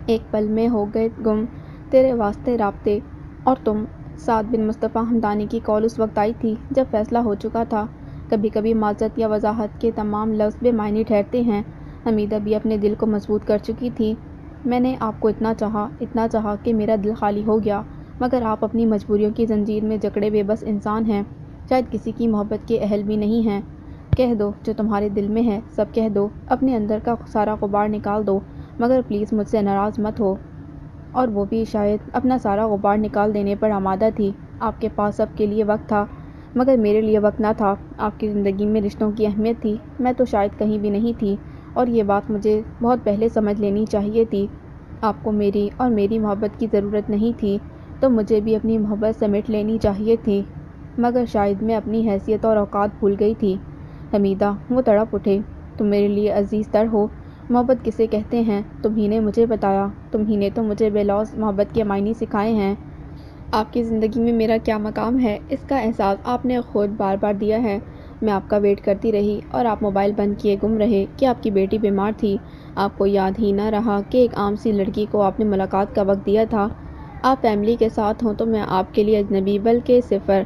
ایک پل میں ہو گئے گم تیرے واسطے رابطے، اور تم۔ سعد بن مصطفیٰ ہمدانی کی کال اس وقت آئی تھی جب فیصلہ ہو چکا تھا۔ کبھی کبھی معذرت یا وضاحت کے تمام لفظ بے معنی ٹھہرتے ہیں۔ حمیدہ بھی اپنے دل کو مضبوط کر چکی تھی۔ میں نے آپ کو اتنا چاہا کہ میرا دل خالی ہو گیا، مگر آپ اپنی مجبوریوں کی زنجیر میں جکڑے بے بس انسان ہیں، شاید کسی کی محبت کے اہل بھی نہیں ہیں۔ کہہ دو جو تمہارے دل میں ہے، سب کہہ دو، اپنے اندر کا سارا غبار نکال دو، مگر پلیز مجھ سے ناراض مت ہو۔ اور وہ بھی شاید اپنا سارا غبار نکال دینے پر آمادہ تھی۔ آپ کے پاس سب کے لیے وقت تھا، مگر میرے لیے وقت نہ تھا۔ آپ کی زندگی میں رشتوں کی اہمیت تھی، میں تو شاید کہیں بھی نہیں تھی، اور یہ بات مجھے بہت پہلے سمجھ لینی چاہیے تھی۔ آپ کو میری اور میری محبت کی ضرورت نہیں تھی، تو مجھے بھی اپنی محبت سمیٹ لینی چاہیے تھی، مگر شاید میں اپنی حیثیت اور اوقات بھول گئی تھی۔ حمیدہ، وہ تڑپ اٹھے، تم میرے لیے عزیز تر ہو۔ محبت کسے کہتے ہیں تم ہی نے مجھے بتایا، تم ہی نے تو مجھے بے لوث محبت کے معنی سکھائے ہیں۔ آپ کی زندگی میں میرا کیا مقام ہے، اس کا احساس آپ نے خود بار بار دیا ہے۔ میں آپ کا ویٹ کرتی رہی اور آپ موبائل بند کیے گم رہے کہ آپ کی بیٹی بیمار تھی۔ آپ کو یاد ہی نہ رہا کہ ایک عام سی لڑکی کو آپ نے ملاقات کا وقت دیا تھا۔ آپ فیملی کے ساتھ ہوں تو میں آپ کے لیے اجنبی بلکہ صفر۔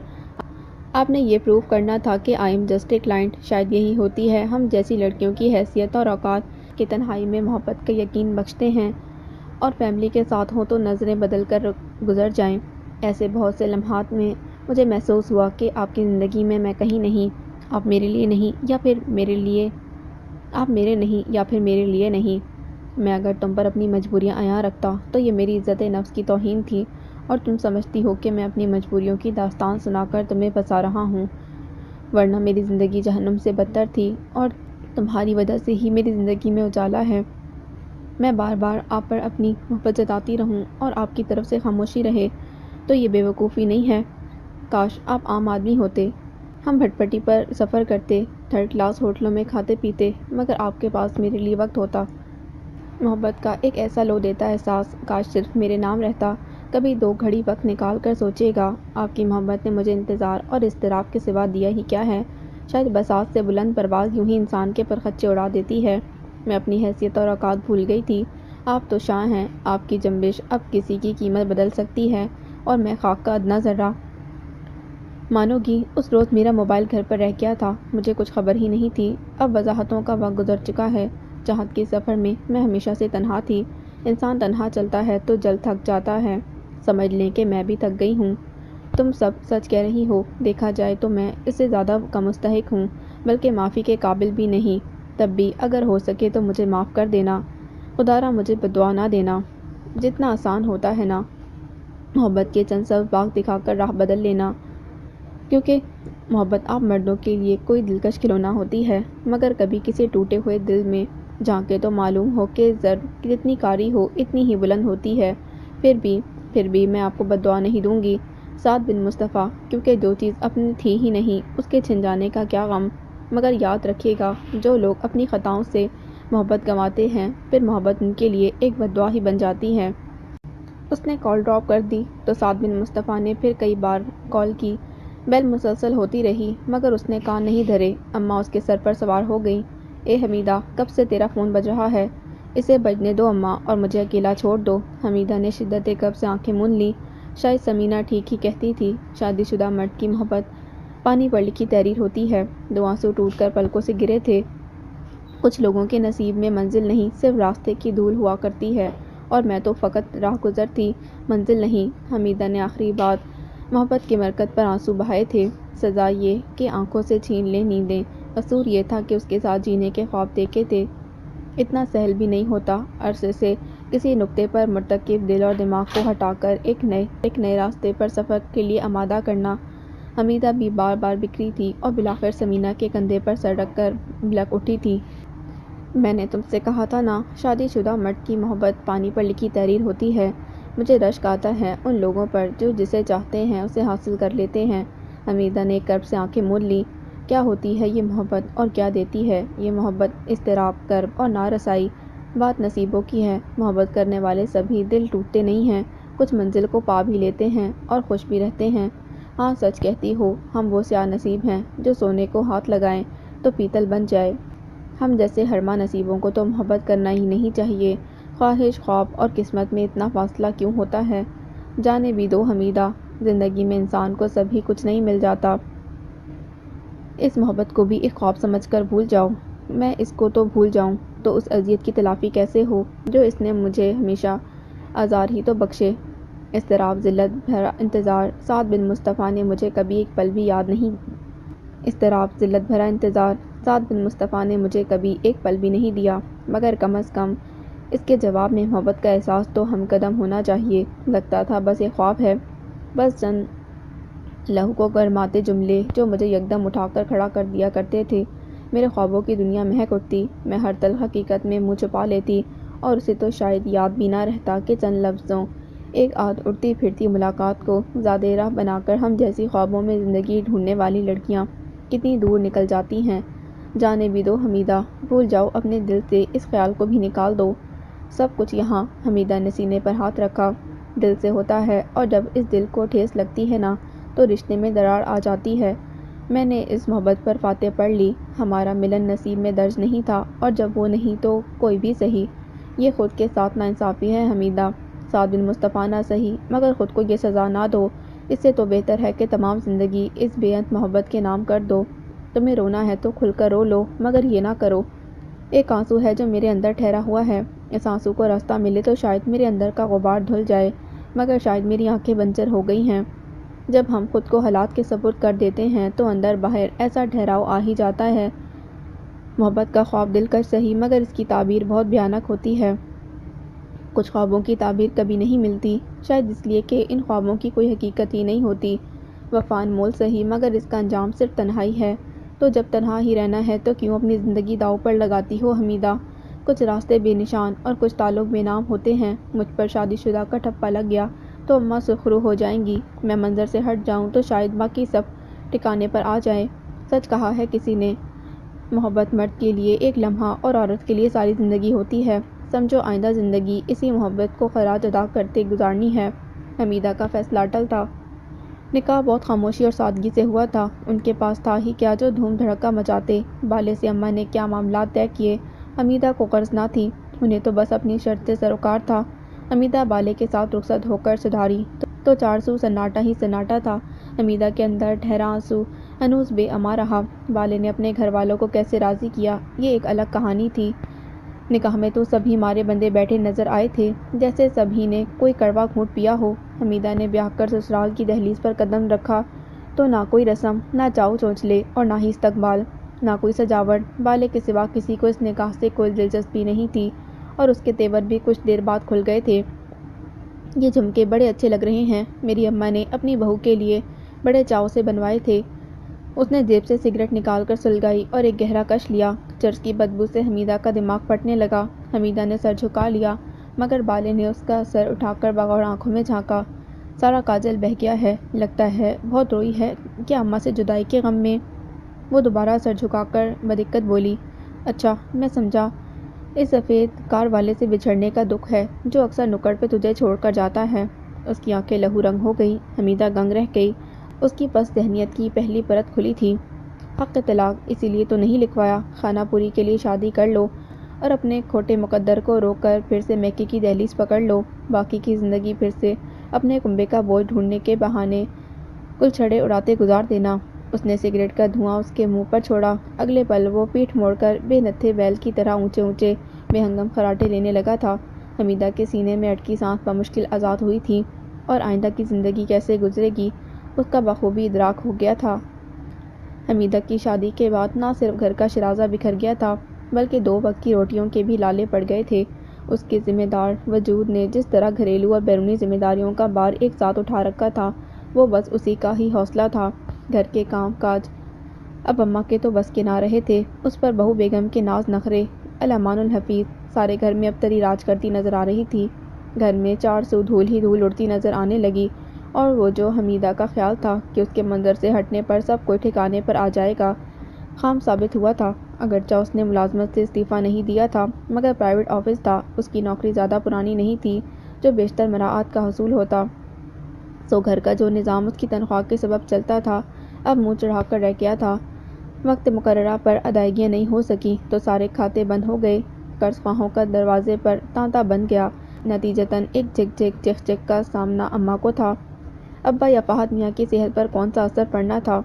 آپ نے یہ پروف کرنا تھا کہ I am just a client. شاید یہی ہوتی ہے ہم جیسی لڑکیوں کی حیثیت اور اوقات کہ تنہائی میں محبت کا یقین بخشتے ہیں، اور فیملی کے ساتھ ہوں تو نظریں بدل کر گزر جائیں۔ ایسے بہت سے لمحات میں مجھے محسوس ہوا کہ آپ کی زندگی میں میں کہیں نہیں، آپ میرے لیے نہیں یا پھر میرے لیے آپ میرے نہیں یا پھر میرے لیے نہیں۔ میں اگر تم پر اپنی مجبوریاں عیاں رکھتا تو یہ میری عزت نفس کی توہین تھی، اور تم سمجھتی ہو کہ میں اپنی مجبوریوں کی داستان سنا کر تمہیں بسا رہا ہوں، ورنہ میری زندگی جہنم سے بدتر تھی، اور تمہاری وجہ سے ہی میری زندگی میں اجالا ہے۔ میں بار بار آپ پر اپنی محبت جتاتی رہوں اور آپ کی طرف سے خاموشی رہے تو یہ بے وقوفی نہیں ہے۔ کاش آپ عام آدمی ہوتے، ہم بھٹپٹی پر سفر کرتے، تھرڈ کلاس ہوٹلوں میں کھاتے پیتے، مگر آپ کے پاس میرے لیے وقت ہوتا۔ محبت کا ایک ایسا لو دیتا احساس، کاش صرف میرے نام رہتا۔ کبھی 2 گھڑی وقت نکال کر سوچے گا، آپ کی محبت نے مجھے انتظار اور اضطراب کے سوا دیا ہی کیا ہے؟ شاید بساط سے بلند پرواز یوں ہی انسان کے پرخچے اڑا دیتی ہے۔ میں اپنی حیثیت اور اوقات بھول گئی تھی۔ آپ تو شاہ ہیں، آپ کی جنبش اب کسی کی قیمت بدل سکتی ہے، اور میں خاک کا ادنا ذرہ۔ مانو گی اس روز میرا موبائل گھر پر رہ گیا تھا، مجھے کچھ خبر ہی نہیں تھی۔ اب وضاحتوں کا وقت گزر چکا ہے۔ چاہت کے سفر میں میں ہمیشہ سے تنہا تھی۔ انسان تنہا چلتا ہے تو جلد تھک جاتا ہے۔ سمجھ لیں کہ میں بھی تھک گئی ہوں۔ تم سب سچ کہہ رہی ہو، دیکھا جائے تو میں اس سے زیادہ کا مستحق ہوں، بلکہ معافی کے قابل بھی نہیں۔ تب بھی اگر ہو سکے تو مجھے معاف کر دینا، خدارا مجھے بددعا نہ دینا۔ جتنا آسان ہوتا ہے نا، محبت کے چند سبز باغ دکھا کر راہ بدل لینا، کیونکہ محبت آپ مردوں کے لیے کوئی دلکش کھلونا ہوتی ہے، مگر کبھی کسی ٹوٹے ہوئے دل میں جھانکے تو معلوم ہو کہ زر جتنی کاری ہو اتنی ہی بلند ہوتی ہے۔ پھر بھی میں آپ کو بددعا نہیں دوں گی، سعد بن مصطفیٰ، کیونکہ جو چیز اپنی تھی ہی نہیں اس کے چھن جانے کا کیا غم۔ مگر یاد رکھیے گا، جو لوگ اپنی خطاؤں سے محبت گنواتے ہیں، پھر محبت ان کے لیے ایک بددعا ہی بن جاتی ہے۔ اس نے کال ڈراپ کر دی تو سعد بن مصطفیٰ نے پھر کئی بار کال کی۔ بیل مسلسل ہوتی رہی، مگر اس نے کان نہیں دھرے۔ اماں اس کے سر پر سوار ہو گئیں۔ اے حمیدہ، کب سے تیرا فون بج رہا ہے؟ اسے بجنے دو اماں، اور مجھے اکیلا چھوڑ دو۔ حمیدہ نے شدت غضب سے آنکھیں مون لیں۔ شاید ثمینہ ٹھیک ہی کہتی تھی، شادی شدہ مرد کی محبت پانی پر لکھی تحریر ہوتی ہے۔ 2 آنسو ٹوٹ کر پلکوں سے گرے تھے۔ کچھ لوگوں کے نصیب میں منزل نہیں، صرف راستے کی دھول ہوا کرتی ہے، اور میں تو فقط راہ گزر تھی، منزل نہیں۔ حمیدہ نے آخری بات محبت کے مرکز پر آنسو بہائے تھے۔ سزا یہ کہ آنکھوں سے چھین لیں نیندیں، قصور یہ تھا کہ اس کے ساتھ جینے کے خواب دیکھے تھے۔ اتنا سہل بھی نہیں ہوتا عرصے سے کسی نقطے پر مرتکب دل اور دماغ کو ہٹا کر ایک نئے راستے پر سفر کے لیے آمادہ کرنا۔ حمیدہ بھی بار بار بکھری تھی اور بالآخر ثمینہ کے کندھے پر سر رکھ کر بلک اٹھی تھی۔ میں نے تم سے کہا تھا نا، شادی شدہ مرد کی محبت پانی پر لکھی تحریر ہوتی ہے۔ مجھے رشک آتا ہے ان لوگوں پر جو جسے چاہتے ہیں اسے حاصل کر لیتے ہیں۔ حمیدہ نے کرب سے آنکھیں مون لیں۔ کیا ہوتی ہے یہ محبت اور کیا دیتی ہے یہ محبت؟ اضطراب، کرب اور نارسائی، بات نصیبوں کی ہے۔ محبت کرنے والے سبھی دل ٹوٹتے نہیں ہیں، کچھ منزل کو پا بھی لیتے ہیں اور خوش بھی رہتے ہیں۔ ہاں سچ کہتی ہو، ہم وہ سیاہ نصیب ہیں جو سونے کو ہاتھ لگائیں تو پیتل بن جائے۔ ہم جیسے ہرما نصیبوں کو تو محبت کرنا ہی نہیں چاہیے، خواہش، خواب اور قسمت میں اتنا فاصلہ کیوں ہوتا ہے؟ جانے بھی دو حمیدہ، زندگی میں انسان کو سبھی کچھ نہیں مل جاتا۔ اس محبت کو بھی ایک خواب سمجھ کر بھول جاؤ۔ میں اس کو تو بھول جاؤں تو اس اذیت کی تلافی کیسے ہو جو اس نے مجھے ہمیشہ آزار ہی تو بخشے۔ اضطراب، ذلت بھرا انتظار، سعد بن مصطفیٰ نے مجھے کبھی ایک پل بھی یاد نہیں۔ اضطراب، ذلت بھرا انتظار، سعد بن مصطفیٰ نے مجھے کبھی ایک پل بھی نہیں دیا، مگر کم از کم اس کے جواب میں محبت کا احساس تو ہم قدم ہونا چاہیے۔ لگتا تھا بس ایک خواب ہے، بس چند لہو کو گرماتے جملے جو مجھے یکدم اٹھا کر کھڑا کر دیا کرتے تھے۔ میرے خوابوں کی دنیا مہک اٹھتی، میں ہر تلخ حقیقت میں منہ چھپا لیتی، اور اسے تو شاید یاد بھی نہ رہتا کہ چند لفظوں، ایک آدھ اڑتی پھرتی ملاقات کو زادِ راہ بنا کر ہم جیسی خوابوں میں زندگی ڈھونڈنے والی لڑکیاں کتنی دور نکل جاتی ہیں۔ جانے بھی دو حمیدہ، بھول جاؤ اپنے دل سے اس خیال کو بھی نکال دو۔ سب کچھ یہاں، حمیدہ نے سینے پر ہاتھ رکھا، دل سے ہوتا ہے، اور جب اس دل کو ٹھیس لگتی ہے نا تو رشتے میں دراڑ آ جاتی ہے۔ میں نے اس محبت پر فاتح پڑھ لی، ہمارا ملن نصیب میں درج نہیں تھا، اور جب وہ نہیں تو کوئی بھی سہی۔ یہ خود کے ساتھ ناانصافی ہے حمیدہ، سعد بن مصطفیٰ نہ سہی، مگر خود کو یہ سزا نہ دو۔ اس سے تو بہتر ہے کہ تمام زندگی اس بے انت محبت کے نام کر دو۔ تمہیں رونا ہے تو کھل کر رو لو، مگر یہ نہ کرو۔ ایک آنسو ہے جو میرے اندر ٹھہرا ہوا ہے، اس آنسو کو راستہ ملے تو شاید میرے اندر کا غبار دھل جائے، مگر شاید میری آنکھیں بنجر ہو گئی ہیں۔ جب ہم خود کو حالات کے سپرد کر دیتے ہیں تو اندر باہر ایسا ٹھہراؤ آ ہی جاتا ہے۔ محبت کا خواب دلکش سہی، مگر اس کی تعبیر بہت بھیانک ہوتی ہے۔ کچھ خوابوں کی تعبیر کبھی نہیں ملتی، شاید اس لیے کہ ان خوابوں کی کوئی حقیقت ہی نہیں ہوتی۔ وفا انمول سہی، مگر اس کا انجام صرف تنہائی ہے۔ تو جب تنہا ہی رہنا ہے تو کیوں اپنی زندگی داؤ پر لگاتی ہو حمیدہ؟ کچھ راستے بے نشان اور کچھ تعلق بے نام ہوتے ہیں۔ مجھ پر شادی شدہ کا ٹھپا لگ گیا تو اماں سرخرو ہو جائیں گی، میں منظر سے ہٹ جاؤں تو شاید باقی سب ٹھکانے پر آ جائے۔ سچ کہا ہے کسی نے، محبت مرد کے لیے ایک لمحہ اور عورت کے لیے ساری زندگی ہوتی ہے۔ سمجھو آئندہ زندگی اسی محبت کو خراج ادا کرتے گزارنی ہے۔ حمیدہ کا فیصلہ اٹل تھا۔ نکاح بہت خاموشی اور سادگی سے ہوا تھا، ان کے پاس تھا ہی کیا جو دھوم دھڑکا مچاتے۔ بالے سے اماں نے کیا معاملات طے کیے، حمیدہ کو غرض نہ تھی، انہیں تو بس اپنی شرط سے سروکار تھا۔ حمیدہ بالے کے ساتھ رخصت ہو کر سدھاری تو چار سو سناٹا ہی سناٹا تھا۔ حمیدہ کے اندر ٹھہرا آنسو ہنوز بے اما رہا۔ بالے نے اپنے گھر والوں کو کیسے راضی کیا، یہ ایک الگ کہانی تھی۔ نکاح میں تو سبھی مارے بندے بیٹھے نظر آئے تھے، جیسے سبھی نے کوئی کڑوا گھونٹ پیا ہو۔ حمیدہ نے بیاہ کر سسرال کی دہلیز پر قدم رکھا تو نہ کوئی رسم، نہ چاؤ چونچلے، اور نہ ہی استقبال، نہ کوئی سجاوٹ۔ بالے کے سوا کسی کو اس نکاح سے کوئی دلچسپی نہیں تھی، اور اس کے تیور بھی کچھ دیر بعد کھل گئے تھے۔ یہ جھمکے بڑے اچھے لگ رہے ہیں، میری اماں نے اپنی بہو کے لیے بڑے چاؤ سے بنوائے تھے۔ اس نے جیب سے سگریٹ نکال کر سلگائی اور ایک گہرا کش لیا۔ چرس کی بدبو سے حمیدہ کا دماغ پھٹنے لگا۔ حمیدہ نے سر جھکا لیا، مگر بالے نے اس کا سر اٹھا کر بغور آنکھوں میں جھانکا۔ سارا کاجل بہہ گیا ہے، لگتا ہے بہت روئی ہے کیا اماں سے جدائی کے غم میں؟ وہ دوبارہ سر جھکا کر بدقت بولی، اچھا میں سمجھا، اس سفید کار والے سے بچھڑنے کا دکھ ہے جو اکثر نکڑ پہ تجھے چھوڑ کر جاتا ہے۔ اس کی آنکھیں لہو رنگ ہو گئیں، حمیدہ دنگ رہ گئی، اس کی پس ذہنیت کی پہلی پرت کھلی تھی۔ حق طلاق اسی لیے تو نہیں لکھوایا، خانہ پوری کے لیے شادی کر لو اور اپنے کھوٹے مقدر کو روک کر پھر سے میکے کی دہلیز پکڑ لو، باقی کی زندگی پھر سے اپنے کنبے کا بوجھ ڈھونڈنے کے بہانے کل چھڑے اڑاتے گزار دینا۔ اس نے سگریٹ کا دھواں اس کے منہ پر چھوڑا، اگلے پل وہ پیٹھ موڑ کر بے نتھے بیل کی طرح اونچے اونچے بے ہنگم خراٹے لینے لگا تھا۔ حمیدہ کے سینے میں اٹکی سانس بمشکل آزاد ہوئی تھی، اور آئندہ کی زندگی کیسے گزرے گی اس کا بخوبی ادراک ہو گیا تھا۔ حمیدہ کی شادی کے بعد نہ صرف گھر کا شرازہ بکھر گیا تھا، بلکہ دو وقت کی روٹیوں کے بھی لالے پڑ گئے تھے۔ اس کے ذمہ دار وجود نے جس طرح گھریلو اور بیرونی ذمہ داریوں کا بار ایک ساتھ اٹھا رکھا تھا، وہ بس اسی کا ہی حوصلہ تھا۔ گھر کے کام کاج اب اماں کے تو بس کے نہ رہے تھے، اس پر بہو بیگم کے ناز نخرے، الامان الحفیظ، سارے گھر میں اب تری راج کرتی نظر آ رہی تھی۔ گھر میں چار سو دھول ہی دھول اڑتی نظر آنے لگی، اور وہ جو حمیدہ کا خیال تھا کہ اس کے منظر سے ہٹنے پر سب کوئی ٹھکانے پر آ جائے گا، خام ثابت ہوا تھا۔ اگرچہ اس نے ملازمت سے استعفیٰ نہیں دیا تھا، مگر پرائیویٹ آفس تھا، اس کی نوکری زیادہ پرانی نہیں تھی جو بیشتر مراعات کا حصول ہوتا۔ سو گھر کا جو نظام اس کی تنخواہ کے سبب چلتا تھا اب منہ چڑھا کر رہ گیا تھا۔ وقت مقررہ پر ادائیگیاں نہیں ہو سکیں تو سارے کھاتے بند ہو گئے، قرض خواہوں کا دروازے پر تانتا بن گیا۔ نتیجتاً ایک جھک جھک چک چک کا سامنا اماں کو تھا۔ ابا یا فہد میاں کی صحت پر کون سا اثر پڑنا تھا؟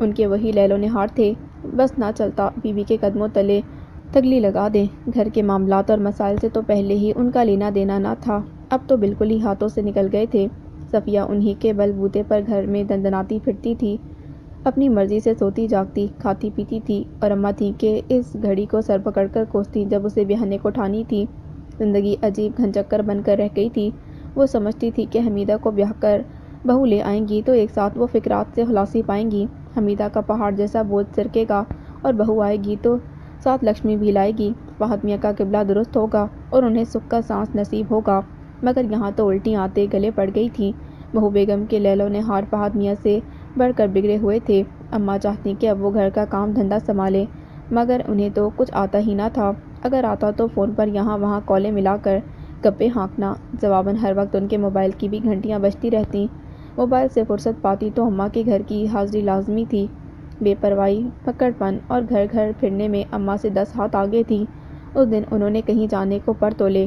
ان کے وہی لیل و نہار تھے، بس نہ چلتا بیوی کے قدموں تلے تگلی لگا دیں۔ گھر کے معاملات اور مسائل سے تو پہلے ہی ان کا لینا دینا نہ تھا، اب تو بالکل ہی ہاتھوں سے نکل گئے تھے۔ صفیہ انہی کے بل بوتے پر گھر میں دندناتی پھرتی تھی، اپنی مرضی سے سوتی جاگتی، کھاتی پیتی تھی، اور اماں تھیں کہ اس گھڑی کو سر پکڑ کر کوستی جب اسے بیاہنے کو ٹھانی تھی۔ زندگی عجیب گھن چکر بن کر رہ گئی تھی۔ وہ سمجھتی تھی کہ حمیدہ کو بیاہ کر بہو لے آئیں گی تو ایک ساتھ وہ فکرات سے خلاصی پائیں گی۔ حمیدہ کا پہاڑ جیسا بوجھ سرکے گا اور بہو آئے گی تو ساتھ لکشمی بھی لائے گی۔ فہد میاں کا قبلہ درست ہوگا اور انہیں سکھ کا سانس نصیب ہوگا۔ مگر یہاں تو الٹی آتے گلے پڑ گئی تھیں۔ بہو بیگم کے لیل و نہار فہد میاں سے بڑھ کر بگڑے ہوئے تھے۔ اماں چاہتیں کہ اب وہ گھر کا کام دھندا سنبھالیں، مگر انہیں تو کچھ آتا ہی نہ تھا۔ اگر آتا تو فون پر یہاں وہاں کالیں ملا کر گپیں ہانکنا، جواباً ہر وقت ان کے موبائل کی بھی گھنٹیاں بجتی رہتیں۔ موبائل سے فرصت پاتی تو اماں کے گھر کی حاضری لازمی تھی۔ بے پرواہی، پھکڑ پن اور گھر گھر پھرنے میں اماں سے 10 ہاتھ آگے تھیں۔ اس دن انہوں نے کہیں جانے کو پر تولے۔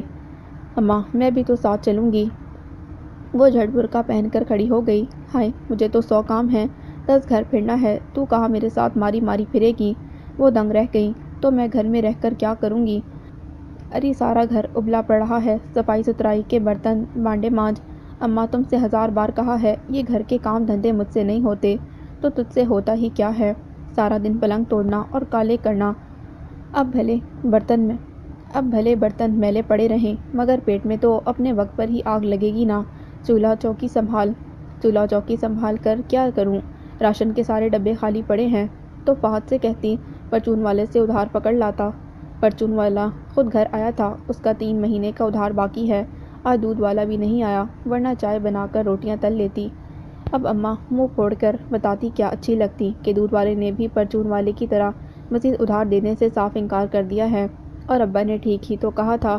اماں میں بھی تو ساتھ چلوں گی۔ وہ جھٹ برقع پہن کر کھڑی ہو گئی۔ ہائے مجھے تو 100 کام ہیں، 10 گھر پھرنا ہے، تو کہاں میرے ساتھ ماری ماری پھرے گی؟ وہ دنگ رہ گئیں۔ تو میں گھر میں رہ کر کیا کروں گی؟ ارے سارا گھر ابلا پڑ رہا ہے، صفائی ستھرائی کے برتن بانڈے مانجھ۔ اماں تم سے 1000 بار کہا ہے، یہ گھر کے کام دھندے مجھ سے نہیں ہوتے، تو تجھ سے ہوتا ہی کیا ہے؟ سارا دن پلنگ توڑنا اور کالے کرنا۔ اب بھلے برتن میلے پڑے رہیں، مگر پیٹ میں تو اپنے وقت پر ہی آگ لگے گی نا۔ چولہا چوکی سنبھال کر کیا کروں؟ راشن کے سارے ڈبے خالی پڑے ہیں۔ تو فہد سے کہتی پرچون والے سے ادھار پکڑ لاتا۔ پرچون والا خود گھر آیا تھا، اس کا 3 مہینے کا ادھار باقی ہے۔ آج دودھ والا بھی نہیں آیا، ورنہ چائے بنا کر روٹیاں تل لیتی۔ اب اماں منہ پھوڑ کر بتاتی کیا اچھی لگتی کہ دودھ والے نے بھی پرچون والے کی طرح مزید ادھار دینے سے صاف انکار کر دیا ہے، اور ابا نے ٹھیک ہی تو کہا تھا۔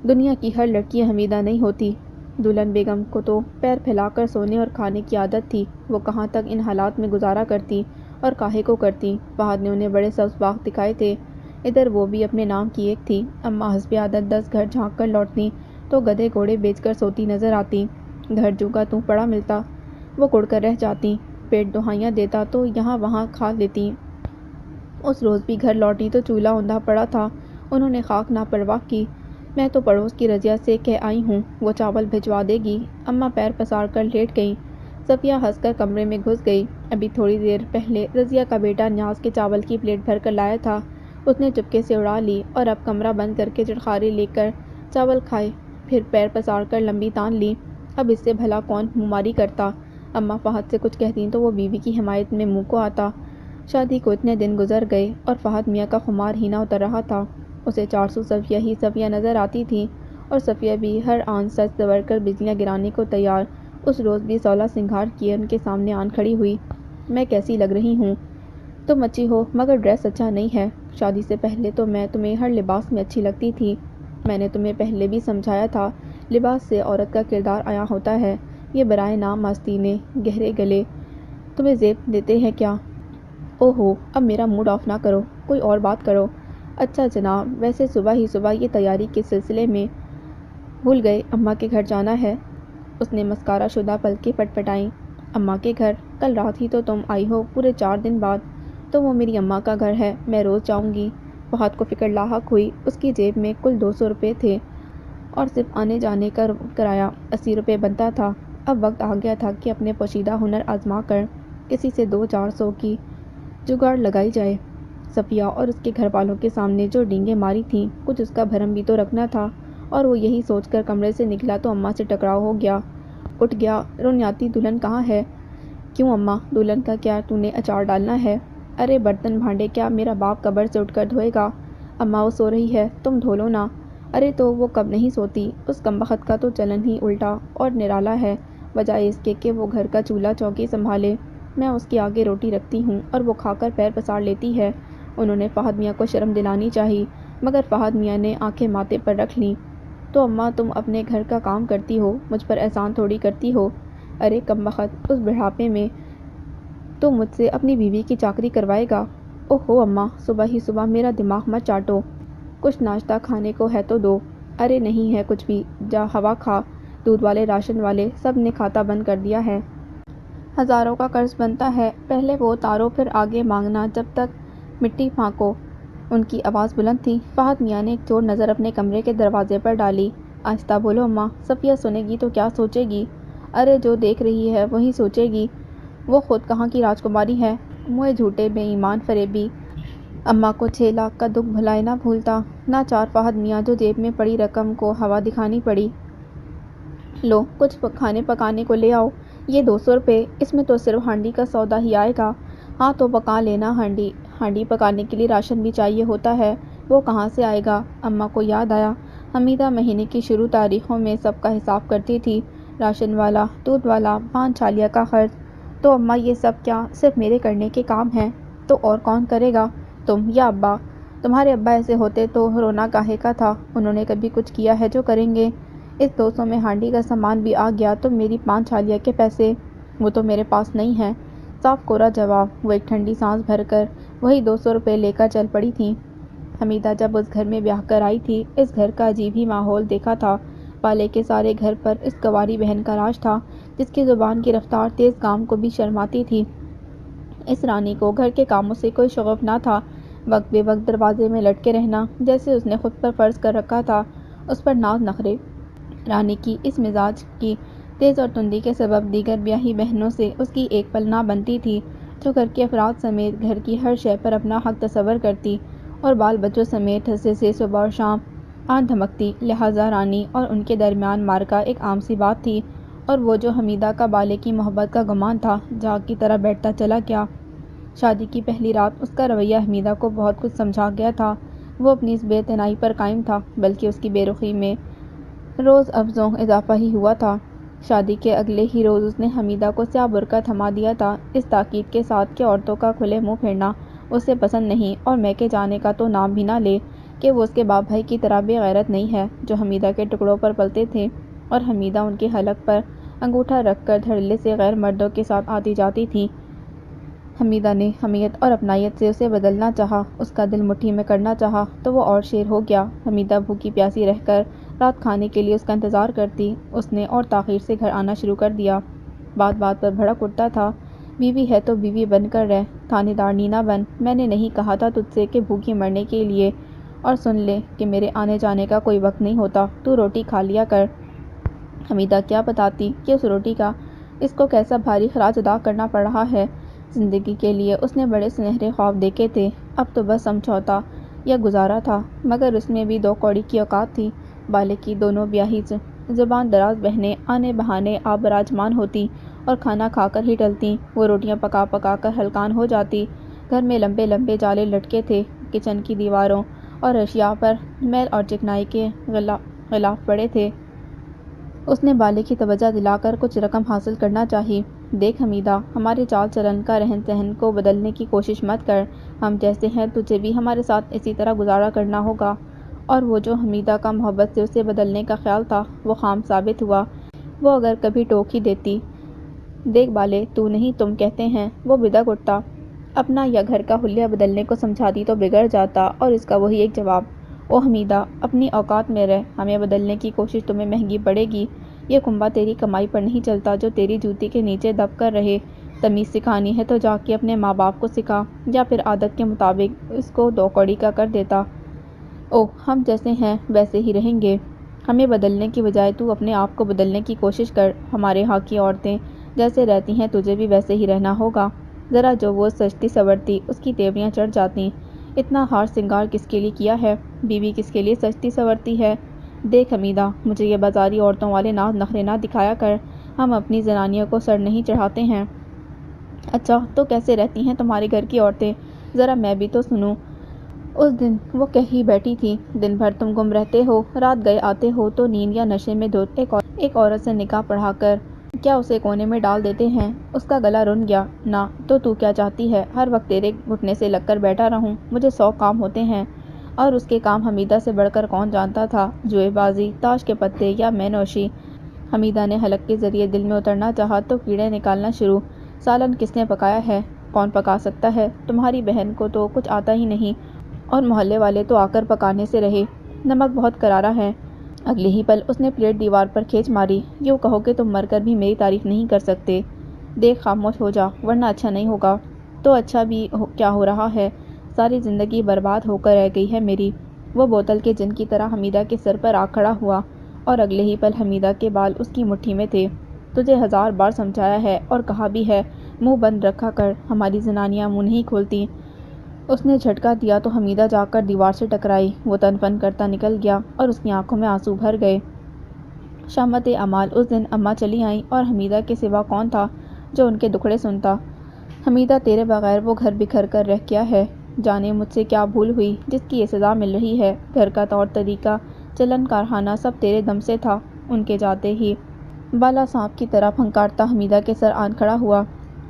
دنیا کی ہر لڑکی حمیدہ نہیں ہوتی۔ دلہن بیگم کو تو پیر پھیلا کر سونے اور کھانے کی عادت تھی، وہ کہاں تک ان حالات میں گزارا کرتی اور کاہے کو کرتی؟ فہد نے انہیں بڑے سبز باغ دکھائے تھے، ادھر وہ بھی اپنے نام کی ایک تھی۔ اماں حسب عادت 10 گھر جھانک کر لوٹتیں تو گدھے گھوڑے بیچ کر سوتی نظر آتیں۔ گھر جوں کا توں پڑا ملتا، وہ کڑ کر رہ جاتیں، پیٹ دہائیاں دیتا تو یہاں وہاں کھا لیتیں۔ اس روز بھی گھر لوٹی تو چولہا اندھا پڑا تھا۔ انہوں نے خاک نہ پرواہ کی، میں تو پڑوس کی رضیہ سے کہہ آئی ہوں، وہ چاول بھجوا دے گی۔ اماں پیر پسار کر لیٹ گئیں۔ صفیہ ہنس کر کمرے میں گھس گئی۔ ابھی تھوڑی دیر پہلے رضیہ کا بیٹا نیاز کے چاول کی پلیٹ بھر کر لایا تھا، اس نے چپکے سے اڑا لی اور اب کمرہ بند کر کے چٹخارے لے کر چاول کھائے، پھر پیر پسار کر لمبی تان لی۔ اب اس سے بھلا کون منہ ماری کرتا؟ اماں فہد سے کچھ کہتیں تو وہ بیوی کی حمایت میں منہ کو آتا۔ شادی کو اتنے دن گزر گئے اور فہد میاں کا خمار ہی نہ اتر رہا تھا۔ اسے 400 صفیہ ہی صفیہ نظر آتی تھیں، اور صفیہ بھی ہر آن سج سنور کر بجلیاں گرانے کو تیار۔ اس روز بھی 16 سنگھار کیے ان کے سامنے آن کھڑی ہوئی۔ میں کیسی لگ رہی ہوں؟ تم اچھی ہو، مگر ڈریس اچھا نہیں ہے۔ شادی سے پہلے تو میں تمہیں ہر لباس میں اچھی لگتی تھی۔ میں نے تمہیں پہلے بھی سمجھایا تھا، لباس سے عورت کا کردار عیاں ہوتا ہے۔ یہ برائے نام آستینے، گہرے گلے تمہیں زیب دیتے ہیں کیا؟ اوہو، اب میرا موڈ آف نہ کرو، کوئی اور بات کرو۔ اچھا جناب، ویسے صبح ہی صبح یہ تیاری کے سلسلے میں بھول گئے، اماں کے گھر جانا ہے۔ اس نے مسکارا شدہ پلکیں پٹ پٹائیں۔ اماں کے گھر؟ کل رات ہی تو تم آئی ہو، پورے 4 دن بعد۔ تو وہ میری اماں کا گھر ہے، میں روز جاؤں گی۔ فہد کو فکر لاحق ہوئی۔ اس کی جیب میں کل 200 روپے تھے اور صرف آنے جانے کا کرایہ 80 روپے بنتا تھا۔ اب وقت آ گیا تھا کہ اپنے پوشیدہ ہنر آزما کر کسی سے 200-400 کی جگاڑ لگائی جائے۔ صفیہ اور اس کے گھر والوں کے سامنے جو ڈینگیں ماری تھیں، کچھ اس کا بھرم بھی تو رکھنا تھا، اور وہ یہی سوچ کر کمرے سے نکلا تو اماں سے ٹکراؤ ہو گیا۔ اٹھ گیا، رونیاتی دلہن کہاں ہے؟ کیوں اماں، دلہن کا کیا تو نے اچار ڈالنا ہے؟ ارے برتن بھانڈے کیا میرا باپ قبر سے اٹھ کر دھوئے گا؟ اماں وہ سو رہی ہے، تم دھو لو نا۔ ارے تو وہ کب نہیں سوتی، اس کمبخت کا تو چلن ہی الٹا اور نرالا ہے، بجائے اس کے کہ وہ گھر کا چولہا چوکی سنبھالے۔ میں اس کے آگے روٹی رکھتی ہوں اور وہ کھا کر پیر پسار لیتی ہے۔ انہوں نے فہد میاں کو شرم دلانی چاہی، مگر فہد میاں نے آنکھیں ماتھے پر رکھ لیں۔ تو اماں تم اپنے گھر کا کام کرتی ہو، مجھ پر احسان تھوڑی کرتی ہو۔ ارے کمبخت، اس بڑھاپے میں تو مجھ سے اپنی بیوی کی چاکری کروائے گا۔ اوہو اماں، صبح ہی صبح میرا دماغ مت چاٹو۔ کچھ ناشتہ کھانے کو ہے تو دو۔ ارے نہیں ہے کچھ بھی، جا ہوا کھا۔ دودھ والے، راشن والے سب نے کھاتا بند کر دیا ہے۔ ہزاروں کا قرض بنتا ہے، پہلے وہ اتارو پھر آگے مانگنا، جب تک مٹی پھانکو۔ ان کی آواز بلند تھی۔ فہد میاں نے ایک چور نظر اپنے کمرے کے دروازے پر ڈالی۔ آہستہ بولو اماں، صفیہ سنے گی تو کیا سوچے گی؟ ارے جو دیکھ رہی ہے وہی سوچے گی، وہ خود کہاں کی راجکماری ہے، موئے جھوٹے بے ایمان فریبی۔ اماں کو 6 لاکھ کا دکھ بھلائے نہ بھولتا۔ ناچار فہد میاں جو جیب میں پڑی رقم کو ہوا دکھانی پڑی۔ لو کچھ کھانے پکانے کو لے آؤ، یہ 200 روپے، اس میں تو صرف ہانڈی کا سودا ہی آئے گا۔ ہاں تو پکا لینا ہانڈی، ہانڈی پکانے کے لیے راشن بھی چاہیے ہوتا ہے، وہ کہاں سے آئے گا؟ اماں کو یاد آیا، حمیدہ مہینے کی شروع تاریخوں میں سب کا حساب کرتی تھی، راشن والا، دودھ والا، پان چھالیہ کا خرچ۔ تو اماں یہ سب کیا صرف میرے کرنے کے کام ہیں؟ تو اور کون کرے گا، تم یا ابا؟ تمہارے ابا ایسے ہوتے تو رونا کاہے کا تھا، انہوں نے کبھی کچھ کیا ہے جو کریں گے؟ اس 200 میں ہانڈی کا سامان بھی آ گیا تو میری پان چھالیہ کے پیسے؟ وہ تو میرے پاس نہیں ہے۔ صاف کورا جواب۔ وہ ایک ٹھنڈی سانس بھر کر وہی 200 روپے لے کر چل پڑی تھیں۔ حمیدہ جب اس گھر میں بیاہ کر آئی تھی، اس گھر کا عجیب ہی ماحول دیکھا تھا۔ پالے کے سارے گھر پر اس کنواری بہن کا راج تھا، جس کی زبان کی رفتار تیز کام کو بھی شرماتی تھی۔ اس رانی کو گھر کے کاموں سے کوئی شغف نہ تھا، وقت بے وقت دروازے میں لٹکے رہنا جیسے اس نے خود پر فرض کر رکھا تھا۔ اس پر ناز نخرے۔ رانی کی اس مزاج کی تیز اور تندی کے سبب دیگر بیاہی بہنوں سے اس کی ایک پل نہ بنتی تھی، جو گھر کے افراد سمیت گھر کی ہر شے پر اپنا حق تصور کرتی اور بال بچوں سمیت حصے سے صبح اور شام آنکھ دھمکتی، لہٰذا رانی اور ان کے درمیان معرکہ ایک عام سی بات تھی، اور وہ جو حمیدہ کا بالے کی محبت کا گمان تھا، جاگ کی طرح بیٹھتا چلا گیا۔ شادی کی پہلی رات اس کا رویہ حمیدہ کو بہت کچھ سمجھا گیا تھا۔ وہ اپنی اس بے اعتنائی پر قائم تھا، بلکہ اس کی بے رخی میں روز افزوں اضافہ ہی ہوا تھا۔ شادی کے اگلے ہی روز اس نے حمیدہ کو سیاہ برقع تھما دیا تھا، اس تاکید کے ساتھ کہ عورتوں کا کھلے منہ پھرنا اسے پسند نہیں، اور میکے جانے کا تو نام بھی نہ لے، کہ وہ اس کے باپ بھائی کی طرح بے غیرت نہیں ہے، جو حمیدہ کے ٹکڑوں پر پلتے تھے اور حمیدہ ان کے حلق پر انگوٹھا رکھ کر دھڑلے سے غیر مردوں کے ساتھ آتی جاتی تھی۔ حمیدہ نے حمیت اور اپنائیت سے اسے بدلنا چاہا، اس کا دل مٹھی میں کرنا چاہا، تو وہ اور شیر ہو گیا۔ حمیدہ بھوکی پیاسی رہ کر رات کھانے کے لیے اس کا انتظار کرتی، اس نے اور تاخیر سے گھر آنا شروع کر دیا۔ بات بات پر بھڑک اٹھتا تھا، بیوی ہے تو بیوی بن کر رہ، تھانے دارنی نہ بن، میں نے نہیں کہا تھا تجھ سے کہ بھوکی مرنے کے لیے، اور سن لے کہ میرے آنے جانے کا کوئی وقت نہیں ہوتا، تو روٹی کھا لیا کر۔ حمیدہ کیا بتاتی کہ اس روٹی کا اس کو کیسا بھاری خراج ادا کرنا پڑ رہا ہے۔ زندگی کے لیے اس نے بڑے سنہرے خواب دیکھے تھے، اب تو بس سمجھوتا یا گزارا تھا، مگر اس میں بھی 2 کوڑی کی اوقات تھی۔ بالے کی دونوں بیاہی زبان دراز بہنیں آنے بہانے آ براجمان ہوتی اور کھانا کھا کر ہی ٹلتیں۔ وہ روٹیاں پکا پکا کر ہلکان ہو جاتی۔ گھر میں لمبے لمبے جالے لٹکے تھے، کچن کی دیواروں اور اشیاء پر میل اور چکنائی کے غلاف پڑے تھے۔ اس نے بالے کی توجہ دلا کر کچھ رقم حاصل کرنا چاہی۔ دیکھ حمیدہ، ہمارے چال چلن کا رہن سہن کو بدلنے کی کوشش مت کر، ہم جیسے ہیں تجھے بھی ہمارے ساتھ اسی طرح گزارا کرنا ہوگا۔ اور وہ جو حمیدہ کا محبت سے اسے بدلنے کا خیال تھا، وہ خام ثابت ہوا۔ وہ اگر کبھی ٹوک ہی دیتی، دیکھ بالے تو نہیں تم کہتے ہیں، وہ بدک اٹھتا، اپنا یا گھر کا حلیہ بدلنے کو سمجھاتی تو بگڑ جاتا، اور اس کا وہی ایک جواب، او حمیدہ اپنی اوقات میں رہ، ہمیں بدلنے کی کوشش تمہیں مہنگی پڑے گی، یہ کنبہ تیری کمائی پر نہیں چلتا جو تیری جوتی کے نیچے دب کر رہے، تمیز سکھانی ہے تو جا کے اپنے ماں باپ کو سکھا، یا پھر عادت کے مطابق اس کو 2 کوڑی کا کر دیتا۔ او ہم جیسے ہیں ویسے ہی رہیں گے، ہمیں بدلنے کی بجائے تو اپنے آپ کو بدلنے کی کوشش کر، ہمارے ہاں کی عورتیں جیسے رہتی ہیں تجھے بھی ویسے ہی رہنا ہوگا۔ ذرا جو وہ سجتی سنورتی اس کی تیوریاں چڑھ جاتیں، اتنا ہار سنگار کس کے لیے کیا ہے، بیوی کس کے لیے سجتی سنورتی ہے؟ دیکھ حمیدہ، مجھے یہ بازاری عورتوں والے ناز نخرے نہ دکھایا کر، ہم اپنی زنانیوں کو سر نہیں چڑھاتے ہیں۔ اچھا تو کیسے رہتی ہیں تمہارے گھر کی عورتیں، ذرا میں بھی تو سنوں۔ اس دن وہ کہی بیٹھی تھی، دن بھر تم گم رہتے ہو، رات گئے آتے ہو تو نیند یا نشے میں ایک عورت سے نکاح پڑھا کر کیا اسے کونے میں ڈال دیتے ہیں؟ اس کا گلا رن گیا۔ نہ تو کیا چاہتی ہے، ہر وقت تیرے گھٹنے سے لگ کر بیٹھا رہوں؟ مجھے 100 کام ہوتے ہیں، اور اس کے کام حمیدہ سے بڑھ کر کون جانتا تھا، جوئے بازی، تاش کے پتے یا مے نوشی۔ حمیدہ نے حلق کے ذریعے دل میں اترنا چاہا تو کیڑے نکالنا شروع۔ سالن کس نے پکایا ہے؟ کون پکا سکتا ہے؟ تمہاری بہن کو تو کچھ آتا ہی نہیں، اور محلے والے تو آ کر پکانے سے رہے۔ نمک بہت کرارا ہے۔ اگلے ہی پل اس نے پلیٹ دیوار پر کھینچ ماری۔ یوں کہو کہ تم مر کر بھی میری تعریف نہیں کر سکتے۔ دیکھ خاموش ہو جا ورنہ اچھا نہیں ہوگا۔ تو اچھا بھی کیا ہو رہا ہے، ساری زندگی برباد ہو کر رہ گئی ہے میری۔ وہ بوتل کے جن کی طرح حمیدہ کے سر پر آ کھڑا ہوا اور اگلے ہی پل حمیدہ کے بال اس کی مٹھی میں تھے۔ تجھے 1000 بار سمجھایا ہے اور کہا بھی ہے منہ بند رکھا کر، ہماری زنانیاں منہ نہیں کھولتی۔ اس نے جھٹکا دیا تو حمیدہ جا کر دیوار سے ٹکرائی۔ وہ تن فن کرتا نکل گیا اور اس کی آنکھوں میں آنسو بھر گئے۔ شامت اعمال اس دن اماں چلی آئیں اور حمیدہ کے سوا کون تھا جو ان کے دکھڑے سنتا۔ حمیدہ تیرے بغیر وہ گھر بکھر کر رہ گیا ہے۔ جانے مجھ سے کیا بھول ہوئی جس کی یہ سزا مل رہی ہے۔ گھر کا طور طریقہ، چلن کارخانہ سب تیرے دم سے تھا۔ ان کے جاتے ہی بالا سانپ کی طرح پھنکارتا حمیدہ کے سر آن کھڑا ہوا۔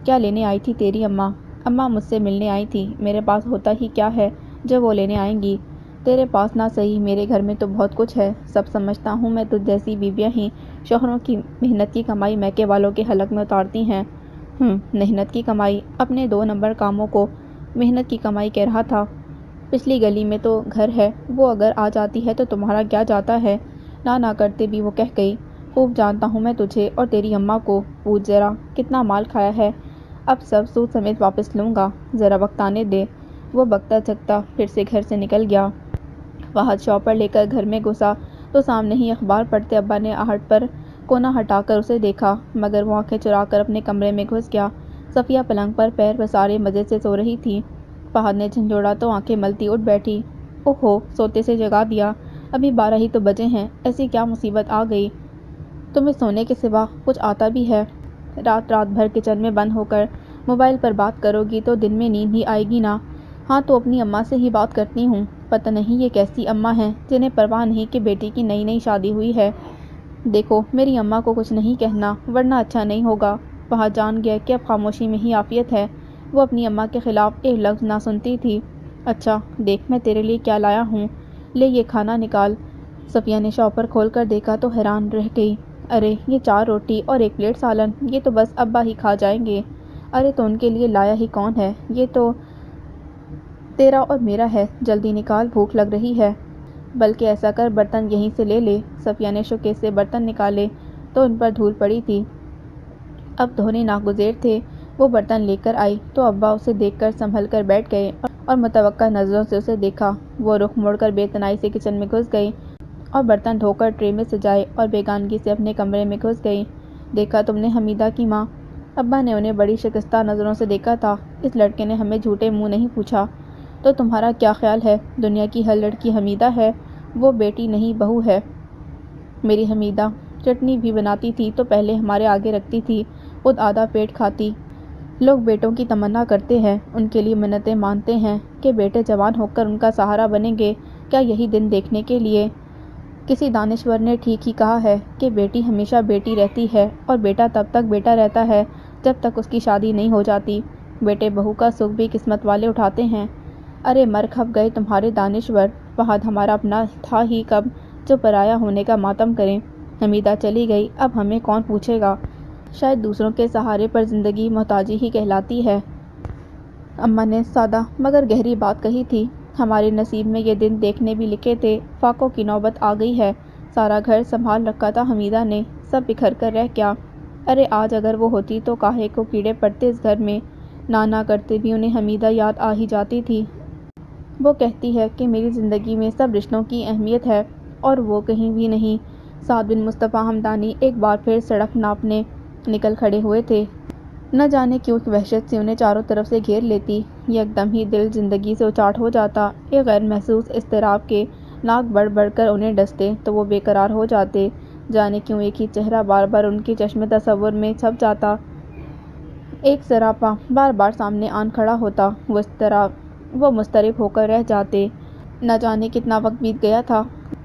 کیا لینے آئی تھی تیری اماں؟ اماں مجھ سے ملنے آئی تھی۔ میرے پاس ہوتا ہی کیا ہے جو وہ لینے آئیں گی؟ تیرے پاس نہ سہی میرے گھر میں تو بہت کچھ ہے۔ سب سمجھتا ہوں میں تجھ جیسی بیویاں ہی شوہروں کی محنت کی کمائی میکے والوں کے حلق میں اتارتی ہیں۔ محنت کی کمائی؟ اپنے 2 نمبر کاموں کو محنت کی کمائی کہہ رہا تھا۔ پچھلی گلی میں تو گھر ہے، وہ اگر آ جاتی ہے تو تمہارا کیا جاتا ہے؟ نہ کرتے بھی وہ کہہ گئی، خوب جانتا ہوں میں تجھے اور تیری اماں کو۔ پوچھ ذرا کتنا مال کھایا ہے؟ اب سب سود سمیت واپس لوں گا، ذرا وقت آنے دے۔ وہ بکتا جھکتا پھر سے گھر سے نکل گیا۔ فہد شاپر لے کر گھر میں گھسا تو سامنے ہی اخبار پڑھتے ابا نے آہٹ پر کونا ہٹا کر اسے دیکھا، مگر وہ آنکھیں چرا کر اپنے کمرے میں گھس گیا۔ صفیہ پلنگ پر پیر پسارے مزے سے سو رہی تھی۔ فہد نے جھنجھوڑا تو آنکھیں ملتی اٹھ بیٹھی۔ اوہو، سوتے سے جگا دیا، ابھی 12 ہی تو بجے ہیں، ایسی کیا مصیبت آ گئی؟ تمہیں سونے کے سوا کچھ آتا بھی ہے؟ رات بھر کچن میں بند ہو کر موبائل پر بات کرو گی تو دن میں نیند ہی آئے گی نا؟ ہاں تو اپنی اماں سے ہی بات کرتی ہوں۔ پتہ نہیں یہ کیسی اماں ہیں جنہیں پرواہ نہیں کہ بیٹی کی نئی شادی ہوئی ہے۔ دیکھو میری اماں کو کچھ نہیں کہنا ورنہ اچھا نہیں ہوگا۔ فہد جان گیا کہ اب خاموشی میں ہی عافیت ہے۔ وہ اپنی اماں کے خلاف ایک لفظ نہ سنتی تھی۔ اچھا دیکھ میں تیرے لیے کیا لایا ہوں، لے یہ کھانا نکال۔ صفیہ نے شاپر کھول کر دیکھا تو حیران رہ گئی۔ ارے یہ 4 روٹی اور 1 پلیٹ سالن، یہ تو بس ابا ہی کھا جائیں گے۔ ارے تو ان کے لیے لایا ہی کون ہے، یہ تو تیرا اور میرا ہے، جلدی نکال بھوک لگ رہی ہے۔ بلکہ ایسا کر برتن یہیں سے لے لے۔ صفیہ نے شوکیس سے برتن نکالے تو ان پر دھول پڑی تھی، اب دھونے ناگزیر تھے۔ وہ برتن لے کر آئی تو ابا اسے دیکھ کر سنبھل کر بیٹھ گئے اور متوقع نظروں سے اسے دیکھا۔ وہ رخ موڑ کر بے تنائی سے کچن میں گھس گئی اور برتن دھو کر ٹرے میں سجائے اور بیگانگی سے اپنے کمرے میں گھس گئی۔ دیکھا تم نے حمیدہ کی ماں؟ ابا نے انہیں بڑی شکستہ نظروں سے دیکھا تھا۔ اس لڑکے نے ہمیں جھوٹے منہ نہیں پوچھا۔ تو تمہارا کیا خیال ہے؟ دنیا کی ہر لڑکی حمیدہ ہے، وہ بیٹی نہیں بہو ہے۔ میری حمیدہ چٹنی بھی بناتی تھی تو پہلے ہمارے آگے رکھتی تھی، خود آدھا پیٹ کھاتی۔ لوگ بیٹوں کی تمنا کرتے ہیں، ان کے لیے منتیں مانتے ہیں کہ بیٹے جوان ہو کر ان کا سہارا بنیں گے، کیا یہی دن دیکھنے کے لیے؟ کسی دانشور نے ٹھیک ہی کہا ہے کہ بیٹی ہمیشہ بیٹی رہتی ہے اور بیٹا تب تک بیٹا رہتا ہے جب تک اس کی شادی نہیں ہو جاتی۔ بیٹے بہو کا سکھ بھی قسمت والے اٹھاتے ہیں۔ ارے مر کھپ گئے تمہارے دانشور، فہد ہمارا اپنا تھا ہی کب جو پرایا ہونے کا ماتم کریں۔ حمیدہ چلی گئی، اب ہمیں کون پوچھے گا؟ شاید دوسروں کے سہارے پر زندگی محتاجی ہی کہلاتی ہے۔ اماں نے سادہ مگر گہری بات کہی تھی۔ ہمارے نصیب میں یہ دن دیکھنے بھی لکھے تھے، فاقوں کی نوبت آ گئی ہے۔ سارا گھر سنبھال رکھا تھا حمیدہ نے، سب بکھر کر رہ گیا۔ ارے آج اگر وہ ہوتی تو کاہے کو کیڑے پڑتے اس گھر میں؟ نہ کرتے بھی انہیں حمیدہ یاد آ ہی جاتی تھی۔ وہ کہتی ہے کہ میری زندگی میں سب رشتوں کی اہمیت ہے اور وہ کہیں بھی نہیں۔ سعد بن مصطفیٰ ہمدانی ایک بار پھر سڑک ناپنے نکل کھڑے ہوئے تھے۔ نہ جانے کیوں ایک وحشت سی انہیں چاروں طرف سے گھیر لیتی، یکدم ہی دل زندگی سے اچاٹ ہو جاتا۔ ایک غیر محسوس اضطراب کے ناک بڑھ کر انہیں ڈستے تو وہ بے قرار ہو جاتے۔ جانے کیوں ایک ہی چہرہ بار بار ان کے چشم تصور میں چھپ جاتا، ایک سراپا بار بار سامنے آن کھڑا ہوتا۔ وہ مضطرب ہو کر رہ جاتے۔ نہ جانے کتنا وقت بیت گیا تھا،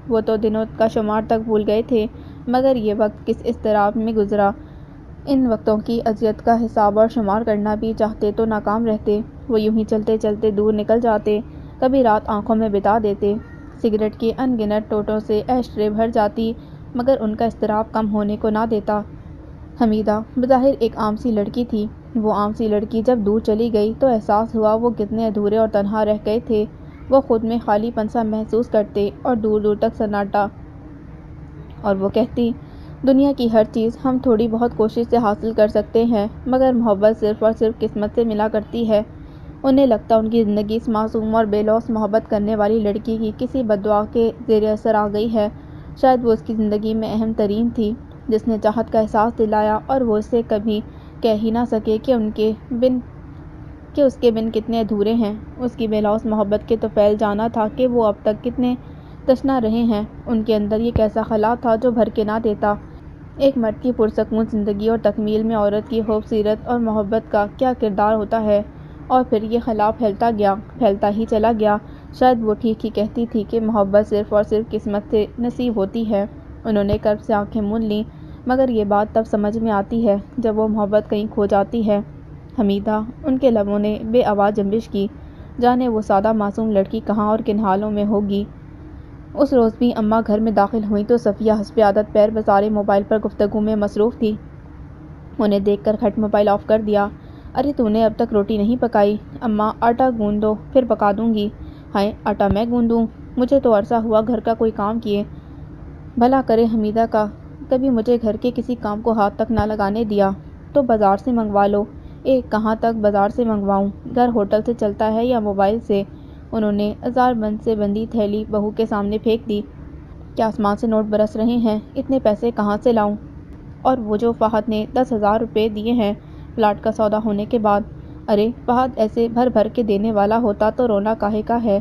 وہ تو دنوں کا شمار تک بھول گئے تھے، مگر یہ وقت کس اضطراب میں گزرا؟ ان وقتوں کی اذیت کا حساب اور شمار کرنا بھی چاہتے تو ناکام رہتے۔ وہ یوں ہی چلتے چلتے دور نکل جاتے، کبھی رات آنکھوں میں بتا دیتے۔ سگریٹ کے ان گنت ٹوٹوں سے ایش ٹرے بھر جاتی، مگر ان کا اضطراب کم ہونے کو نہ دیتا۔ حمیدہ بظاہر ایک عام سی لڑکی تھی، وہ عام سی لڑکی جب دور چلی گئی تو احساس ہوا وہ کتنے ادھورے اور تنہا رہ گئے تھے۔ وہ خود میں خالی پن سا محسوس کرتے اور دور دور تک سناٹا، اور وہ کہتی دنیا کی ہر چیز ہم تھوڑی بہت کوشش سے حاصل کر سکتے ہیں، مگر محبت صرف اور صرف قسمت سے ملا کرتی ہے۔ انہیں لگتا ان کی زندگی اس معصوم اور بے لوث محبت کرنے والی لڑکی کی کسی بددعا کے زیر اثر آ گئی ہے۔ شاید وہ اس کی زندگی میں اہم ترین تھی، جس نے چاہت کا احساس دلایا، اور وہ اسے کبھی کہہ ہی نہ سکے کہ اس کے بن کتنے ادھورے ہیں۔ اس کی بے لوث محبت کے تو پھیل جانا تھا کہ وہ اب تک کتنے تشنا رہے ہیں۔ ان کے اندر یہ کیسا خلا تھا جو بھر کے نہ دیتا۔ ایک مرد کی پرسکون زندگی اور تکمیل میں عورت کی خوبصیرت اور محبت کا کیا کردار ہوتا ہے؟ اور پھر یہ خلا پھیلتا ہی چلا گیا۔ شاید وہ ٹھیک ہی کہتی تھی کہ محبت صرف اور صرف قسمت سے نصیب ہوتی ہے۔ انہوں نے کرب سے آنکھیں موند لیں، مگر یہ بات تب سمجھ میں آتی ہے جب وہ محبت کہیں کھو جاتی ہے۔ حمیدہ، ان کے لبوں نے بے آواز جنبش کی، جانے وہ سادہ معصوم لڑکی کہاں اور کن حالوں میں ہوگی۔ اس روز بھی اماں گھر میں داخل ہوئیں تو صفیہ حسب عادت پیر پسارے موبائل پر گفتگو میں مصروف تھی۔ انہیں دیکھ کر کھٹ موبائل آف کر دیا۔ ارے تو نے اب تک روٹی نہیں پکائی؟ اماں آٹا گوندھ دو پھر پکا دوں گی۔ ہائے، آٹا میں گوندھوں؟ مجھے تو عرصہ ہوا گھر کا کوئی کام کیے۔ بھلا کرے حمیدہ کا کبھی مجھے گھر کے کسی کام کو ہاتھ تک نہ لگانے دیا۔ تو بازار سے منگوا لو۔ کہاں تک بازار سے منگواؤں؟ گھر ہوٹل سے چلتا ہے یا موبائل سے؟ انہوں نے ہزار بند سے بندی تھیلی بہو کے سامنے پھینک دی۔ کیا آسمان سے نوٹ برس رہے ہیں؟ اتنے پیسے کہاں سے لاؤں؟ اور وہ جو فہد نے 10,000 روپے دیے ہیں فلیٹ کا سودا ہونے کے بعد۔ ارے فہد ایسے بھر بھر کے دینے والا ہوتا تو رونا کاہے کا ہے؟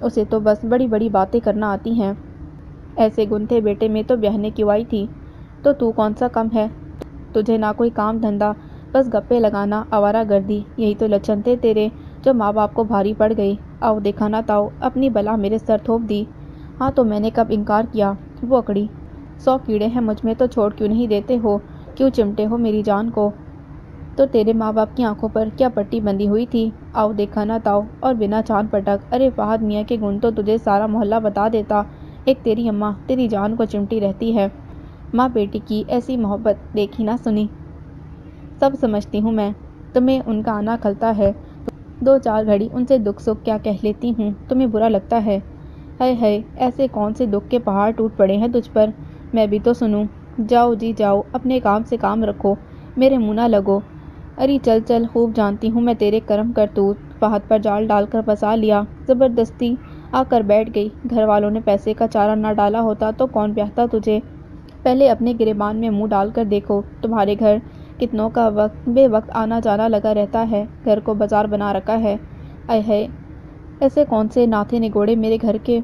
اسے تو بس بڑی بڑی باتیں کرنا آتی ہیں۔ ایسے گنتھے بیٹے میں تو بیاہنے کیوں آئی تھی؟ تو کون سا کم ہے؟ تجھے نہ کوئی کام دھندا، بس گپے لگانا، آوارہ گردی، یہی تو لچھن تھے تیرے جو ماں باپ کو بھاری پڑ گئی۔ آؤ دیکھا نہ تاؤ، اپنی بلا میرے سر تھوپ دی۔ ہاں تو میں نے کب انکار کیا؟ وہ اکڑی۔ 100 کیڑے ہیں مجھ میں تو چھوڑ کیوں نہیں دیتے ہو؟ کیوں چمٹے ہو میری جان کو؟ تو تیرے ماں باپ کی آنکھوں پر کیا پٹی بندھی ہوئی تھی؟ آؤ دیکھا نہ تاؤ، اور بنا چاند پٹک۔ ارے فہد میاں کے گن تو تجھے سارا محلہ بتا دیتا۔ ایک تیری اماں تیری جان کو چمٹی رہتی ہے۔ ماں بیٹی کی ایسی محبت دیکھی نہ سنی۔ سب سمجھتی ہوں میں۔ تمہیں ان کا آنا کھلتا ہے، 2-4 گھڑی ان سے دکھ سکھ کیا کہہ لیتی ہوں، تمہیں برا لگتا ہے۔ ہائے ہائے، ایسے کون سے دکھ کے پہاڑ ٹوٹ پڑے ہیں تجھ پر؟ میں بھی تو سنوں۔ جاؤ جی جاؤ، اپنے کام سے کام رکھو، میرے منہ نہ لگو۔ اری چل چل، خوب جانتی ہوں میں تیرے کرم کرتوت۔ فہد پر جال ڈال کر پھنسا لیا، زبردستی آ کر بیٹھ گئی۔ گھر والوں نے پیسے کا چارہ نہ ڈالا ہوتا تو کون بیاہتا تجھے؟ پہلے اپنے گریبان میں منہ ڈال کر دیکھو، تمہارے گھر کتنوں کا بے وقت آنا جانا لگا رہتا ہے، گھر کو بازار بنا رکھا ہے۔ آئے ہائے، ایسے کون سے ناتھے نگوڑے میرے گھر کے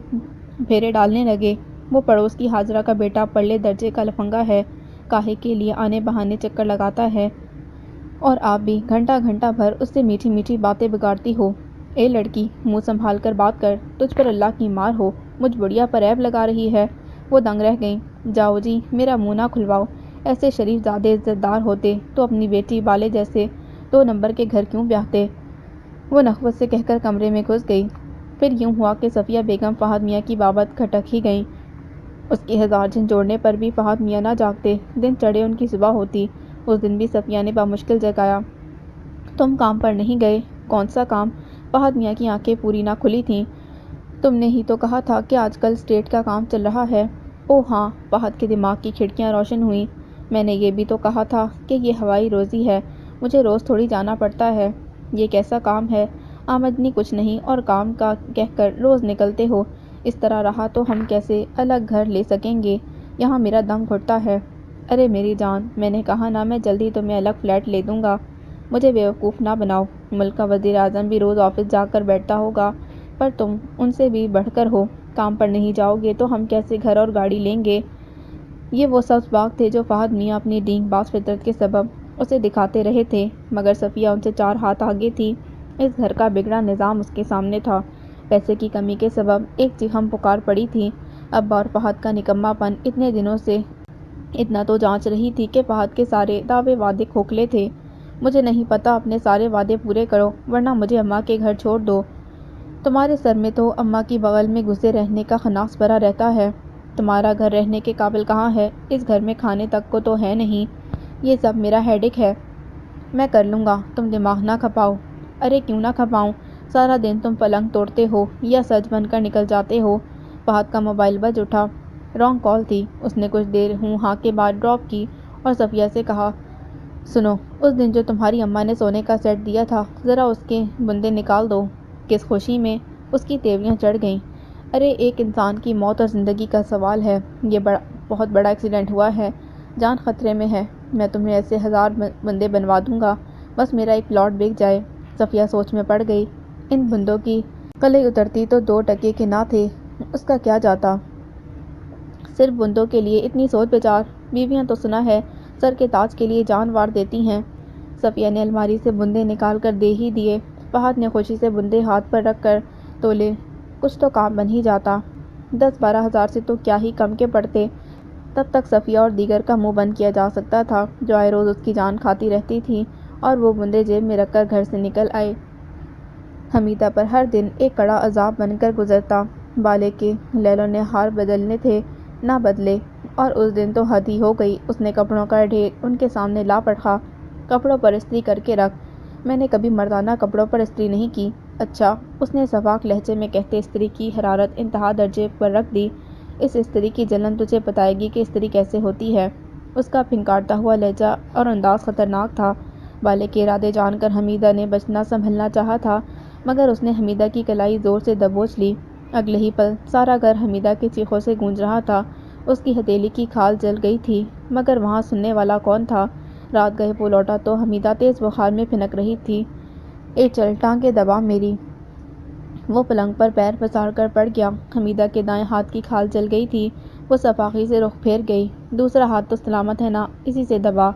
پھیرے ڈالنے لگے؟ وہ پڑوس کی حاجرہ کا بیٹا پرلے درجے کا لفنگا ہے، کاہے کے لیے آنے بہانے چکر لگاتا ہے، اور آپ بھی گھنٹہ گھنٹہ بھر اس سے میٹھی میٹھی باتیں بگاڑتی ہو۔ اے لڑکی، منہ سنبھال کر بات کر، تجھ پر اللہ کی مار ہو، مجھ بڑھیا پر عیب لگا رہی ہے۔ وہ دنگ رہ گئیں۔ جاؤ جی، میرا منہ نہ کھلواؤ۔ ایسے شریف زادے عزت دار ہوتے تو اپنی بیٹی بالے جیسے 2 نمبر کے گھر کیوں بیاہتے؟ وہ نخوت سے کہہ کر کمرے میں گھس گئی۔ پھر یوں ہوا کہ صفیہ بیگم فہد میاں کی بابت کھٹک ہی گئیں۔ اس کی 1000 جھنجھوڑنے پر بھی فہد میاں نہ جاگتے، دن چڑھے ان کی صبح ہوتی۔ اس دن بھی صفیہ نے بامشکل جگایا۔ تم کام پر نہیں گئے؟ کون سا کام؟ فہد میاں کی آنکھیں پوری نہ کھلی تھیں۔ تم نے ہی تو کہا تھا کہ آج کل اسٹیٹ کا کام چل رہا ہے۔ اوہ ہاں، فہد کے دماغ کی کھڑکیاں روشن ہوئیں۔ میں نے یہ بھی تو کہا تھا کہ یہ ہوائی روزی ہے، مجھے روز تھوڑی جانا پڑتا ہے۔ یہ کیسا کام ہے؟ آمدنی کچھ نہیں اور کام کا کہہ کر روز نکلتے ہو۔ اس طرح رہا تو ہم کیسے الگ گھر لے سکیں گے؟ یہاں میرا دم گھٹتا ہے۔ ارے میری جان، میں نے کہا نا، میں جلدی تمہیں الگ فلیٹ لے دوں گا۔ مجھے بیوقوف نہ بناؤ۔ ملک کا وزیر اعظم بھی روز آفس جا کر بیٹھتا ہوگا، پر تم ان سے بھی بڑھ کر ہو۔ کام پر نہیں جاؤ گے تو ہم کیسے گھر اور گاڑی لیں گے؟ یہ وہ سبز باغ تھے جو فہد میاں اپنی ڈینگ باز فطرت کے سبب اسے دکھاتے رہے تھے، مگر صفیہ ان سے 4 ہاتھ آگے تھی۔ اس گھر کا بگڑا نظام اس کے سامنے تھا۔ پیسے کی کمی کے سبب ایک چیخم پکار پڑی تھی۔ ابا اور فہد کا نکما پن اتنے دنوں سے اتنا تو جانچ رہی تھی کہ فہد کے سارے دعوے وعدے کھوکھلے تھے۔ مجھے نہیں پتا، اپنے سارے وعدے پورے کرو ورنہ مجھے اماں کے گھر چھوڑ دو۔ تمہارے سر میں تو اماں کی بغل میں گھسے رہنے کا خناس بھرا رہتا ہے۔ تمہارا گھر رہنے کے قابل کہاں ہے؟ اس گھر میں کھانے تک کو تو ہے نہیں۔ یہ سب میرا ہیڈک ہے، میں کر لوں گا، تم دماغ نہ کھپاؤ۔ ارے کیوں نہ کھپاؤں؟ سارا دن تم پلنگ توڑتے ہو یا سچ بن کر نکل جاتے ہو۔ فہد کا موبائل بج اٹھا۔ رانگ کال تھی۔ اس نے کچھ دیر ہوں ہاں کے بعد ڈراپ کی اور صفیہ سے کہا، سنو، اس دن جو تمہاری اماں نے سونے کا سیٹ دیا تھا، ذرا اس کے بندے نکال دو۔ کس خوشی میں اس کی تیوریاں چڑھ گئیں۔ ارے ایک انسان کی موت اور زندگی کا سوال ہے۔ یہ بہت بڑا ایکسیڈنٹ ہوا ہے، جان خطرے میں ہے۔ میں تمہیں ایسے 1000 بندے بنوا دوں گا، بس میرا ایک پلاٹ بک جائے۔ صفیہ سوچ میں پڑ گئی۔ ان بندوں کی کلئی اترتی تو 2 ٹکے کے نہ تھے، اس کا کیا جاتا؟ صرف بندوں کے لیے اتنی سوچ بچار؟ بیویاں تو سنا ہے سر کے تاج کے لیے جان وار دیتی ہیں۔ صفیہ نے الماری سے بندے نکال کر دے ہی دیے۔ فہد نے خوشی سے بندے ہاتھ پر رکھ کر تولے۔ کچھ تو کام بن ہی جاتا۔ 10-12 ہزار سے تو کیا ہی کم کے پڑتے۔ تب تک صفیہ اور دیگر کا منہ بند کیا جا سکتا تھا، جو آئے روز اس کی جان کھاتی رہتی تھی، اور وہ بندے جیب میں رکھ کر گھر سے نکل آئے۔ حمیدہ پر ہر دن ایک کڑا عذاب بن کر گزرتا۔ بالے کے لیلوں نے ہار بدلنے تھے، نہ بدلے، اور اس دن تو حد ہی ہو گئی۔ اس نے کپڑوں کا ڈھیر ان کے سامنے لا رکھا۔ کپڑوں پر استری کر کے رکھ۔ میں نے کبھی مردانہ کپڑوں پر استری نہیں کی۔ اچھا، اس نے سفاک لہجے میں کہتے استری کی حرارت انتہا درجے پر رکھ دی۔ اس استری کی جلن تجھے بتائے گی کہ استری کیسے ہوتی ہے۔ اس کا پھنکارتا ہوا لہجہ اور انداز خطرناک تھا۔ بالے کے ارادے جان کر حمیدہ نے بچنا سنبھلنا چاہا تھا، مگر اس نے حمیدہ کی کلائی زور سے دبوچ لی۔ اگلے ہی پل سارا گھر حمیدہ کی چیخوں سے گونج رہا تھا۔ اس کی ہتھیلی کی کھال جل گئی تھی، مگر وہاں سننے والا کون تھا؟ رات گئے پو لوٹا تو حمیدہ تیز بخار میں پھنک رہی تھی۔ اے چل، ٹانگیں دبا میری۔ وہ پلنگ پر پیر پسار کر پڑ گیا۔ حمیدہ کے دائیں ہاتھ کی کھال جل گئی تھی۔ وہ صفاقی سے رخ پھیر گئی۔ دوسرا ہاتھ تو سلامت ہے نا، اسی سے دبا۔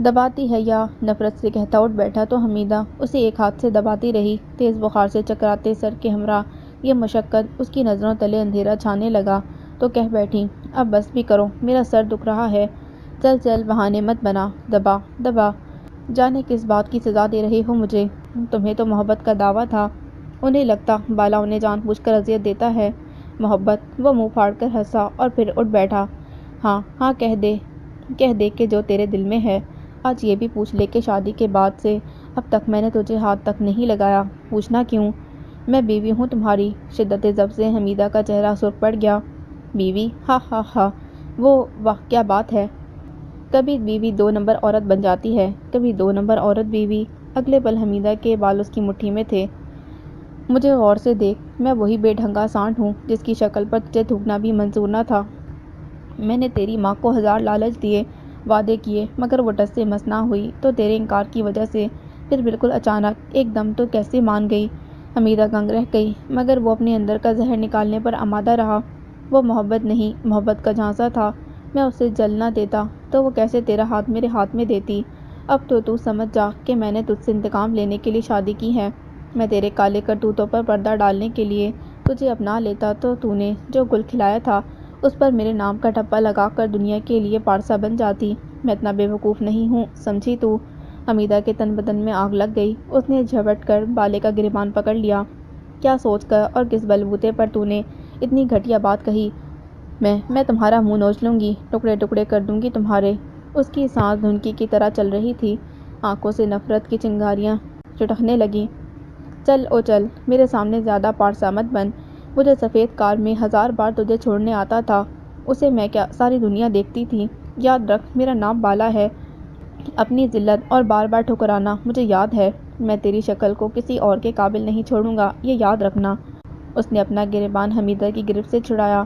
دباتی ہے یا؟ نفرت سے کہتا اٹھ بیٹھا تو حمیدہ اسے ایک ہاتھ سے دباتی رہی۔ تیز بخار سے چکراتے سر کے ہمراہ یہ مشقت اس کی نظروں تلے اندھیرا چھانے لگا تو کہہ بیٹھی، اب بس بھی کرو، میرا سر دکھ رہا ہے۔ چل چل، بہانے مت بنا، دبا دبا۔ جانے کس بات کی سزا دے رہے ہو مجھے؟ تمہیں تو محبت کا دعویٰ تھا۔ انہیں لگتا بالا انہیں جان بوجھ کر اذیت دیتا ہے۔ محبت؟ وہ منہ پھاڑ کر ہنسا اور پھر اٹھ بیٹھا۔ ہاں ہاں کہہ دے کہ جو تیرے دل میں ہے۔ آج یہ بھی پوچھ لے کہ شادی کے بعد سے اب تک میں نے تجھے ہاتھ تک نہیں لگایا۔ پوچھنا کیوں؟ میں بیوی ہوں تمہاری۔ شدت ضبط سے حمیدہ کا چہرہ سرخ پڑ گیا۔ بیوی؟ ہا ہا ہا، واہ کیا بات ہے۔ کبھی بیوی 2 نمبر عورت بن جاتی ہے، کبھی 2 نمبر عورت بیوی۔ اگلے پل حمیدہ کے بال اس کی مٹھی میں تھے۔ مجھے غور سے دیکھ، میں وہی بے ڈھنگا سانڈ ہوں جس کی شکل پر تجھے تھوکنا بھی منظور نہ تھا۔ میں نے تیری ماں کو 1000 لالچ دیے، وعدے کیے، مگر وہ ٹس سے مس نہ ہوئی تو تیرے انکار کی وجہ سے پھر بالکل اچانک ایک دم تو کیسے مان گئی؟ حمیدہ دنگ رہ گئی، مگر وہ اپنے اندر کا زہر نکالنے پر آمادہ رہا۔ وہ محبت نہیں، محبت کا جھانسا تھا۔ میں اسے جل نہ دیتا تو وہ کیسے تیرا ہاتھ میرے ہاتھ میں دیتی؟ اب تو سمجھ جا کہ میں نے تجھ سے انتقام لینے کے لیے شادی کی ہے۔ میں تیرے کالے کرتوتوں پر پردہ ڈالنے کے لیے تجھے اپنا لیتا تو تو نے جو گل کھلایا تھا اس پر میرے نام کا ٹھپا لگا کر دنیا کے لیے پارسا بن جاتی۔ میں اتنا بے وقوف نہیں ہوں، سمجھی تو؟ حمیدہ کے تن بدن میں آگ لگ گئی۔ اس نے جھپٹ کر بالے کا گریبان پکڑ لیا۔ کیا سوچ کر اور کس بلبوتے پر تو نے اتنی گھٹیا بات کہی؟ میں تمہارا منہ نوچ لوں گی، ٹکڑے ٹکڑے کر دوں گی تمہارے۔ اس کی سانس دھنکی کی طرح چل رہی تھی۔ آنکھوں سے نفرت کی چنگاریاں چٹکنے لگیں۔ چل او چل، میرے سامنے زیادہ پارسا مت بن۔ مجھے سفید کار میں 1000 بار تجھے چھوڑنے آتا تھا، اسے میں کیا ساری دنیا دیکھتی تھی۔ یاد رکھ میرا نام بالا ہے۔ اپنی ذلت اور بار بار ٹھکرانا مجھے یاد ہے۔ میں تیری شکل کو کسی اور کے قابل نہیں چھوڑوں گا، یہ یاد رکھنا۔ اس نے اپنا گریبان حمیدہ کی گرفت سے چھڑایا۔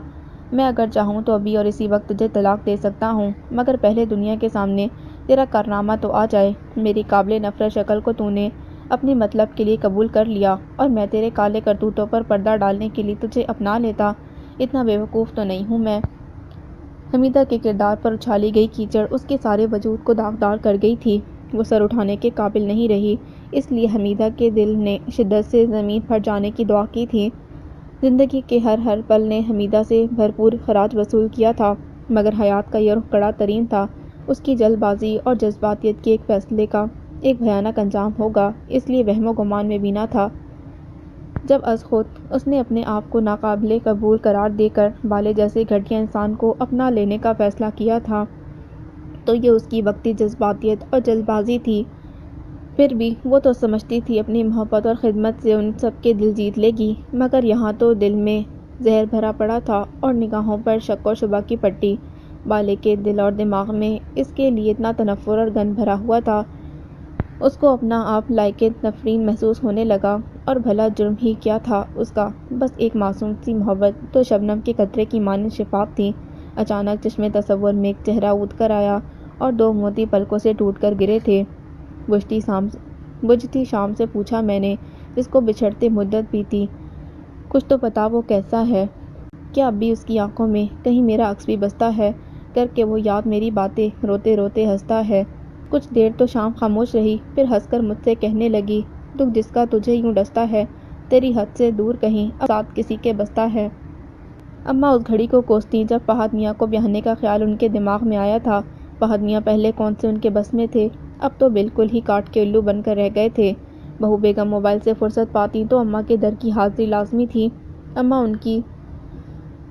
میں اگر چاہوں تو ابھی اور اسی وقت تجھے طلاق دے سکتا ہوں، مگر پہلے دنیا کے سامنے تیرا کارنامہ تو آ جائے۔ میری قابل نفرت شکل کو تو نے اپنے مطلب کے لیے قبول کر لیا اور میں تیرے کالے کرتوتوں پر پردہ ڈالنے کے لیے تجھے اپنا لیتا۔ اتنا بے وقوف تو نہیں ہوں میں۔ حمیدہ کے کردار پر اچھالی گئی کیچڑ اس کے سارے وجود کو داغدار کر گئی تھی۔ وہ سر اٹھانے کے قابل نہیں رہی، اس لیے حمیدہ کے دل نے شدت سے زمین پھٹ جانے کی دعا کی تھی۔ زندگی کے ہر پل نے حمیدہ سے بھرپور خراج وصول کیا تھا، مگر حیات کا یہ رخ کڑا ترین تھا۔ اس کی جلد بازی اور جذباتیت کے ایک فیصلے کا ایک بھیانک انجام ہوگا، اس لیے وہم و گمان میں بھی نہ تھا۔ جب از خود اس نے اپنے آپ کو ناقابل قبول قرار دے کر بالے جیسے گھٹیا انسان کو اپنا لینے کا فیصلہ کیا تھا تو یہ اس کی وقتی جذباتیت اور جلد بازی تھی۔ پھر بھی وہ تو سمجھتی تھی اپنی محبت اور خدمت سے ان سب کے دل جیت لے گی، مگر یہاں تو دل میں زہر بھرا پڑا تھا اور نگاہوں پر شک و شبہ کی پٹی۔ بالے کے دل اور دماغ میں اس کے لیے اتنا تنفر اور گند بھرا ہوا تھا۔ اس کو اپنا آپ لائق نفرین محسوس ہونے لگا، اور بھلا جرم ہی کیا تھا اس کا؟ بس ایک معصوم سی محبت تو شبنم کے قطرے کی مانند شفاف تھی۔ اچانک چشمے تصور میں ایک چہرہ اٹھ کر آیا اور دو موتی پلکوں سے ٹوٹ کر گرے تھے۔ بجھتی شام سے پوچھا میں نے، جس کو بچھڑتے مدت بیتی، کچھ تو بتا وہ کیسا ہے؟ کیا اب بھی اس کی آنکھوں میں کہیں میرا عکس بھی بستا ہے؟ کر کے وہ یاد میری باتیں روتے روتے ہنستا ہے۔ کچھ دیر تو شام خاموش رہی، پھر ہنس کر مجھ سے کہنے لگی، دکھ جس کا تجھے یوں ڈستا ہے، تیری حد سے دور کہیں اب ساتھ کسی کے بستا ہے۔ اماں اس گھڑی کو کوستی جب فہد میاں کو بیاہنے کا خیال ان کے دماغ میں آیا تھا۔ فہد میاں پہلے کون سے ان کے بس میں تھے، اب تو بالکل ہی کاٹ کے الو بن کر رہ گئے تھے۔ بہو بیگم موبائل سے فرصت پاتی تو اماں کے در کی حاضری لازمی تھی۔ اماں ان کی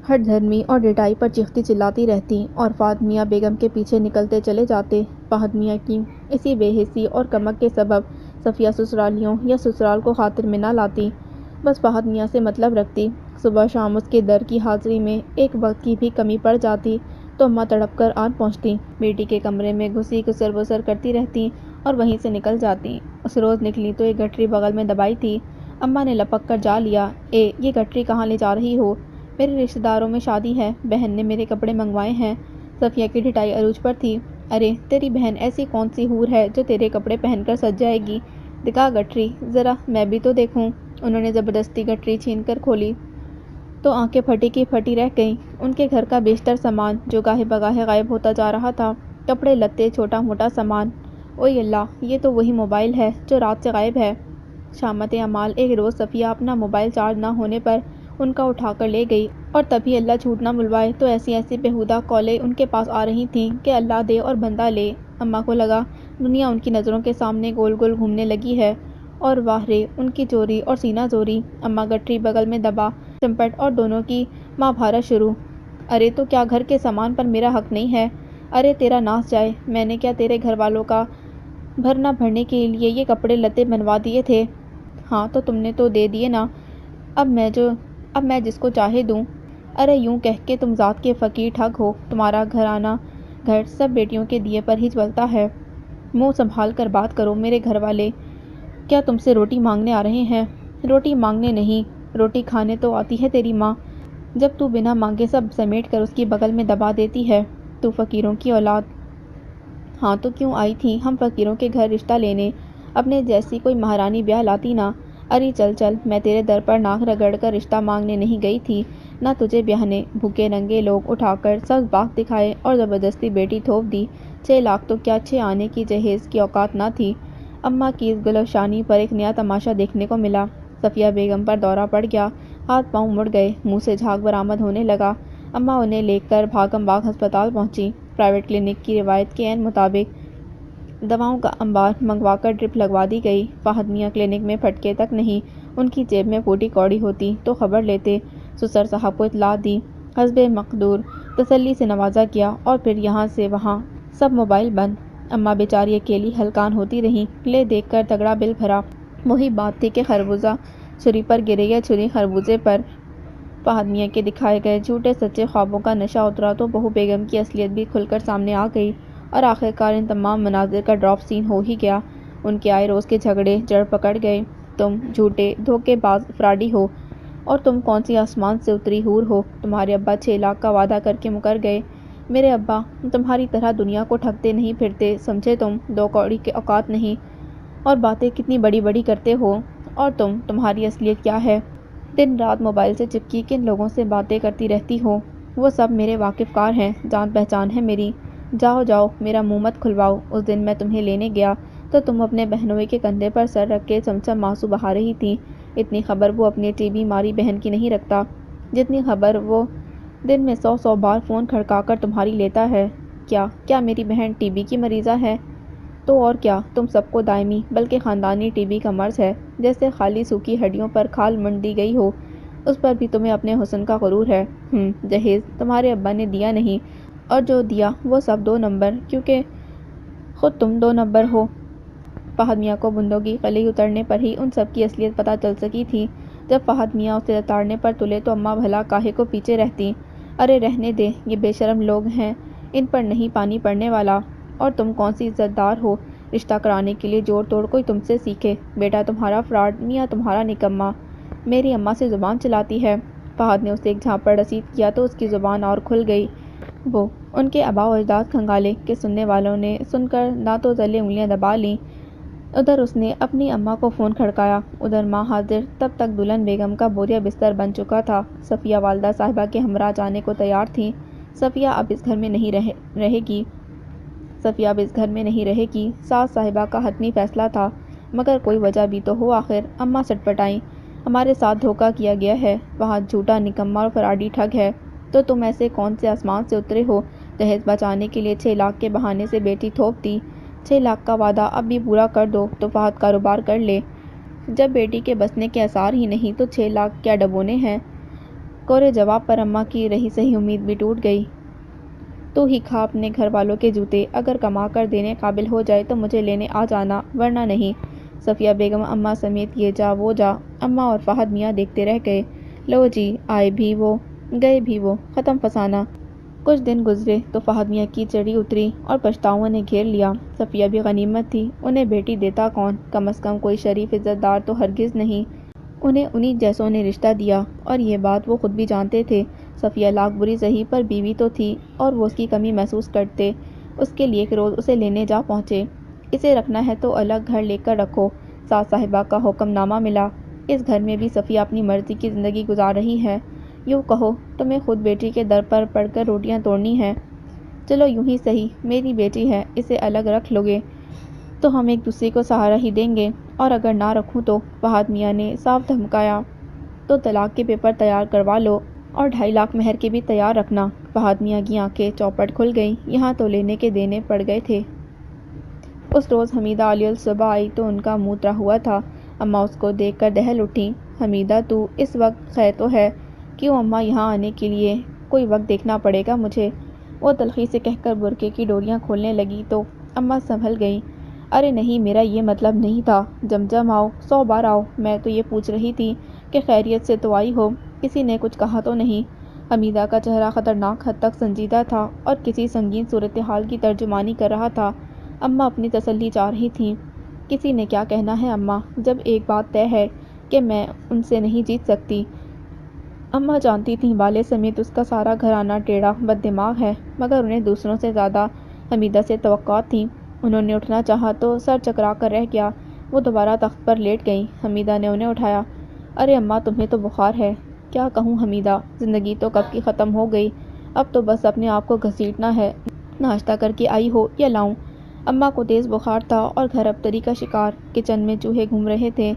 ہٹ دھرمی اور ڈٹائی پر چیختی چلاتی رہتی اور فہد میاں بیگم کے پیچھے نکلتے چلے جاتے۔ فہد میاں کی اسی بے حسی اور کمک کے سبب صفیہ سسرالیوں یا سسرال کو خاطر میں نہ لاتی، بس فہد میاں سے مطلب رکھتی۔ صبح شام اس کے در کی حاضری میں ایک وقت کی بھی کمی پڑ جاتی تو اماں تڑپ کر آن پہنچتی، بیٹی کے کمرے میں گھسی گسر بسر کرتی رہتی اور وہیں سے نکل جاتی۔ اس روز نکلی تو ایک گٹری بغل میں دبائی تھی۔ اماں نے لپک کر جا لیا، یہ گٹری کہاں لے جا رہی ہو؟ میرے رشتہ داروں میں شادی ہے، بہن نے میرے کپڑے منگوائے ہیں۔ صفیہ کی ڈٹائی عروج پر تھی۔ ارے تیری بہن ایسی کون سی حور ہے جو تیرے کپڑے پہن کر سج جائے گی؟ دکھا گٹری ذرا میں بھی تو دیکھوں۔ انہوں نے زبردستی گٹری چھین کر کھولی تو آنکھیں پھٹی کی پھٹی رہ گئیں۔ ان کے گھر کا بیشتر سامان جو گاہے بگاہے غائب ہوتا جا رہا تھا، کپڑے لتے چھوٹا موٹا سامان۔ اوئے اللہ، یہ تو وہی موبائل ہے جو رات سے غائب ہے۔ شامت اعمال ایک روز صفیہ اپنا موبائل چارج نہ ہونے پر ان کا اٹھا کر لے گئی، اور تبھی اللہ جھوٹ نہ بلوائے تو ایسی ایسی بیہودہ کالیں ان کے پاس آ رہی تھیں کہ اللہ دے اور بندہ لے۔ اماں کو لگا دنیا ان کی نظروں کے سامنے گول گول گھومنے لگی ہے، اور واہ رے ان کی چوری اور سینہ زوری۔ اماں گٹری بغل میں دبا چمپٹ اور دونوں کی ماں بھارت شروع۔ ارے تو کیا گھر کے سامان پر میرا حق نہیں ہے؟ ارے تیرا ناس جائے، میں نے کیا تیرے گھر والوں کا بھر نہ بھرنے کے لیے یہ کپڑے لتے بنوا دیے تھے؟ ہاں تو تم نے تو دے دیے نا، اب میں جس کو چاہے دوں۔ ارے یوں کہہ کے تم ذات کے فقیر ٹھگ ہو، تمہارا گھرانہ گھر سب بیٹیوں کے دیے پر ہی چلتا ہے۔ منہ سنبھال کر بات کرو، میرے گھر والے کیا تم سے روٹی مانگنے آ رہے ہیں؟ روٹی مانگنے نہیں، روٹی کھانے تو آتی ہے تیری ماں، جب تو بنا مانگے سب سمیٹ کر اس کی بغل میں دبا دیتی ہے۔ تو فقیروں کی اولاد، ہاں تو کیوں آئی تھی ہم فقیروں کے گھر رشتہ لینے؟ اپنے جیسی کوئی مہارانی بیاہ لاتی نا۔ ارے چل چل، میں تیرے در پر ناک رگڑ کر رشتہ مانگنے نہیں گئی تھی، نہ تجھے بیاہنے۔ بھوکے ننگے لوگ اٹھا کر سبز باغ دکھائے اور زبردستی بیٹی تھوپ دی۔ 6 لاکھ تو کیا 6 آنے کی جہیز کی اوقات نہ تھی۔ اماں کی اس گلفشانی پر ایک نیا تماشا دیکھنے کو ملا۔ صفیہ بیگم پر دورہ پڑ گیا، ہاتھ پاؤں مڑ گئے، منہ سے جھاگ برآمد ہونے لگا۔ اماں انہیں لے کر بھاگم بھاگ ہسپتال پہنچی۔ پرائیویٹ کلینک کی روایت کے عین مطابق دواؤں کا انبار منگوا کر ڈرپ لگوا دی گئی۔ فہد میاں کلینک میں پھٹکے تک نہیں، ان کی جیب میں پھوٹی کوڑی ہوتی تو خبر لیتے۔ سسر صاحب کو اطلاع دی، حسب مقدور تسلی سے نوازا گیا، اور پھر یہاں سے وہاں سب موبائل بند۔ اماں بیچاری اکیلی ہلکان ہوتی رہیں۔ لے دیکھ کر تگڑا بل بھرا۔ وہی بات تھی کہ خربوزہ چھری پر گرے یا چھری خربوزے پر۔ فہد میاں کے دکھائے گئے جھوٹے سچے خوابوں کا نشہ اترا تو بہو بیگم کی اصلیت بھی کھل کر سامنے آ گئی، اور آخرکار ان تمام مناظر کا ڈراپ سین ہو ہی گیا۔ ان کے آئے روز کے جھگڑے جڑ پکڑ گئے۔ تم جھوٹے دھوکے باز فراڈی ہو، اور تم کون سی آسمان سے اتری حور ہو؟ تمہارے ابا 6 لاکھ کا وعدہ کر کے مکر گئے۔ میرے ابا تمہاری طرح دنیا کو ٹھگتے نہیں پھرتے، سمجھے تم؟ 2 کوڑی کے اوقات نہیں، اور باتیں کتنی بڑی بڑی کرتے ہو۔ اور تمہاری اصلیت کیا ہے؟ دن رات موبائل سے چپکی کن لوگوں سے باتیں کرتی رہتی ہو؟ وہ سب میرے واقف کار ہیں، جان پہچان ہے میری۔ جاؤ جاؤ، میرا منہ مت کھلواؤ۔ اس دن میں تمہیں لینے گیا تو تم اپنے بہنوئی کے کندھے پر سر رکھ کے چم آنسو بہا رہی تھی۔ اتنی خبر وہ اپنی ٹی بی ماری بہن کی نہیں رکھتا، جتنی خبر وہ دن میں 100 بار فون کھڑکا کر تمہاری لیتا ہے۔ کیا میری بہن ٹی بی کی مریضہ ہے؟ تو اور کیا، تم سب کو دائمی بلکہ خاندانی ٹی بی کا مرض ہے۔ جیسے خالی سوکھی ہڈیوں پر کھال منڈ دی گئی ہو، اس پر بھی تمہیں اپنے حسن کا غرور ہے۔ جہیز تمہارے ابا نے دیا نہیں، اور جو دیا وہ سب 2 نمبر، کیونکہ خود تم 2 نمبر ہو۔ فہد میاں کو بندوں کی قلعی اترنے پر ہی ان سب کی اصلیت پتہ چل سکی تھی۔ جب فہد میاں اسے اتارنے پر تلے تو اماں بھلا کاہے کو پیچھے رہتی۔ ارے رہنے دے، یہ بے شرم لوگ ہیں، ان پر نہیں پانی پڑنے والا۔ اور تم کون سی عزت دار ہو، رشتہ کرانے کے لیے جوڑ توڑ کوئی تم سے سیکھے۔ بیٹا تمہارا فراڈ، میاں تمہارا نکما، میری اماں سے زبان چلاتی ہے۔ فہد نے اسے ایک جھاپڑ رسید کیا تو اس کی زبان اور کھل گئی۔ وہ ان کے آباء و اجداد کھنگالے کہ سننے والوں نے سن کر نہ تو تلے انگلیاں دبا لیں۔ ادھر اس نے اپنی اماں کو فون کھڑکایا، ادھر ماں حاضر۔ تب تک دلہن بیگم کا بوریا بستر بن چکا تھا۔ صفیہ والدہ صاحبہ کے ہمراہ جانے کو تیار تھیں۔ صفیہ اب اس گھر میں نہیں رہے گی۔ صفیہ اب اس گھر میں نہیں رہے گی، ساس صاحبہ کا حتمی فیصلہ تھا۔ مگر کوئی وجہ بھی تو ہو آخر۔ اماں سٹ پٹائیں، ہمارے ساتھ دھوکہ کیا گیا ہے، فہد جھوٹا نکما اور فراڈی ٹھگ ہے۔ تو تم ایسے کون سے آسمان سے اترے ہو؟ جہیز بچانے کے لیے 6 لاکھ کے بہانے سے بیٹی تھوپ دی۔ 6 لاکھ کا وعدہ اب بھی پورا کر دو تو فہد کاروبار کر لے۔ جب بیٹی کے بسنے کے آثار ہی نہیں تو 6 لاکھ کیا ڈبونے ہیں؟ کورے جواب پر اماں کی رہی سہی امید بھی ٹوٹ گئی۔ تو ہی کھا اپنے گھر والوں کے جوتے، اگر کما کر دینے قابل ہو جائے تو مجھے لینے آ جانا، ورنہ نہیں۔ صفیہ بیگم اماں سمیت یہ جا وہ جا، اماں اور فہد میاں دیکھتے رہ گئے۔ لو جی، آئے بھی وہ، گئے بھی وہ، ختم فسانہ۔ کچھ دن گزرے تو فہد میاں کی چڑی اتری اور پچھتاؤں نے گھیر لیا۔ صفیہ بھی غنیمت تھی، انہیں بیٹی دیتا کون؟ کم از کم کوئی شریف عزت دار تو ہرگز نہیں۔ انہیں انہی جیسوں نے رشتہ دیا، اور یہ بات وہ خود بھی جانتے تھے۔ صفیہ لاکھ بری سہی پر بیوی تو تھی، اور وہ اس کی کمی محسوس کرتے، اس کے لیے ایک روز اسے لینے جا پہنچے۔ اسے رکھنا ہے تو الگ گھر لے کر رکھو، ساس صاحبہ کا حکم نامہ ملا۔ اس گھر میں بھی صفیہ اپنی مرضی کی زندگی گزار رہی ہے۔ یوں کہو، تمہیں خود بیٹی کے در پر پڑ کر روٹیاں توڑنی ہیں۔ چلو یوں ہی سہی، میری بیٹی ہے، اسے الگ رکھ لوگے تو ہم ایک دوسرے کو سہارا ہی دیں گے، اور اگر نہ رکھوں تو، فہد میاں نے صاف دھمکایا، تو طلاق کے پیپر تیار کروا لو، اور 2.5 لاکھ مہر کے بھی تیار رکھنا۔ فہد میاں کی آنکھیں چوپٹ کھل گئیں، یہاں تو لینے کے دینے پڑ گئے تھے۔ اس روز حمیدہ علی الصبح آئی تو ان کا منہ اترا ہوا تھا۔ اماں اس کو دیکھ کر دہل اٹھیں۔ حمیدہ تو اس وقت خیر تو ہے؟ کیوں اماں، یہاں آنے کے لیے کوئی وقت دیکھنا پڑے گا مجھے؟ وہ تلخی سے کہہ کر برقعے کی ڈوریاں کھولنے لگی تو اماں سنبھل گئیں۔ ارے نہیں، میرا یہ مطلب نہیں تھا، جم آؤ، 100 بار آؤ، میں تو یہ پوچھ رہی تھی کہ خیریت سے تو آئی ہو، کسی نے کچھ کہا تو نہیں؟ حمیدہ کا چہرہ خطرناک حد تک سنجیدہ تھا اور کسی سنگین صورتحال کی ترجمانی کر رہا تھا۔ اماں اپنی تسلی چاہ رہی تھیں۔ کسی نے کیا کہنا ہے اماں، جب ایک بات طے ہے کہ میں ان سے نہیں جیت سکتی۔ اماں جانتی تھیں والے سمیت اس کا سارا گھرانہ ٹیڑھا بد دماغ ہے، مگر انہیں دوسروں سے زیادہ حمیدہ سے توقعات تھیں۔ انہوں نے اٹھنا چاہا تو سر چکرا کر رہ گیا۔ وہ دوبارہ تخت پر لیٹ گئیں۔ حمیدہ نے انہیں اٹھایا۔ ارے اماں، تمہیں تو بخار ہے۔ کیا کہوں حمیدہ، زندگی تو کب کی ختم ہو گئی، اب تو بس اپنے آپ کو گھسیٹنا ہے۔ ناشتہ کر کے آئی ہو یا لاؤں؟ اماں کو تیز بخار تھا اور گھر ابتری کا شکار، کچن میں چوہے گھوم رہے تھے۔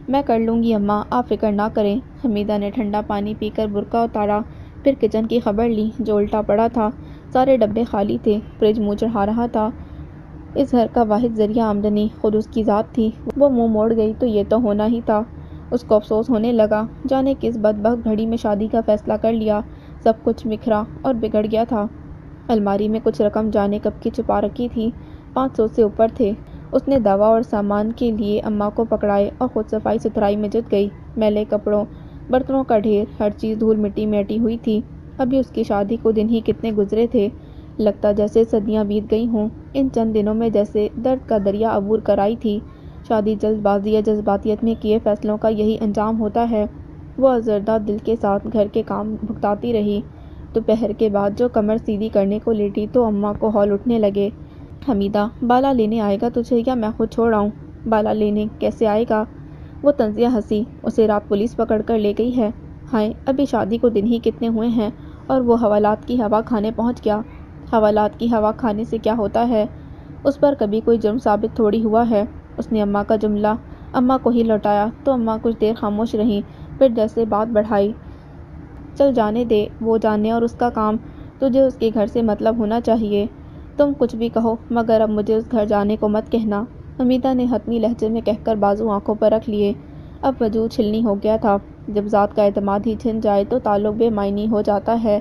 میں کر لوں گی اماں، آپ فکر نہ کریں۔ حمیدہ نے ٹھنڈا پانی پی کر برقعہ اتارا، پھر کچن کی خبر لی جو الٹا پڑا تھا۔ سارے ڈبے خالی تھے، فریج منہ چڑھا رہا تھا۔ اس گھر کا واحد ذریعہ آمدنی خود اس کی ذات تھی، وہ منہ موڑ گئی تو یہ تو ہونا ہی تھا۔ اس کو افسوس ہونے لگا، جانے کس بدبخت گھڑی میں شادی کا فیصلہ کر لیا۔ سب کچھ بکھرا اور بگڑ گیا تھا۔ الماری میں کچھ رقم جانے کب کی چھپا رکھی تھی، 500 سے اوپر تھے۔ اس نے دوا اور سامان کے لیے اماں کو پکڑائے اور خود صفائی ستھرائی میں جت گئی۔ میلے کپڑوں، برتنوں کا ڈھیر، ہر چیز دھول مٹی میں اٹی ہوئی تھی۔ ابھی اس کی شادی کو دن ہی کتنے گزرے تھے، لگتا جیسے صدیاں بیت گئی ہوں۔ ان چند دنوں میں جیسے درد کا دریا عبور کر آئی تھی۔ شادی جلد بازی یا جذباتیت میں کیے فیصلوں کا یہی انجام ہوتا ہے۔ وہ ازردہ دل کے ساتھ گھر کے کام بھگتاتی رہی۔ دوپہر کے بعد جو کمر سیدھی کرنے کو لیٹی تو اماں کو ہول اٹھنے لگے۔ حمیدہ، بالا لینے آئے گا تجھے یا میں خود چھوڑ آؤں؟ بالا لینے کیسے آئے گا؟ وہ طنزیہ ہنسی، اسے رات پولیس پکڑ کر لے گئی ہے۔ ہائے، ابھی شادی کو دن ہی کتنے ہوئے ہیں اور وہ حوالات کی ہوا کھانے پہنچ گیا۔ حوالات کی ہوا کھانے سے کیا ہوتا ہے؟ اس پر کبھی کوئی جرم ثابت تھوڑی ہوا ہے۔ اس نے اماں کا جملہ اماں کو ہی لوٹایا تو اماں کچھ دیر خاموش رہیں، پھر جیسے بات بڑھائی۔ چل جانے دے، وہ جانے اور اس کا کام، تجھے اس کے گھر سے مطلب ہونا چاہیے۔ تم کچھ بھی کہو مگر اب مجھے اس گھر جانے کو مت کہنا۔ حمیدہ نے حتمی لہجے میں کہہ کر بازو آنکھوں پر رکھ لیے۔ اب وجود چھلنی ہو گیا تھا۔ جب ذات کا اعتماد ہی چھن جائے تو تعلق بے معنی ہو جاتا ہے۔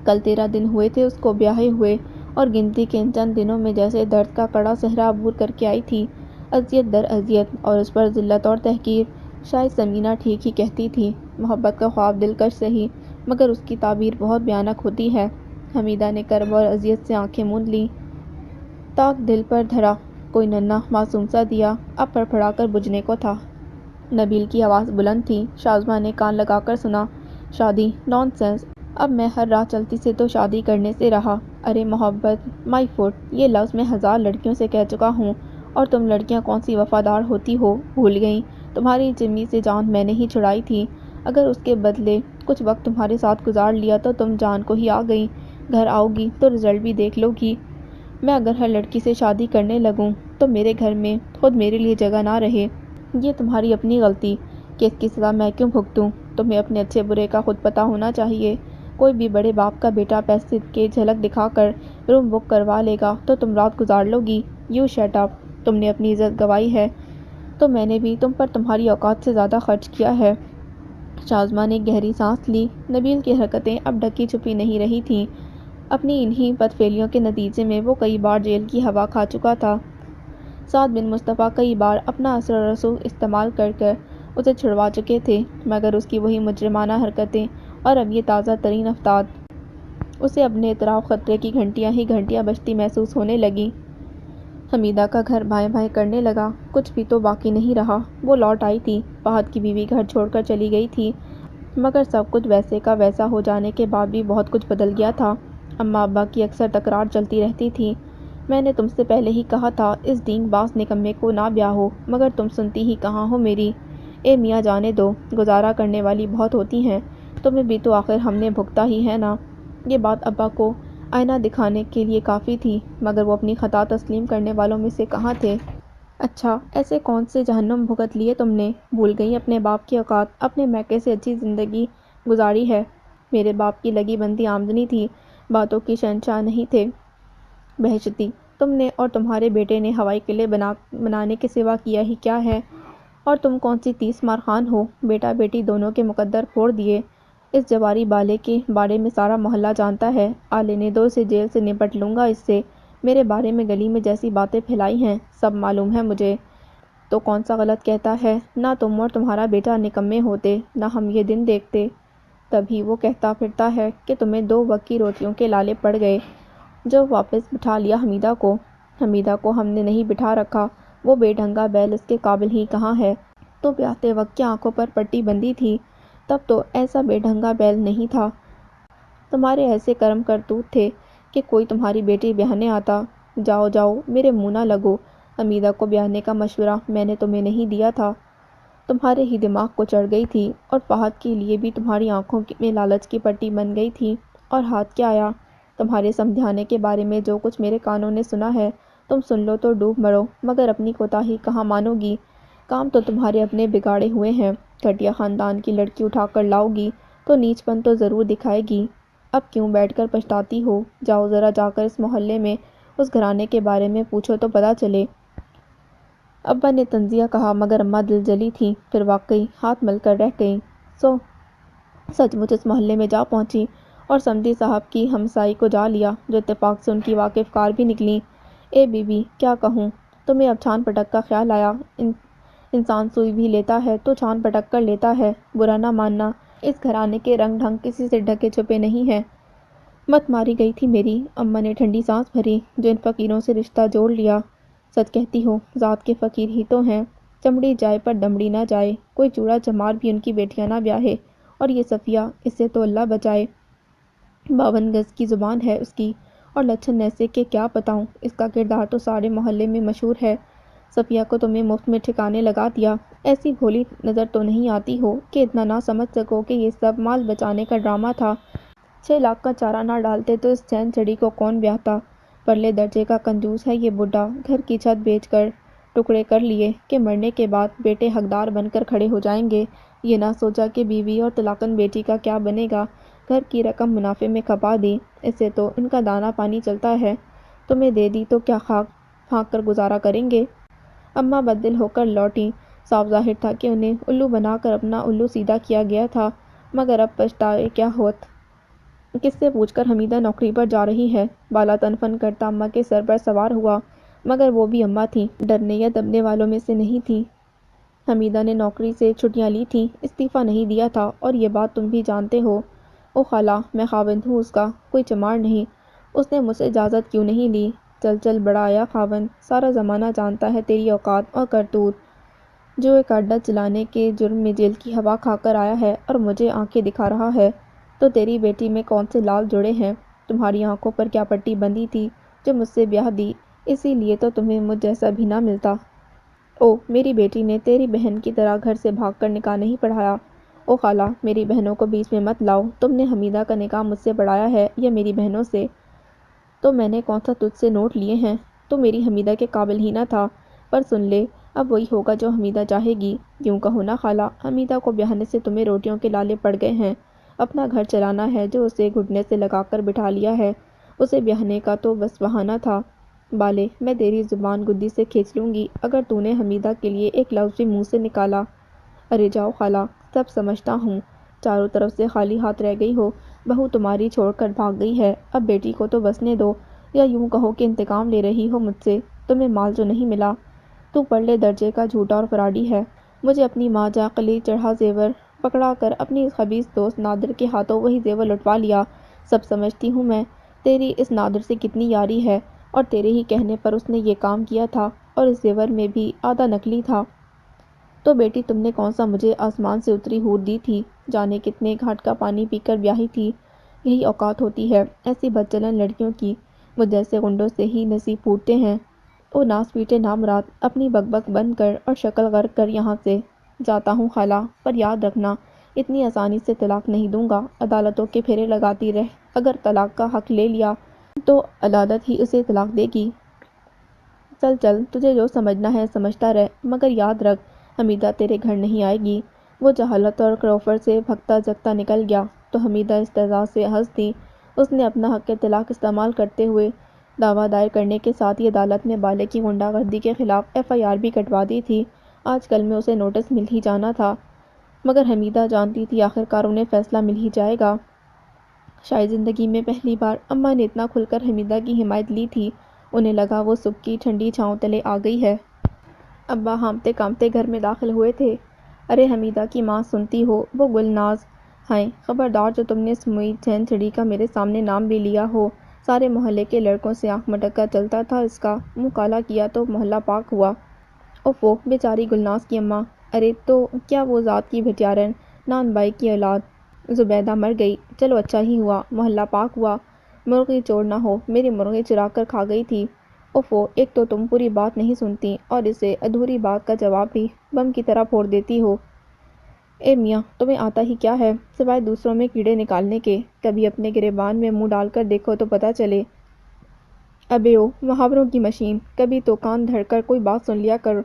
کل 13 دن ہوئے تھے اس کو بیاہے ہوئے، اور گنتی کے ان چند دنوں میں جیسے درد کا کڑا صحرا عبور کر کے آئی تھی۔ اذیت در اذیت اور اس پر ذلت اور تحقیر۔ شاید سمینہ ٹھیک ہی کہتی تھی، محبت کا خواب دلکش سہی مگر اس کی تعبیر بہت بھیانک ہوتی ہے۔ حمیدہ نے کرب اور اذیت سے آنکھیں موند لیں۔ تاک دل پر دھرا، کوئی ننھا معصوم سا دیا اب پھڑپھڑا کر بجھنے کو تھا۔ نبیل کی آواز بلند تھی۔ شاہزماں نے کان لگا کر سنا۔ شادی؟ نان سینس! اب میں ہر راہ چلتی سے تو شادی کرنے سے رہا۔ ارے محبت، مائی فٹ، یہ لفظ میں 1000 لڑکیوں سے کہہ چکا ہوں، اور تم لڑکیاں کون سی وفادار ہوتی ہو، بھول گئیں؟ تمہاری جمی سے جان میں نے ہی چھڑائی تھی، اگر اس کے بدلے کچھ وقت تمہارے ساتھ گزار لیا تو تم جان کو ہی آ گئیں۔ گھر آؤ گی تو رزلٹ بھی دیکھ لو گی۔ میں اگر ہر لڑکی سے شادی کرنے لگوں تو میرے گھر میں خود میرے لیے جگہ نہ رہے۔ یہ تمہاری اپنی غلطی کہ اس کی سزا میں کیوں بھگتوں؟ تمہیں اپنے اچھے برے کا خود پتہ ہونا چاہیے۔ کوئی بھی بڑے باپ کا بیٹا پیسے کے جھلک دکھا کر روم بک کروا لے گا تو تم رات گزار لو گی۔ You shut up! تم نے اپنی عزت گنوائی ہے تو میں نے بھی تم پر تمہاری اوقات سے زیادہ خرچ کیا ہے۔ شاہزماں نے گہری سانس لی۔ نبیل کی حرکتیں اب ڈھکی چھپی نہیں رہی تھیں۔ اپنی انہی بدفعلیوں کے نتیجے میں وہ کئی بار جیل کی ہوا کھا چکا تھا۔ سعد بن مصطفیٰ کئی بار اپنا اثر و رسوخ استعمال کر اسے چھڑوا چکے تھے، مگر اس کی وہی مجرمانہ حرکتیں اور اب یہ تازہ ترین افتاد، اسے اپنے اعتراف خطرے کی گھنٹیاں ہی گھنٹیاں بجتی محسوس ہونے لگیں۔ حمیدہ کا گھر بھائیں بھائیں کرنے لگا۔ کچھ بھی تو باقی نہیں رہا۔ وہ لوٹ آئی تھی، فہد کی بیوی گھر چھوڑ کر چلی گئی تھی، مگر سب کچھ ویسے کا ویسا ہو جانے کے بعد بھی بہت کچھ بدل گیا تھا۔ اماں ابا کی اکثر تکرار چلتی رہتی تھی، میں نے تم سے پہلے ہی کہا تھا اس ڈینگ باز نکمے کو نہ بیاہو، مگر تم سنتی ہی کہاں ہو میری۔ اے میاں جانے دو، گزارا کرنے والی بہت ہوتی ہیں، تمہیں بھی تو آخر ہم نے بھگتا ہی ہے نا۔ یہ بات ابا کو آئینہ دکھانے کے لیے کافی تھی، مگر وہ اپنی خطا تسلیم کرنے والوں میں سے کہاں تھے۔ اچھا، ایسے کون سے جہنم بھگت لیے تم نے؟ بھول گئی اپنے باپ کی اوقات؟ اپنے میکے سے اچھی زندگی گزاری ہے۔ میرے باپ کی لگی بندی آمدنی تھی، باتوں کی شہنشاہ نہیں تھے۔ بہشتی، تم نے اور تمہارے بیٹے نے ہوائی قلعے بنانے کے سوا کیا ہی کیا ہے؟ اور تم کون سی 30 مار خان ہو، بیٹا بیٹی دونوں کے مقدر پھوڑ دیے۔ اس جواری بالے کے بارے میں سارا محلہ جانتا ہے، آ لینے دو اسے، جیل سے نپٹ لوں گا اس سے۔ میرے بارے میں گلی میں جیسی باتیں پھیلائی ہیں سب معلوم ہے مجھے۔ تو کون سا غلط کہتا ہے؟ نہ تم اور تمہارا بیٹا نکمے ہوتے، نہ ہم یہ دن دیکھتے۔ تبھی وہ کہتا پھرتا ہے کہ تمہیں 2 وقت کی روٹیوں کے لالے پڑ گئے۔ جو واپس بٹھا لیا حمیدہ کو۔ حمیدہ کو ہم نے نہیں بٹھا رکھا، وہ بے ڈھنگا بیل اس کے قابل ہی کہاں ہے۔ تو بیاہتے وقت کیا آنکھوں پر پٹی بندھی تھی؟ تب تو ایسا بے ڈھنگا بیل نہیں تھا۔ تمہارے ایسے کرم کرتوت تھے کہ کوئی تمہاری بیٹی بیاہنے آتا۔ جاؤ جاؤ، میرے منہ نہ لگو۔ حمیدہ کو بیاہنے کا مشورہ میں نے تمہیں نہیں دیا تھا، تمہارے ہی دماغ کو چڑھ گئی تھی، اور فہد کے لیے بھی تمہاری آنکھوں میں لالچ کی پٹی بن گئی تھی، اور ہاتھ کیا آیا؟ تمہارے سمجھانے کے بارے میں جو کچھ میرے کانوں نے سنا ہے، تم سن لو تو ڈوب مرو، مگر اپنی کوتاہی کہاں مانو گی؟ کام تو تمہارے اپنے بگاڑے ہوئے ہیں۔ گھٹیا خاندان کی لڑکی اٹھا کر لاؤ گی تو نیچ پن تو ضرور دکھائے گی۔ اب کیوں بیٹھ کر پچھتاتی ہو؟ جاؤ ذرا جا کر اس محلے میں اس گھرانے کے بارے میں پوچھو تو پتہ چلے۔ ابا نے طنزیہ کہا، مگر اماں دل جلی تھیں، پھر واقعی ہاتھ مل کر رہ گئیں۔ سچ مچ اس محلے میں جا پہنچی اور سمدھی صاحب کی ہمسائی کو جا لیا، جو اتفاق سے ان کی واقف کار بھی نکلیں۔ اے بی بی، کیا کہوں؟ تمہیں اب چھان پٹک کا خیال آیا؟ انسان سوئی بھی لیتا ہے تو چھان پٹک کر لیتا ہے، برا نہ ماننا، اس گھرانے کے رنگ ڈھنگ کسی سے ڈھکے چھپے نہیں ہیں۔ مت ماری گئی تھی میری۔ اماں نے ٹھنڈی سانس بھری، جو ان فقیروں سے رشتہ جوڑ لیا۔ سچ کہتی ہو، ذات کے فقیر ہی تو ہیں۔ چمڑی جائے پر دمڑی نہ جائے، کوئی چوڑا چمار بھی ان کی بیٹیاں نہ بیاہے، اور یہ صفیہ، اس سے تو اللہ بچائے۔ 52 گز کی زبان ہے اس کی، اور لچھن ایسے کہ کیا بتاؤں، اس کا کردار تو سارے محلے میں مشہور ہے۔ صفیہ کو تم نے مفت میں ٹھکانے لگا دیا، ایسی بھولی نظر تو نہیں آتی ہو کہ اتنا نہ سمجھ سکو کہ یہ سب مال بچانے کا ڈرامہ تھا۔ 6 لاکھ کا چارہ نہ ڈالتے تو اس چین چڑی کو کون بیاہتا؟ پرلے درجے کا کنجوس ہے یہ بڈھا، گھر کی چھت بیچ کر ٹکڑے کر لیے کہ مرنے کے بعد بیٹے حقدار بن کر کھڑے ہو جائیں گے، یہ نہ سوچا کہ بیوی اور طلاقن بیٹی کا کیا بنے گا۔ گھر کی رقم منافع میں کھپا دی، اس سے تو ان کا دانہ پانی چلتا ہے، تمہیں دے دی تو کیا خاک پھانک کر گزارا کریں گے؟ اماں بددل ہو کر لوٹیں۔ صاف ظاہر تھا کہ انہیں الو بنا کر اپنا الو سیدھا کیا گیا تھا، مگر اب پچھتائے کیا ہوت؟ کس سے پوچھ کر حمیدہ نوکری پر جا رہی ہے؟ بالا تن فن کرتا اماں کے سر پر سوار ہوا۔ مگر وہ بھی اماں تھیں، ڈرنے یا دبنے والوں میں سے نہیں تھیں۔ حمیدہ نے نوکری سے چھٹیاں لی تھیں، استعفیٰ نہیں دیا تھا، اور یہ بات تم بھی جانتے ہو۔ او خالہ، میں خاوند ہوں اس کا، کوئی چماڑ نہیں۔ اس نے مجھ سے اجازت کیوں نہیں لی؟ چل چل بڑا آیا خاوند، سارا زمانہ جانتا ہے تیری اوقات اور کرتوت۔ جو ایک اڈا چلانے کے جرم میں جیل کی ہوا کھا کر آیا ہے اور مجھے آنکھیں دکھا رہا ہے، تو تیری بیٹی میں کون سے لال جڑے ہیں؟ تمہاری آنکھوں پر کیا پٹی بندھی تھی جو مجھ سے بیاہ دی؟ اسی لیے تو تمہیں مجھ جیسا بھی نہ ملتا۔ او، میری بیٹی نے تیری بہن کی طرح گھر سے بھاگ کر نکاح نہیں پڑھایا۔ او خالہ، میری بہنوں کو بیچ میں مت لاؤ۔ تم نے حمیدہ کا نکاح مجھ سے پڑھایا ہے یا میری بہنوں سے؟ تو میں نے کون سا تجھ سے نوٹ لیے ہیں؟ تو میری حمیدہ کے قابل ہی نہ تھا۔ پر سن لے، اب وہی ہوگا جو حمیدہ چاہے گی۔ یوں کہو نا خالہ، حمیدہ کو بیاہنے سے تمہیں روٹیوں کے لالے پڑ گئے ہیں۔ اپنا گھر چلانا ہے جو اسے گھٹنے سے لگا کر بٹھا لیا ہے، اسے بیاہنے کا تو بس بہانہ تھا۔ بالے، میں تیری زبان گدی سے کھینچ لوں گی اگر تو نے حمیدہ کے لیے ایک لفظ بھی منہ سے نکالا۔ ارے جاؤ خالہ، سب سمجھتا ہوں، چاروں طرف سے خالی ہاتھ رہ گئی ہو، بہو تمہاری چھوڑ کر بھاگ گئی ہے، اب بیٹی کو تو بسنے دو، یا یوں کہو کہ انتقام لے رہی ہو مجھ سے، تمہیں مال جو نہیں ملا۔ تو پرلے درجے کا جھوٹا اور فراڈی ہے۔ مجھے اپنی ماں جا قلی چڑھا زیور پکڑا کر اپنی خبیث دوست نادر کے ہاتھوں وہی زیور لٹوا لیا۔ سب سمجھتی ہوں میں، تیری اس نادر سے کتنی یاری ہے، اور تیرے ہی کہنے پر اس نے یہ کام کیا تھا، اور اس زیور میں بھی آدھا نکلی تھا۔ تو بیٹی تم نے کون سا مجھے آسمان سے اتری حور دی تھی؟ جانے کتنے گھاٹ کا پانی پی کر بیاہی تھی۔ یہی اوقات ہوتی ہے ایسی بدچلن لڑکیوں کی، مجھ جیسے غنڈوں سے ہی نصیب پھوٹتے ہیں۔ او ناز پیٹے نامراد، اپنی بک بک بند کر اور شکل غرق کر یہاں سے۔ جاتا ہوں خالہ، پر یاد رکھنا، اتنی آسانی سے طلاق نہیں دوں گا۔ عدالتوں کے پھیرے لگاتی رہ، اگر طلاق کا حق لے لیا تو عدالت ہی اسے طلاق دے گی۔ چل چل، تجھے جو سمجھنا ہے سمجھتا رہ، مگر یاد رکھ، حمیدہ تیرے گھر نہیں آئے گی۔ وہ جہالت اور کروفر سے بھگتا جگتا نکل گیا تو حمیدہ استہزاء سے ہنس دی۔ اس نے اپنا حق طلاق استعمال کرتے ہوئے دعویٰ دائر کرنے کے ساتھ ہی عدالت میں بالے کی غنڈہ گردی کے خلاف FIR بھی کٹوا دی تھی۔ آج کل میں اسے نوٹس مل ہی جانا تھا، مگر حمیدہ جانتی تھی آخرکار انہیں فیصلہ مل ہی جائے گا۔ شاید زندگی میں پہلی بار اماں نے اتنا کھل کر حمیدہ کی حمایت لی تھی۔ انہیں لگا وہ صبح کی ٹھنڈی چھاؤں تلے آ گئی ہے۔ ابا ہامتے کامتے گھر میں داخل ہوئے تھے۔ ارے حمیدہ کی ماں، سنتی ہو، وہ گلناز۔ ہائے خبردار، جو تم نے سموئی چین چھڑی کا میرے سامنے نام بھی لیا ہو۔ سارے محلے کے لڑکوں سے آنکھ مٹک کر چلتا تھا اس کا، منہ کالا کیا تو محلہ پاک ہوا۔ اوفو، بیچاری گلناز کی اماں۔ ارے تو کیا وہ ذات کی بھٹیارن، نان بائی کی اولاد زبیدہ مر گئی؟ چلو اچھا ہی ہوا، محلہ پاک ہوا۔ مرغی چور نہ ہو، میری مرغی چرا کر کھا گئی تھی۔ اوفو، ایک تو تم پوری بات نہیں سنتی اور اسے ادھوری بات کا جواب بھی بم کی طرح پھوڑ دیتی ہو۔ اے میاں، تمہیں آتا ہی کیا ہے سوائے دوسروں میں کیڑے نکالنے کے؟ کبھی اپنے گریبان میں منہ ڈال کر دیکھو تو پتہ چلے۔ ابے او، محاوروں کی مشین، کبھی تو کان دھر کر کوئی بات سن لیا کر۔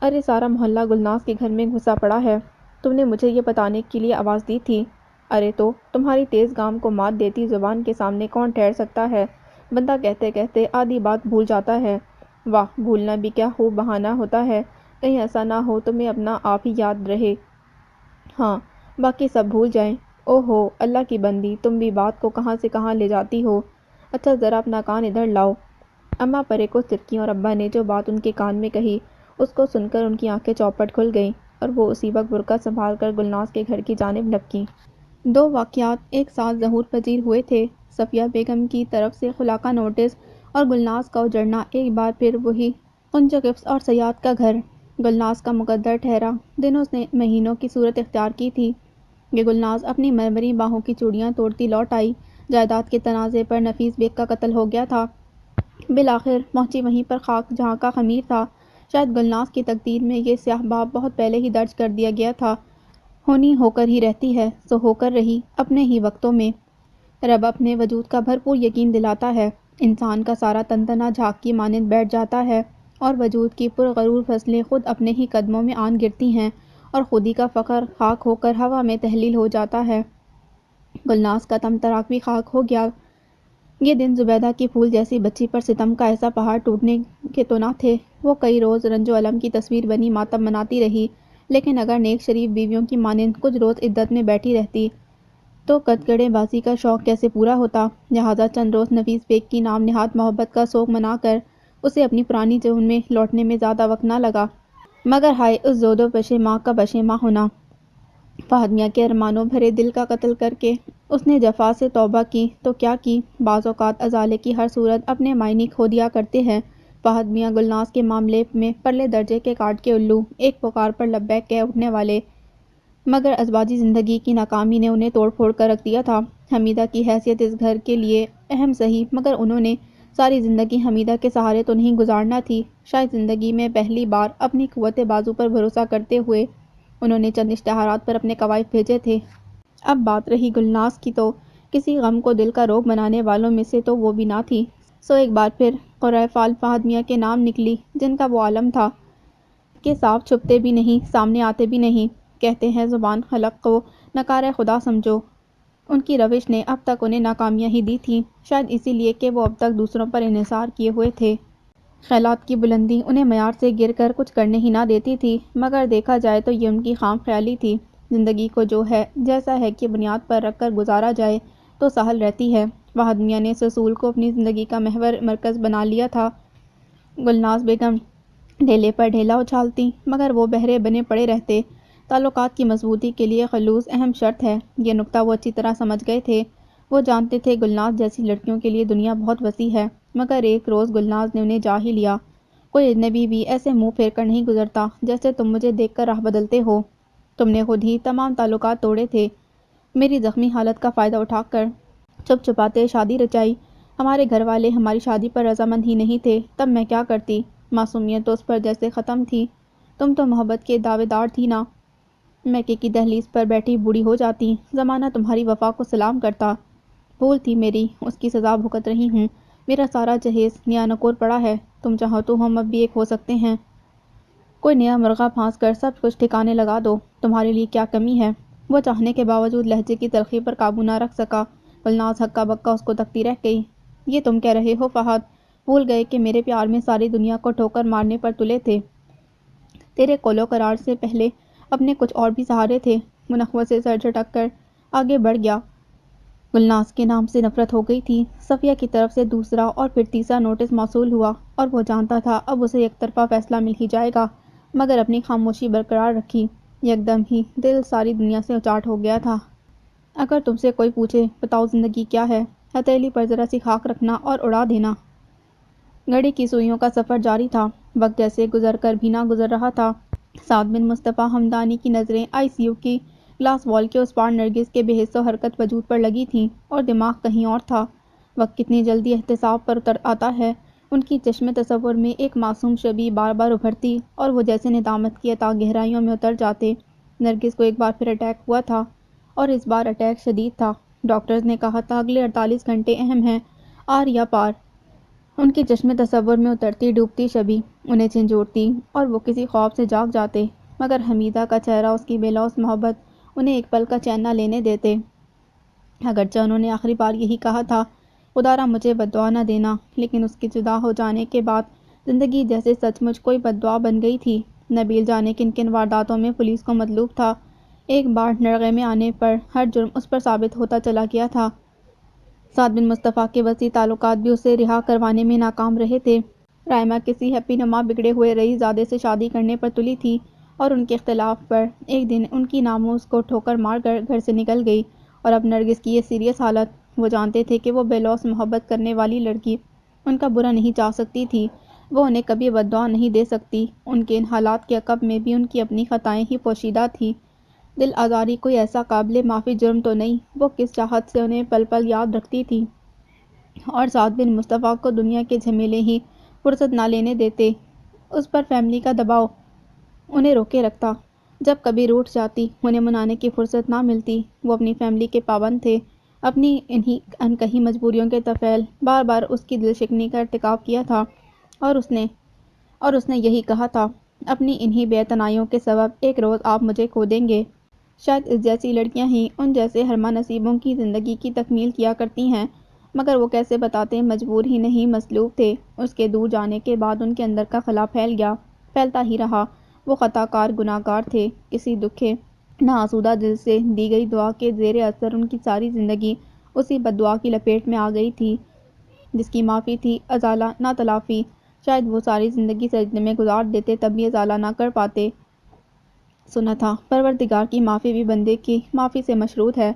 ارے سارا محلہ گلناز کے گھر میں گھسا پڑا ہے، تم نے مجھے یہ بتانے کے لیے آواز دی تھی؟ ارے تو تمہاری تیز گام کو مات دیتی زبان کے سامنے کون ٹھہر سکتا ہے؟ بندہ کہتے کہتے آدھی بات بھول جاتا ہے۔ واہ، بھولنا بھی کیا خوب بہانہ ہوتا ہے، کہیں ایسا نہ ہو تمہیں اپنا آپ ہی یاد رہے۔ ہاں، باقی سب بھول جائیں۔ او ہو اللہ کی بندی، تم بھی بات کو کہاں سے کہاں لے جاتی ہو۔ اچھا ذرا اپنا کان ادھر لاؤ۔ اماں پرے کو سرکی اور ابا نے جو بات ان کے کان میں کہی، اس کو سن کر ان کی آنکھیں چوپٹ کھل گئیں اور وہ اسی وقت برقع سنبھال کر گلناز کے گھر کی جانب لپکیں۔ دو واقعات ایک ساتھ ظہور پذیر ہوئے تھے، صفیہ بیگم کی طرف سے خلا کا نوٹس اور گلناز کا اجڑنا۔ ایک بار پھر وہی کنجکاوس اور صیاد کا گھر گلناز کا مقدر ٹھہرا۔ دنوں نے مہینوں کی صورت اختیار کی تھی کہ گلناز اپنی مرمری باہوں کی چوڑیاں توڑتی لوٹ آئی۔ جائیداد کے تنازع پر نفیس بیگ کا قتل ہو گیا تھا، بالآخر پہنچی وہیں پر خاک جہاں کا خمیر تھا۔ شاید گلناز کی تقدیر میں یہ سیاہ باب بہت پہلے ہی درج کر دیا گیا تھا، ہونی ہو کر ہی رہتی ہے، سو ہو کر رہی اپنے ہی وقتوں میں۔ رب اپنے وجود کا بھرپور یقین دلاتا ہے، انسان کا سارا تنتنا جھاگ کی مانند بیٹھ جاتا ہے، اور وجود کی پرغرور فصلیں خود اپنے ہی قدموں میں آن گرتی ہیں، اور خودی کا فخر خاک ہو کر ہوا میں تحلیل ہو جاتا ہے۔ گلناز کا تم تراک بھی خاک ہو گیا۔ یہ دن زبیدہ کی پھول جیسی بچی پر ستم کا ایسا پہاڑ ٹوٹنے کے تو نہ تھے۔ وہ کئی روز رنج و الم کی تصویر بنی ماتم مناتی رہی، لیکن اگر نیک شریف بیویوں کی مانند کچھ روز عدت میں بیٹھی رہتی تو کدگڑے بازی کا شوق کیسے پورا ہوتا؟ لہٰذا چند روز نفیس بیگ کی نام نہاد محبت کا سوگ منا کر اسے اپنی پرانی جون میں لوٹنے میں زیادہ وقت نہ لگا، مگر ہائے اس زود و پشیماں کا پشیماں ہونا! فہد میاں کے ارمانوں بھرے دل کا قتل کر کے اس نے جفا سے توبہ کی تو کیا کی۔ بعض اوقات ازالے کی ہر صورت اپنے معنی کھو دیا کرتے ہیں۔ فہد میاں گلناز کے معاملے میں پرلے درجے کے کاٹ کے الو، ایک پکار پر لبیک کہہ اٹھنے والے، مگر ازواجی زندگی کی ناکامی نے انہیں توڑ پھوڑ کر رکھ دیا تھا۔ حمیدہ کی حیثیت اس گھر کے لیے اہم سہی، مگر انہوں نے ساری زندگی حمیدہ کے سہارے تو نہیں گزارنا تھی۔ شاید زندگی میں پہلی بار اپنی قوت بازو پر بھروسہ کرتے ہوئے انہوں نے چند اشتہارات پر اپنے قوائف بھیجے تھے۔ اب بات رہی گلناز کی تو کسی غم کو دل کا روگ بنانے والوں میں سے تو وہ بھی نہ تھی۔ سو ایک بار پھر قرۂ فال فہد میاں کے نام نکلی، جن کا وہ عالم تھا کہ صاف چھپتے بھی نہیں، سامنے آتے بھی نہیں۔ کہتے ہیں زبان خلق کو نکارۂ خدا سمجھو۔ ان کی روش نے اب تک انہیں ناکامیاں ہی دی تھیں، شاید اسی لیے کہ وہ اب تک دوسروں پر انحصار کیے ہوئے تھے۔ خیالات کی بلندی انہیں معیار سے گر کر کچھ کرنے ہی نہ دیتی تھی، مگر دیکھا جائے تو یہ ان کی خام خیالی تھی۔ زندگی کو جو ہے جیسا ہے کی بنیاد پر رکھ کر گزارا جائے تو سہل رہتی ہے۔ فہد میاں نے اس اصول کو اپنی زندگی کا محور مرکز بنا لیا تھا۔ گلناز بیگم ڈھیلے پر ڈھیلا اچھالتیں، مگر وہ بہرے بنے پڑے رہتے۔ تعلقات کی مضبوطی کے لیے خلوص اہم شرط ہے، یہ نکتہ وہ اچھی طرح سمجھ گئے تھے۔ وہ جانتے تھے گلناز جیسی لڑکیوں کے لیے دنیا بہت وسیع ہے، مگر ایک روز گلناز نے انہیں جا ہی لیا۔ کوئی اجنبی بھی ایسے منہ پھیر کر نہیں گزرتا جیسے تم مجھے دیکھ کر راہ بدلتے ہو۔ تم نے خود ہی تمام تعلقات توڑے تھے، میری زخمی حالت کا فائدہ اٹھا کر چھپ چھپاتے شادی رچائی۔ ہمارے گھر والے ہماری شادی پر رضامند ہی نہیں تھے، تب میں کیا کرتی؟ معصومیت تو اس پر جیسے ختم تھی۔ تم تو محبت کے دعوے دار تھی نا؟ میکے کی دہلیز پر بیٹھی بوڑھی ہو جاتی، زمانہ تمہاری وفا کو سلام کرتا۔ بھول تھی میری، اس کی سزا بھگت رہی ہوں۔ میرا سارا جہیز نیا نکور پڑا ہے، تم چاہو تو ہم اب بھی ایک ہو سکتے ہیں۔ کوئی نیا مرغہ پھانس کر سب کچھ ٹھکانے لگا دو، تمہارے لیے کیا کمی ہے؟ وہ چاہنے کے باوجود لہجے کی تلخی پر قابو نہ رکھ سکا۔ گلناز ہکا بکا اس کو تکتی رہ گئی۔ یہ تم کہہ رہے ہو فہد؟ بھول گئے کہ میرے پیار میں ساری دنیا کو ٹھوکر مارنے پر تلے تھے؟ تیرے قول و قرار سے پہلے اپنے کچھ اور بھی سہارے تھے۔ منخوت سے سر جھٹک کر آگے بڑھ گیا۔ گلناز کے نام سے نفرت ہو گئی تھی۔ صفیہ کی طرف سے دوسرا اور پھر تیسرا نوٹس موصول ہوا، اور وہ جانتا تھا اب اسے یک طرفہ فیصلہ مل ہی جائے گا، مگر اپنی خاموشی برقرار رکھی۔ یکدم ہی دل ساری دنیا سے اچاٹ ہو گیا تھا۔ اگر تم سے کوئی پوچھے بتاؤ زندگی کیا ہے، ہتھیلی پر ذرا سی خاک رکھنا اور اڑا دینا۔ گھڑی کی سوئیوں کا سفر جاری تھا، وقت جیسے گزر کر بھی نہ گزر رہا تھا۔ سعد بن مصطفیٰ ہمدانی کی نظریں آئی سی یو کی گلاس وال کے اس پار نرگس کے بے حس و حرکت وجود پر لگی تھیں، اور دماغ کہیں اور تھا۔ وقت کتنی جلدی احتساب پر اتر آتا ہے۔ ان کی چشم تصور میں ایک معصوم شبیہ بار بار ابھرتی، اور وہ جیسے ندامت کی اتاہ گہرائیوں میں اتر جاتے۔ نرگس کو ایک بار پھر اٹیک ہوا تھا، اور اس بار اٹیک شدید تھا۔ ڈاکٹرز نے کہا تھا اگلے 48 گھنٹے اہم ہیں، آر یا پار۔ ان کی چشم تصور میں اترتی ڈوبتی شبیہ انہیں جھنجھوڑتی، اور وہ کسی خواب سے جاگ جاتے، مگر حمیدہ کا چہرہ، اس کی بے لوث محبت انہیں ایک پل کا چین نہ لینے دیتے۔ اگرچہ انہوں نے آخری بار یہی کہا تھا خدا را مجھے بد دعا نہ دینا، لیکن اس کے جدا ہو جانے کے بعد زندگی جیسے سچ مچ کوئی بد دعا بن گئی تھی۔ نبیل جانے کن کن وارداتوں میں پولیس کو مطلوب تھا۔ ایک بار نرغے میں آنے پر ہر جرم اس پر ثابت ہوتا چلا گیا تھا۔ سعد بن مصطفیٰ کے وسیع تعلقات بھی اسے رہا کروانے میں ناکام رہے تھے۔ رائمہ کسی ہیپی نما بگڑے ہوئے رئیس زادے سے شادی کرنے پر تلی تھی، اور ان کے اختلاف پر ایک دن ان کی ناموس کو ٹھوکر مار کر گھر سے نکل گئی۔ اور اب نرگس کی یہ سیریس حالت، وہ جانتے تھے کہ وہ بے لوث محبت کرنے والی لڑکی ان کا برا نہیں چاہ سکتی تھی، وہ انہیں کبھی بد دعا نہیں دے سکتی۔ ان کے ان حالات کے عقب میں بھی ان کی اپنی خطائیں ہی پوشیدہ تھیں۔ دل آزاری کوئی ایسا قابل معافی جرم تو نہیں، وہ کس چاہت سے انہیں پل پل یاد رکھتی تھی، اور سعد بن مصطفیٰ کو دنیا کے جھمیلے ہی فرصت نہ لینے دیتے۔ اس پر فیملی کا دباؤ انہیں روکے رکھتا۔ جب کبھی روٹھ جاتی، انہیں منانے کی فرصت نہ ملتی۔ وہ اپنی فیملی کے پابند تھے، اپنی انہی انکہی مجبوریوں کے طفیل۔ بار بار اس کی دل شکنی کا ارتکاب کیا تھا، اور اس نے یہی کہا تھا اپنی انہی بے اعتنائیوں کے سبب ایک روز آپ مجھے کھو دیں گے۔ شاید اس جیسی لڑکیاں ہی ان جیسے حرمہ نصیبوں کی زندگی کی تکمیل کیا کرتی ہیں، مگر وہ کیسے بتاتے، مجبور ہی نہیں مصلوب تھے۔ اس کے دور جانے کے بعد ان کے اندر کا خلا پھیل گیا، پھیلتا ہی رہا۔ وہ خطا کار، گناہ گار تھے۔ کسی دکھے نہ آسودہ دل سے دی گئی دعا کے زیر اثر ان کی ساری زندگی اسی بد دعا کی لپیٹ میں آ گئی تھی، جس کی معافی تھی ازالہ نہ تلافی۔ شاید وہ ساری زندگی سجدے میں گزار دیتے تب یہ ازالہ نہ کر پاتے۔ سنا تھا پروردگار کی معافی بھی بندے کی معافی سے مشروط ہے۔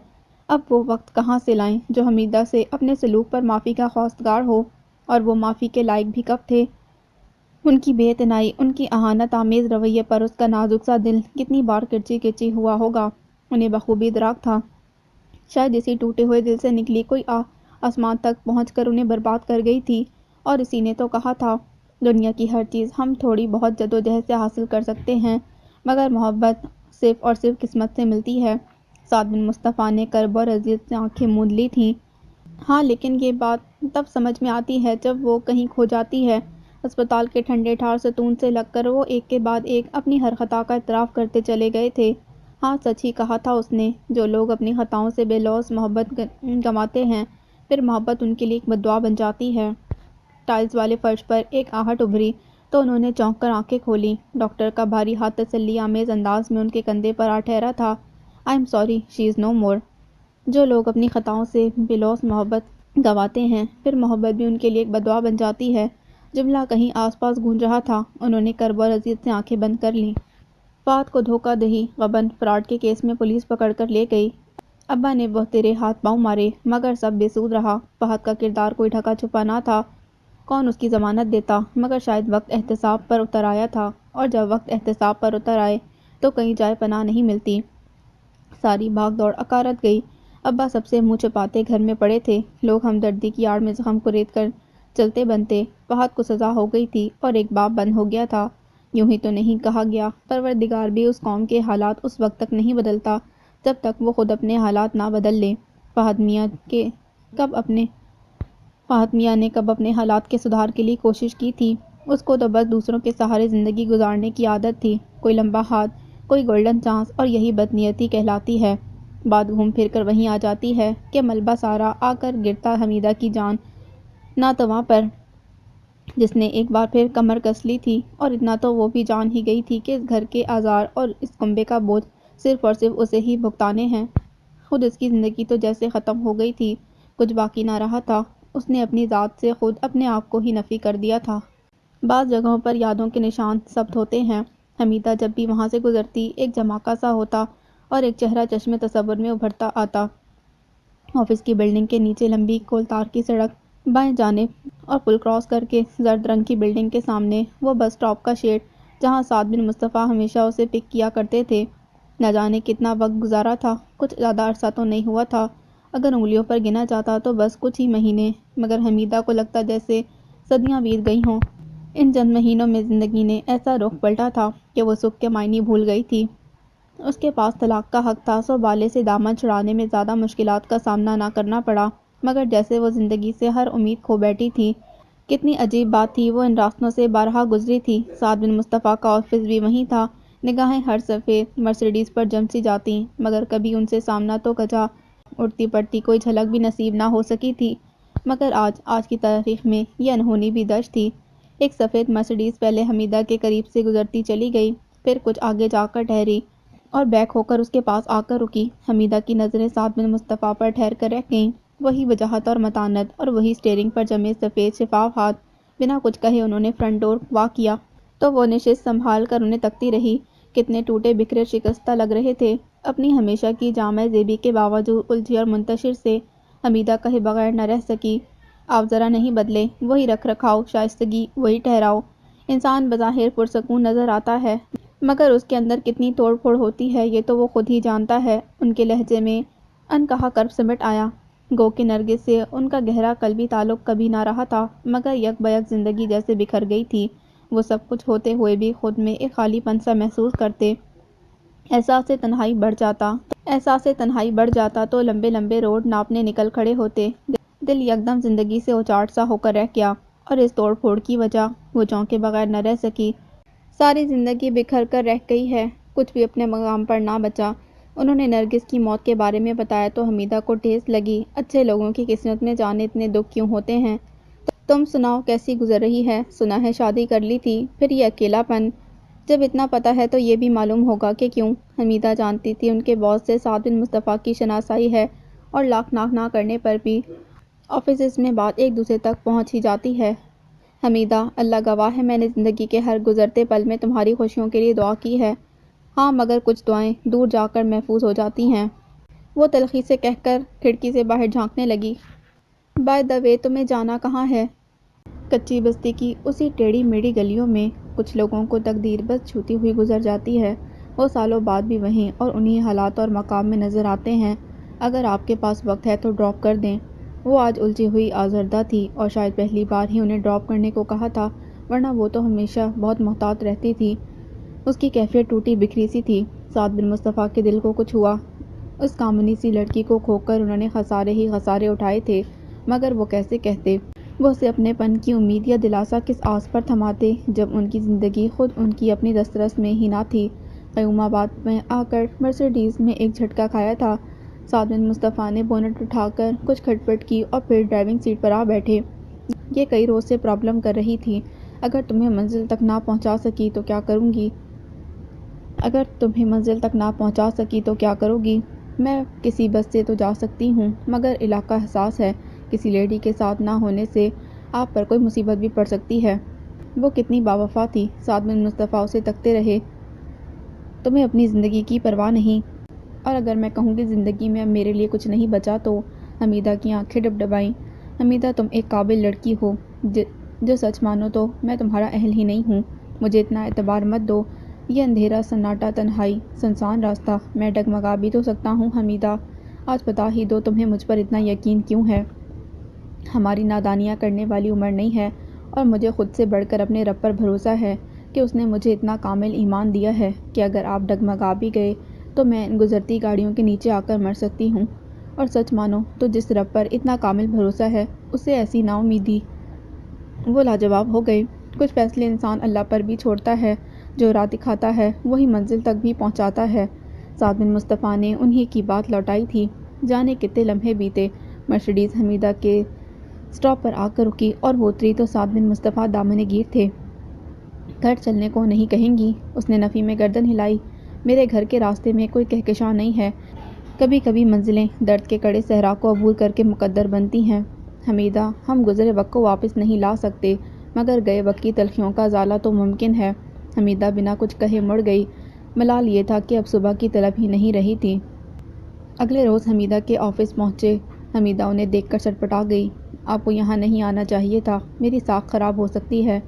اب وہ وقت کہاں سے لائیں جو حمیدہ سے اپنے سلوک پر معافی کا خواستگار ہو، اور وہ معافی کے لائق بھی کب تھے؟ ان کی بے اعتنائی، ان کی اہانت آمیز رویے پر اس کا نازک سا دل کتنی بار کرچی کرچی ہوا ہوگا، انہیں بخوبی ادراک تھا۔ شاید اسی ٹوٹے ہوئے دل سے نکلی کوئی آسمان تک پہنچ کر انہیں برباد کر گئی تھی، اور اسی نے تو کہا تھا، دنیا کی ہر چیز ہم تھوڑی بہت جدوجہد سے حاصل کر سکتے ہیں، مگر محبت صرف اور صرف قسمت سے ملتی ہے۔ سعد بن مصطفیٰ نے کرب اور اذیت سے آنکھیں موند لی تھیں۔ ہاں، لیکن یہ بات تب سمجھ میں آتی ہے جب وہ کہیں کھو جاتی ہے۔ اسپتال کے ٹھنڈے ٹھار ستون سے لگ کر وہ ایک کے بعد ایک اپنی ہر خطا کا اعتراف کرتے چلے گئے تھے۔ ہاں، سچ ہی کہا تھا اس نے، جو لوگ اپنی خطاؤں سے بے لوث محبت گنواتے ہیں، پھر محبت ان کے لیے ایک بددعا بن جاتی ہے۔ ٹائلز والے فرش پر ایک آہٹ ابھری تو انہوں نے چونک کر آنکھیں کھولیں۔ ڈاکٹر کا بھاری ہاتھ تسلی آمیز انداز میں ان کے کندھے پر آ ٹھہرا تھا۔ "آئی ایم سوری، شی از نو مور"۔ جو لوگ اپنی خطاؤں سے بے لوث محبت گنواتے ہیں، پھر محبت بھی ان کے لیے ایک بددعا بن جاتی ہے۔ جملہ کہیں آس پاس گونج رہا تھا، انہوں نے کرب اور اذیت سے آنکھیں بند کر لیں۔ فہد کو دھوکہ دہی غبن فراڈ کے کیس میں پولیس پکڑ کر لے گئی۔ ابا نے بہترے ہاتھ پاؤں مارے، مگر سب بے سود رہا۔ فہد کا کردار کوئی ڈھکا چھپا نہ تھا، کون اس کی ضمانت دیتا؟ مگر شاید وقت احتساب پر اتر آیا تھا، اور جب وقت احتساب پر اتر آئے تو کہیں جائے پناہ نہیں ملتی۔ ساری بھاگ دوڑ اکارت گئی۔ ابا سب سے منہ چھپاتے گھر میں پڑے تھے۔ لوگ ہمدردی کی آڑ میں زخم کو ریت کر چلتے بنتے۔ فہد کو سزا ہو گئی تھی اور ایک باب بند ہو گیا تھا۔ یوں ہی تو نہیں کہا گیا، پروردگار بھی اس قوم کے حالات اس وقت تک نہیں بدلتا جب تک وہ خود اپنے حالات نہ بدل لے۔ فہد میاں نے کب اپنے حالات کے سدھار کے لیے کوشش کی تھی؟ اس کو تو بس دوسروں کے سہارے زندگی گزارنے کی عادت تھی۔ کوئی لمبا ہاتھ، کوئی گولڈن چانس، اور یہی بدنیتی کہلاتی ہے۔ بات گھوم پھر کر وہیں آ جاتی ہے کہ ملبہ سارا آ کر گرتا حمیدہ کی جان ناتواں پر، جس نے ایک بار پھر کمر کس لی تھی، اور اتنا تو وہ بھی جان ہی گئی تھی کہ اس گھر کے آزار اور اس کنبے کا بوجھ صرف اور صرف اسے ہی بھگتانے ہیں۔ خود اس کی زندگی تو جیسے ختم ہو گئی تھی، کچھ باقی نہ رہا تھا۔ اس نے اپنی ذات سے خود اپنے آپ کو ہی نفی کر دیا تھا۔ بعض جگہوں پر یادوں کے نشان ثبت ہوتے ہیں۔ حمیدہ جب بھی وہاں سے گزرتی، ایک جھماکہ سا ہوتا اور ایک چہرہ چشم تصور میں ابھرتا آتا۔ آفس کی بلڈنگ کے نیچے لمبی کولتار کی سڑک، بائیں جانب، اور پل کراس کر کے زرد رنگ کی بلڈنگ کے سامنے وہ بس اسٹاپ کا شیڈ جہاں سعد بن مصطفیٰ ہمیشہ اسے پک کیا کرتے تھے۔ نہ جانے کتنا وقت گزارا تھا، کچھ زیادہ عرصہ تو نہیں ہوا تھا، اگر انگلیوں پر گنا جاتا تو بس کچھ ہی مہینے، مگر حمیدہ کو لگتا جیسے صدیاں بیت گئی ہوں۔ ان چند مہینوں میں زندگی نے ایسا رخ پلٹا تھا کہ وہ سکھ کے معنی بھول گئی تھی۔ اس کے پاس طلاق کا حق تھا، سو بالے سے دامن چھڑانے میں زیادہ مشکلات کا سامنا نہ کرنا پڑا، مگر جیسے وہ زندگی سے ہر امید کھو بیٹھی تھی۔ کتنی عجیب بات تھی، وہ ان راستوں سے بارہا گزری تھی۔ سعد بن مصطفیٰ کا آفس بھی وہیں تھا۔ نگاہیں ہر سفید مرسیڈیز پر جم سی جاتیں، مگر کبھی ان سے سامنا تو کجا اڑتی پڑتی کوئی جھلک بھی نصیب نہ ہو سکی تھی۔ مگر آج کی تاریخ میں یہ انہونی بھی دشت تھی۔ ایک سفید مرسیڈیز پہلے حمیدہ کے قریب سے گزرتی چلی گئی، پھر کچھ آگے جا کر ٹھہری اور بیک ہو کر اس کے پاس آ کر رکی۔ حمیدہ کی نظریں سعد بن مصطفیٰ پر ٹھہر کر رہ گئیں۔ وہی وجاہت اور متانت، اور وہی اسٹیئرنگ پر جمے سفید شفاف ہاتھ۔ بنا کچھ کہے انہوں نے فرنٹ ڈور وا کیا تو وہ نشست سنبھال کر انہیں تکتی رہی۔ کتنے ٹوٹے بکھرے شکستہ لگ رہے تھے۔ اپنی ہمیشہ کی جامع زیبی کے باوجود الجھی اور منتشر سے حمیدہ کہے بغیر نہ رہ سکی۔ آپ ذرا نہیں بدلے، وہی رکھ رکھاؤ، شائستگی، وہی ٹھہراؤ۔ انسان بظاہر پرسکون نظر آتا ہے، مگر اس کے اندر کتنی توڑ پھوڑ ہوتی ہے یہ تو وہ خود ہی جانتا ہے۔ ان کے لہجے میں انکہا کرب سمٹ آیا، گو کہ نرگس سے ان کا گہرا قلبی تعلق کبھی نہ رہا تھا، مگر یک بیک زندگی جیسے بکھر گئی تھی۔ وہ سب کچھ ہوتے ہوئے بھی خود میں ایک خالی پن سا محسوس کرتے۔ احساسِ تنہائی بڑھ جاتا تو لمبے لمبے روڈ ناپنے نکل کھڑے ہوتے۔ دل یکدم زندگی سے اچاٹ سا ہو کر رہ گیا، اور اس توڑ پھوڑ کی وجہ وہ چونکے بغیر نہ رہ سکی۔ ساری زندگی بکھر کر رہ گئی ہے، کچھ بھی اپنے مقام پر نہ بچا۔ انہوں نے نرگس کی موت کے بارے میں بتایا تو حمیدہ کو ٹھیس لگی۔ اچھے لوگوں کی قسمت میں جانے اتنے دکھ کیوں ہوتے ہیں؟ تم سناؤ کیسی گزر رہی ہے؟ سنا ہے شادی کر لی تھی، پھر یہ اکیلا پن؟ جب اتنا پتا ہے تو یہ بھی معلوم ہوگا کہ کیوں۔ حمیدہ جانتی تھی ان کے باس سے سعد بن مصطفیٰ کی شناسائی ہے، اور لاکھ ناک نہ کرنے پر بھی آفیسز میں بات ایک دوسرے تک پہنچ ہی جاتی ہے۔ حمیدہ، اللہ گواہ ہے میں نے زندگی کے ہر گزرتے پل میں تمہاری خوشیوں کے لیے دعا کی ہے۔ ہاں مگر کچھ دعائیں دور جا کر محفوظ ہو جاتی ہیں۔ وہ تلخی سے کہہ کر کھڑکی سے باہر جھانکنے لگی۔ بائی دا وے تمہیں جانا کہاں ہے؟ کچی بستی کی اسی ٹیڑھی میڑھی گلیوں میں کچھ لوگوں کو تقدیر بس چھوتی ہوئی گزر جاتی ہے۔ وہ سالوں بعد بھی وہیں اور انہی حالات اور مقام میں نظر آتے ہیں۔ اگر آپ کے پاس وقت ہے تو ڈراپ کر دیں۔ وہ آج الجھی ہوئی آزردہ تھی اور شاید پہلی بار ہی انہیں ڈراپ کرنے کو کہا تھا، ورنہ وہ تو ہمیشہ بہت محتاط رہتی تھی۔ اس کی کیفیت ٹوٹی بکھری سی تھی۔ سعد بن مصطفیٰ کے دل کو کچھ ہوا۔ اس کامنی سی لڑکی کو کھو کر انہوں نے خسارے ہی خسارے اٹھائے تھے، مگر وہ کیسے کہتے؟ وہ اسے اپنے پن کی امید یا دلاسا کس آس پر تھماتے جب ان کی زندگی خود ان کی اپنی دسترس میں ہی نہ تھی؟ قیوم آباد میں آ کر مرسیڈیز میں ایک جھٹکا کھایا تھا۔ سعد بن مصطفیٰ نے بونٹ اٹھا کر کچھ کھٹپٹ کی اور پھر ڈرائیونگ سیٹ پر آ بیٹھے۔ یہ کئی روز سے پرابلم کر رہی تھی۔ اگر تمہیں منزل تک نہ پہنچا سکی تو کیا کروں گی؟ اگر تمہیں منزل تک نہ پہنچا سکی تو کیا کرو گی؟ میں کسی بس سے تو جا سکتی ہوں، مگر علاقہ حساس ہے، کسی لیڈی کے ساتھ نہ ہونے سے آپ پر کوئی مصیبت بھی پڑ سکتی ہے۔ وہ کتنی باوفا تھی۔ سعد بن مصطفیٰ اسے تکتے رہے۔ تمہیں اپنی زندگی کی پرواہ نہیں؟ اور اگر میں کہوں کہ زندگی میں اب میرے لیے کچھ نہیں بچا تو؟ حمیدہ کی آنکھیں ڈبڈبائیں۔ حمیدہ تم ایک قابل لڑکی ہو، جو سچ مانو تو میں تمہارا اہل ہی نہیں ہوں۔ مجھے اتنا اعتبار مت دو۔ یہ اندھیرا سناٹا تنہائی سنسان راستہ، میں ڈگمگا بھی تو سکتا ہوں حمیدہ۔ آج بتا ہی دو تمہیں مجھ پر اتنا یقین کیوں ہے؟ ہماری نادانیاں کرنے والی عمر نہیں ہے، اور مجھے خود سے بڑھ کر اپنے رب پر بھروسہ ہے کہ اس نے مجھے اتنا کامل ایمان دیا ہے کہ اگر آپ ڈگمگا بھی گئے تو میں ان گزرتی گاڑیوں کے نیچے آ کر مر سکتی ہوں۔ اور سچ مانو تو جس رب پر اتنا کامل بھروسہ ہے اس سے ایسی نا امیدی۔ وہ لاجواب ہو گئے۔ کچھ فیصلے انسان اللہ پر بھی چھوڑتا ہے، جو راہ دکھاتا ہے وہی منزل تک بھی پہنچاتا ہے۔ سعد بن مصطفیٰ نے انہی کی بات لوٹائی تھی۔ جانے کتنے لمحے بیتے۔ مرسیڈیز حمیدہ کے اسٹاپ پر آ کر رکی اور وہ اتری تو سعد بن مصطفیٰ دامنِ گیر تھے۔ گھر چلنے کو نہیں کہیں گی؟ اس نے نفی میں گردن ہلائی۔ میرے گھر کے راستے میں کوئی کہکشاں نہیں ہے۔ کبھی کبھی منزلیں درد کے کڑے صحرا کو عبور کر کے مقدر بنتی ہیں۔ حمیدہ، ہم گزرے وقت کو واپس نہیں لا سکتے، مگر گئے وقت کی تلخیوں کا ازالہ تو ممکن ہے۔ حمیدہ بنا کچھ کہے مڑ گئی۔ ملال یہ تھا کہ اب صبح کی طلب ہی نہیں رہی تھی۔ اگلے روز حمیدہ کے آفس پہنچے۔ حمیدہ انہیں دیکھ کر سٹپٹا گئی۔ آپ کو یہاں نہیں آنا چاہیے تھا، میری ساکھ خراب ہو سکتی ہے۔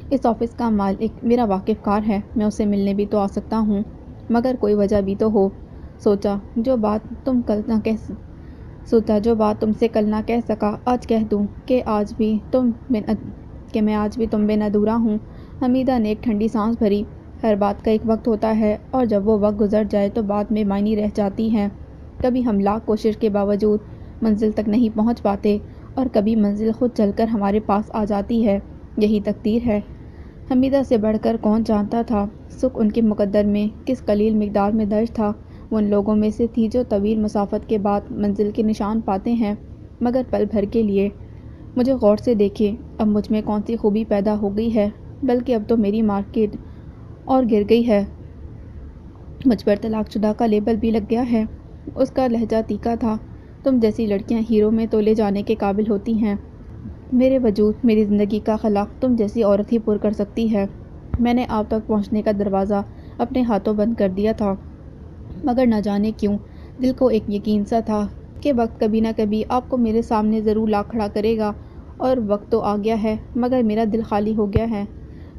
اس آفس کا مالک میرا واقف کار ہے، میں اسے ملنے بھی تو آ سکتا ہوں، مگر کوئی وجہ بھی تو ہو۔ سوچا جو بات تم سے کل نہ کہہ سکا آج کہہ دوں کہ میں آج بھی تم بن ادھورا ہوں۔ حمیدہ نے ایک ٹھنڈی سانس بھری۔ ہر بات کا ایک وقت ہوتا ہے، اور جب وہ وقت گزر جائے تو بات میں معنی رہ جاتی ہیں۔ کبھی ہم لاکھ کوشش کے باوجود منزل تک نہیں پہنچ پاتے، اور کبھی منزل خود چل کر ہمارے پاس آ جاتی ہے۔ یہی تقدیر ہے۔ حمیدہ سے بڑھ کر کون جانتا تھا سکھ ان کے مقدر میں کس قلیل مقدار میں درج تھا۔ وہ ان لوگوں میں سے تھی جو طویل مسافت کے بعد منزل کے نشان پاتے ہیں، مگر پل بھر کے لیے۔ مجھے غور سے دیکھیں، اب مجھ میں کون سی خوبی پیدا ہو گئی ہے، بلکہ اب تو میری مارکیٹ اور گر گئی ہے۔ مجھ پر طلاق شدہ کا لیبل بھی لگ گیا ہے۔ اس کا لہجہ تیکھا تھا۔ تم جیسی لڑکیاں ہیرو میں تولے جانے کے قابل ہوتی ہیں۔ میرے وجود، میری زندگی کا خلا تم جیسی عورت ہی پر کر سکتی ہے۔ میں نے آپ تک پہنچنے کا دروازہ اپنے ہاتھوں بند کر دیا تھا، مگر نہ جانے کیوں دل کو ایک یقین سا تھا کہ وقت کبھی نہ کبھی آپ کو میرے سامنے ضرور لا کھڑا کرے گا۔ اور وقت تو آ گیا ہے، مگر میرا دل خالی ہو گیا ہے۔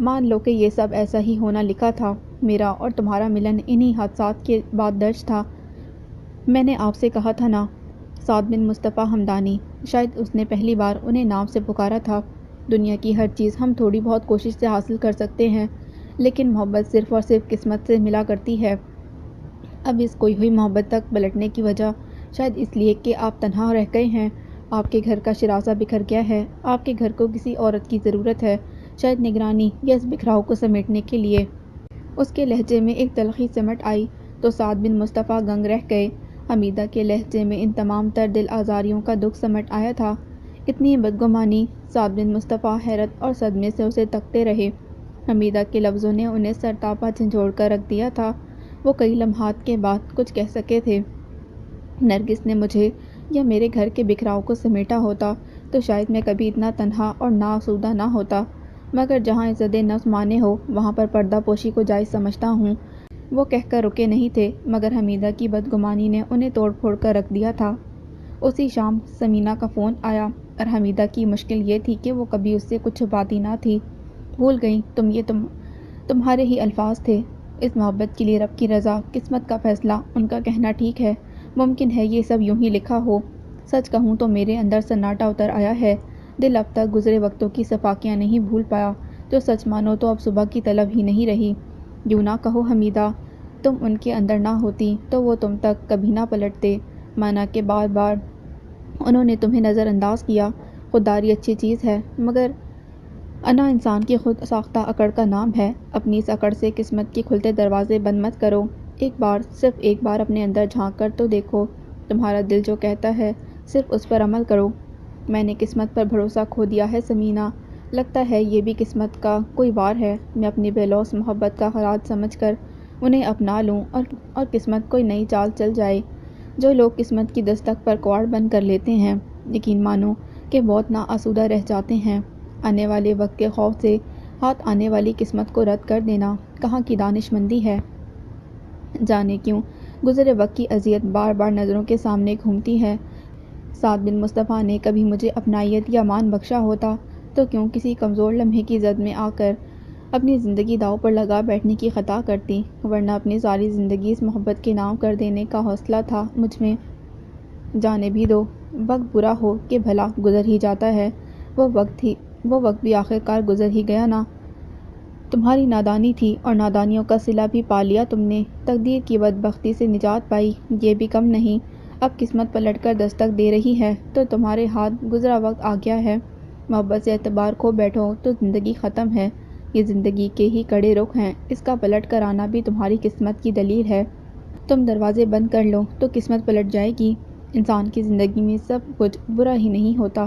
مان لو کہ یہ سب ایسا ہی ہونا لکھا تھا۔ میرا اور تمہارا ملن انہی حادثات کے بعد درج تھا۔ میں نے آپ سے کہا تھا نا، سعد بن مصطفیٰ ہمدانی، شاید اس نے پہلی بار انہیں نام سے پکارا تھا۔ دنیا کی ہر چیز ہم تھوڑی بہت کوشش سے حاصل کر سکتے ہیں، لیکن محبت صرف اور صرف قسمت سے ملا کرتی ہے۔ اب اس کھوئی ہوئی محبت تک پلٹنے کی وجہ شاید اس لیے کہ آپ تنہا رہ گئے ہیں۔ آپ کے گھر کا شراسہ بکھر گیا ہے۔ آپ کے گھر کو کسی عورت کی ضرورت ہے، شاید نگرانی یا اس بکھراؤ کو سمیٹنے کے لیے۔ اس کے لہجے میں ایک تلخی سمٹ آئی تو سعد بن مصطفیٰ دنگ رہ گئے۔ حمیدہ کے لہجے میں ان تمام تر دل آزاریوں کا دکھ سمٹ آیا تھا۔ اتنی بدگمانی۔ سعد بن مصطفیٰ حیرت اور صدمے سے اسے تکتے رہے۔ حمیدہ کے لفظوں نے انہیں سرتاپا جھنجھوڑ کر رکھ دیا تھا۔ وہ کئی لمحات کے بعد کچھ کہہ سکے تھے۔ نرگس نے مجھے یا میرے گھر کے بکھراؤ کو سمیٹا ہوتا تو شاید میں کبھی اتنا تنہا اور نا آسودہ نہ ہوتا۔ مگر جہاں عزت نفس مانے ہو وہاں پر پردہ پوشی کو جائز سمجھتا ہوں۔ وہ کہہ کر رکے نہیں تھے مگر حمیدہ کی بدگمانی نے انہیں توڑ پھوڑ کر رکھ دیا تھا۔ اسی شام سمینہ کا فون آیا اور حمیدہ کی مشکل یہ تھی کہ وہ کبھی اس سے کچھ چھپاتی نہ تھی۔ بھول گئیں تمہارے ہی الفاظ تھے، اس محبت کے لیے رب کی رضا، قسمت کا فیصلہ۔ ان کا کہنا ٹھیک ہے، ممکن ہے یہ سب یوں ہی لکھا ہو۔ سچ کہوں تو میرے اندر سناٹا اتر آیا ہے، دل اب تک گزرے وقتوں کی صفاقیاں نہیں بھول پایا۔ جو سچ مانو تو اب صبح کی طلب ہی نہیں رہی۔ یوں نہ کہو حمیدہ، تم ان کے اندر نہ ہوتی تو وہ تم تک کبھی نہ پلٹتے۔ مانا کہ بار بار انہوں نے تمہیں نظر انداز کیا، خودداری اچھی چیز ہے مگر انا انسان کی خود ساختہ اکڑ کا نام ہے۔ اپنی اس اکڑ سے قسمت کے کھلتے دروازے بند مت کرو۔ ایک بار، صرف ایک بار اپنے اندر جھانک کر تو دیکھو، تمہارا دل جو کہتا ہے صرف اس پر عمل کرو۔ میں نے قسمت پر بھروسہ کھو دیا ہے سمینہ، لگتا ہے یہ بھی قسمت کا کوئی وار ہے۔ میں اپنی بے لوث محبت کا خراج سمجھ کر انہیں اپنا لوں اور قسمت کوئی نئی چال چل جائے۔ جو لوگ قسمت کی دستک پر کواڑ بند کر لیتے ہیں، یقین مانو کہ بہت نا آسودہ رہ جاتے ہیں۔ آنے والے وقت کے خوف سے ہاتھ آنے والی قسمت کو رد کر دینا کہاں کی دانش مندی ہے۔ جانے کیوں گزرے وقت کی اذیت بار بار نظروں کے سامنے گھومتی ہے۔ سعد بن مصطفیٰ نے کبھی مجھے اپنائیت یا مان بخشا ہوتا تو کیوں کسی کمزور لمحے کی زد میں آ کر اپنی زندگی داؤ پر لگا بیٹھنے کی خطا کرتی، ورنہ اپنی ساری زندگی اس محبت کے نام کر دینے کا حوصلہ تھا مجھ میں۔ جانے بھی دو، وقت برا ہو کہ بھلا گزر ہی جاتا ہے، وہ وقت بھی آخر کار گزر ہی گیا نا۔ تمہاری نادانی تھی اور نادانیوں کا صلہ بھی پا لیا تم نے، تقدیر کی بدبختی سے نجات پائی، یہ بھی کم نہیں۔ اب قسمت پلٹ کر دستک دے رہی ہے تو تمہارے ہاتھ گزرا وقت آ گیا ہے۔ محبت سے اعتبار کھو بیٹھو تو زندگی ختم ہے، یہ زندگی کے ہی کڑے رخ ہیں، اس کا پلٹ کر آنا بھی تمہاری قسمت کی دلیل ہے۔ تم دروازے بند کر لو تو قسمت پلٹ جائے گی۔ انسان کی زندگی میں سب کچھ برا ہی نہیں ہوتا،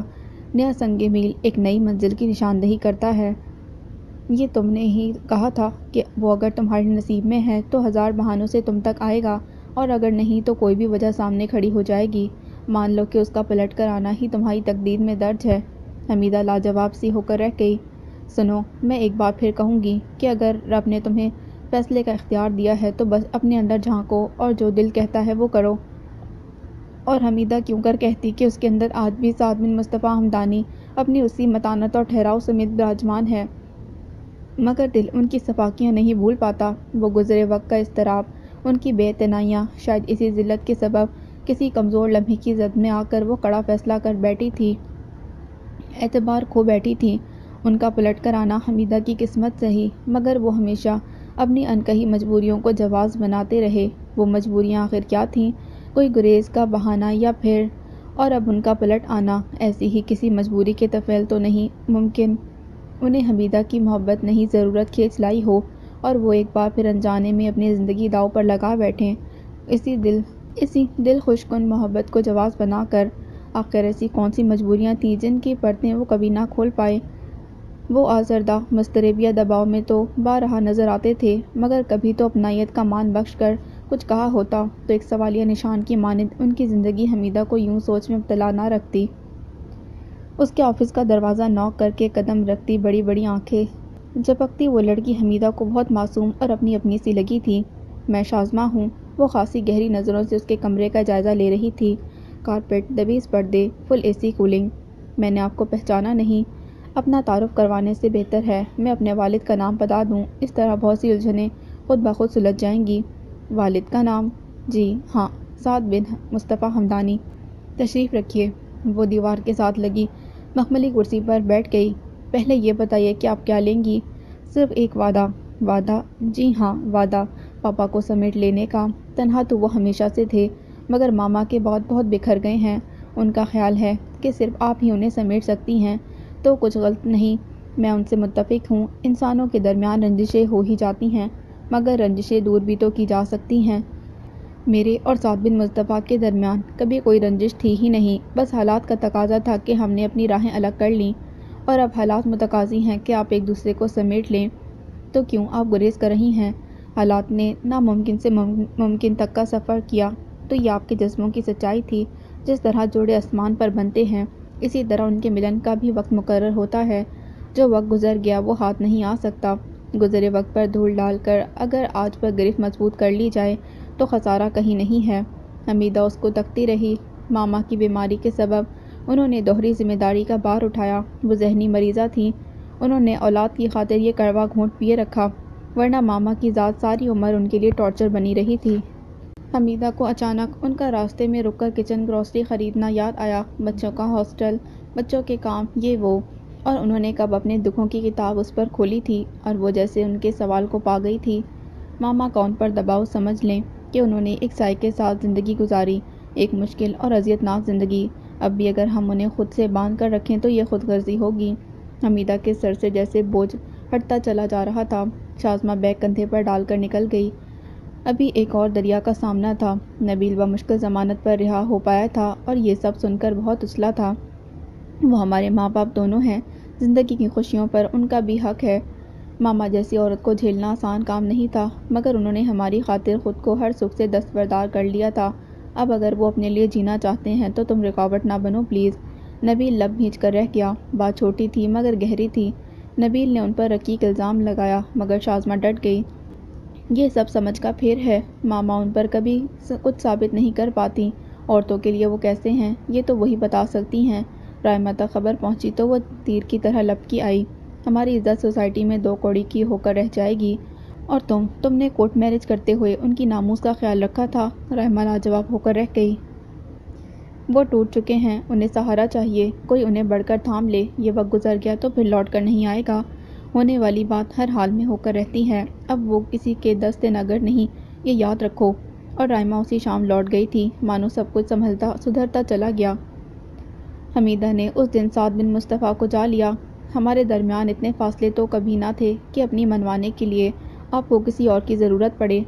نیا سنگ میل ایک نئی منزل کی نشاندہی کرتا ہے۔ یہ تم نے ہی کہا تھا کہ وہ اگر تمہارے نصیب میں ہے تو ہزار بہانوں سے تم تک آئے گا، اور اگر نہیں تو کوئی بھی وجہ سامنے کھڑی ہو جائے گی۔ مان لو کہ اس کا پلٹ کر آنا ہی تمہاری تقدیر میں درج ہے۔ حمیدہ لاجواب سی ہو کر رہ گئی۔ سنو، میں ایک بار پھر کہوں گی کہ اگر رب نے تمہیں فیصلے کا اختیار دیا ہے تو بس اپنے اندر جھانکو اور جو دل کہتا ہے وہ کرو۔ اور حمیدہ کیوں کر کہتی کہ اس کے اندر آج بھی سعد بن مصطفیٰ ہمدانی اپنی اسی متانت اور ٹھہراؤ سمیت براجمان ہے، مگر دل ان کی صفاقیاں نہیں بھول پاتا۔ وہ گزرے وقت کا اضطراب، ان کی بے اعتنائیاں، شاید اسی ذلت کے سبب کسی کمزور لمحے کی زد میں آ کر وہ کڑا فیصلہ کر بیٹھی تھی، اعتبار کھو بیٹھی تھی۔ ان کا پلٹ کر آنا حمیدہ کی قسمت سہی، مگر وہ ہمیشہ اپنی انکہی مجبوریوں کو جواز بناتے رہے۔ وہ مجبوریاں آخر کیا تھیں؟ کوئی گریز کا بہانہ یا پھر اور اب ان کا پلٹ آنا ایسی ہی کسی مجبوری کے طفیل تو نہیں ممکن؟ انہیں حمیدہ کی محبت نہیں ضرورت کھینچ لائی ہو اور وہ ایک بار پھر انجانے میں اپنی زندگی داؤ پر لگا بیٹھیں اسی دل خوش کن محبت کو جواز بنا کر۔ آخر ایسی کون سی مجبوریاں تھیں جن کی پرتیں وہ کبھی نہ کھول پائے؟ وہ آزردہ مضطرب یا دباؤ میں تو بارہا نظر آتے تھے، مگر کبھی تو اپنائیت کا مان بخش کر کچھ کہا ہوتا تو ایک سوالیہ نشان کی مانند ان کی زندگی حمیدہ کو یوں سوچ میں مبتلا نہ رکھتی۔ اس کے آفس کا دروازہ نوک کر کے قدم رکھتی بڑی بڑی آنکھیں جھپکتی وہ لڑکی حمیدہ کو بہت معصوم اور اپنی اپنی سی لگی تھی۔ میں شازماں ہوں، وہ خاصی گہری نظروں سے اس کے کمرے کا جائزہ لے رہی تھی۔ کارپیٹ، دبیز پردے، فل اے سی کولنگ۔ میں نے آپ کو پہچانا نہیں، اپنا تعارف کروانے سے بہتر ہے میں اپنے والد کا نام بتا دوں، اس طرح بہت سی الجھنیں خود بخود سلجھ جائیں گی۔ والد کا نام؟ جی ہاں، سعد بن مصطفیٰ ہمدانی۔ تشریف رکھیے۔ وہ دیوار کے ساتھ لگی مخملی کرسی پر بیٹھ گئی۔ پہلے یہ بتائیے کہ آپ کیا لیں گی؟ صرف ایک وعدہ۔ وعدہ؟ جی ہاں، وعدہ پاپا کو سمیٹ لینے کا۔ تنہا تو وہ ہمیشہ سے تھے، مگر ماما کے بعد بہت بکھر گئے ہیں۔ ان کا خیال ہے کہ صرف آپ ہی انہیں سمیٹ سکتی ہیں، تو کچھ غلط نہیں، میں ان سے متفق ہوں۔ انسانوں کے درمیان رنجشیں ہو ہی جاتی ہیں، مگر رنجشیں دور بھی تو کی جا سکتی ہیں۔ میرے اور سعد بن مصطفیٰ کے درمیان کبھی کوئی رنجش تھی ہی نہیں، بس حالات کا تقاضا تھا کہ ہم نے اپنی راہیں الگ کر لیں، اور اب حالات متقاضی ہیں کہ آپ ایک دوسرے کو سمیٹ لیں۔ تو کیوں آپ گریز کر رہی ہیں؟ حالات نے ناممکن سے ممکن تک کا سفر کیا تو یہ آپ کے جذبوں کی سچائی تھی۔ جس طرح جوڑے آسمان پر بنتے ہیں، اسی طرح ان کے ملن کا بھی وقت مقرر ہوتا ہے۔ جو وقت گزر گیا وہ ہاتھ نہیں آ سکتا۔ گزرے وقت پر دھول ڈال کر اگر آج پر گرفت مضبوط کر لی جائے تو خسارہ کہیں نہیں ہے۔ حمیدہ اس کو تکتی رہی۔ ماما کی بیماری کے سبب انہوں نے دوہری ذمہ داری کا بار اٹھایا۔ وہ ذہنی مریضہ تھیں، انہوں نے اولاد کی خاطر یہ کڑوا گھونٹ پیے رکھا، ورنہ ماما کی ذات ساری عمر ان کے لیے ٹارچر بنی رہی تھی۔ حمیدہ کو اچانک ان کا راستے میں رک کر کچن گروسری خریدنا یاد آیا۔ بچوں کا ہاسٹل، بچوں کے کام، یہ وہ، اور انہوں نے کب اپنے دکھوں کی کتاب اس پر کھولی تھی اور وہ جیسے ان کے سوال کو پا گئی تھی۔ ماما کا ان پر دباؤ سمجھ لیں کہ انہوں نے ایک سائے کے ساتھ زندگی گزاری، ایک مشکل اور اذیت ناک زندگی۔ اب بھی اگر ہم انہیں خود سے باندھ کر رکھیں تو یہ خود غرضی ہوگی۔ حمیدہ کے سر سے جیسے بوجھ ہٹتا چلا جا رہا تھا۔ شازمہ بیگ کندھے پر ڈال کر نکل گئی۔ ابھی ایک اور دریا کا سامنا تھا۔ نبیل بمشکل ضمانت پر رہا ہو پایا تھا اور یہ سب سن کر بہت اچھلا تھا۔ وہ ہمارے ماں باپ دونوں ہیں، زندگی کی خوشیوں پر ان کا بھی حق ہے۔ ماما جیسی عورت کو جھیلنا آسان کام نہیں تھا، مگر انہوں نے ہماری خاطر خود کو ہر سکھ سے دستبردار کر لیا تھا۔ اب اگر وہ اپنے لیے جینا چاہتے ہیں تو تم رکاوٹ نہ بنو پلیز۔ نبیل لب بھینچ کر رہ گیا۔ بات چھوٹی تھی مگر گہری تھی۔ نبیل نے ان پر رقیق الزام لگایا مگر شازمہ ڈٹ گئی۔ یہ سب سمجھ کا پھیر ہے، ماما ان پر کبھی کچھ ثابت نہیں کر پاتی۔ عورتوں کے لیے وہ کیسے ہیں یہ تو وہی بتا سکتی ہیں۔ رائمہ تک خبر پہنچی تو وہ تیر کی طرح لپکی آئی۔ ہماری عزت سوسائٹی میں دو کوڑی کی ہو کر رہ جائے گی، اور تم نے کورٹ میرج کرتے ہوئے ان کی ناموس کا خیال رکھا تھا۔ رائمہ لاجواب ہو کر رہ گئی۔ وہ ٹوٹ چکے ہیں، انہیں سہارا چاہیے، کوئی انہیں بڑھ کر تھام لے۔ یہ وقت گزر گیا تو پھر لوٹ کر نہیں آئے گا۔ ہونے والی بات ہر حال میں ہو کر رہتی ہے، اب وہ کسی کے دست نگر نہیں، یہ یاد رکھو۔ اور رائمہ اسی شام لوٹ گئی تھی، مانو سب کچھ سنبھلتا سدھرتا چلا گیا۔ حمیدہ نے اس دن سعد بن مصطفیٰ کو جا لیا۔ ہمارے درمیان اتنے فاصلے تو کبھی نہ تھے کہ اپنی منوانے کے لیے آپ کو کسی اور کی ضرورت پڑے۔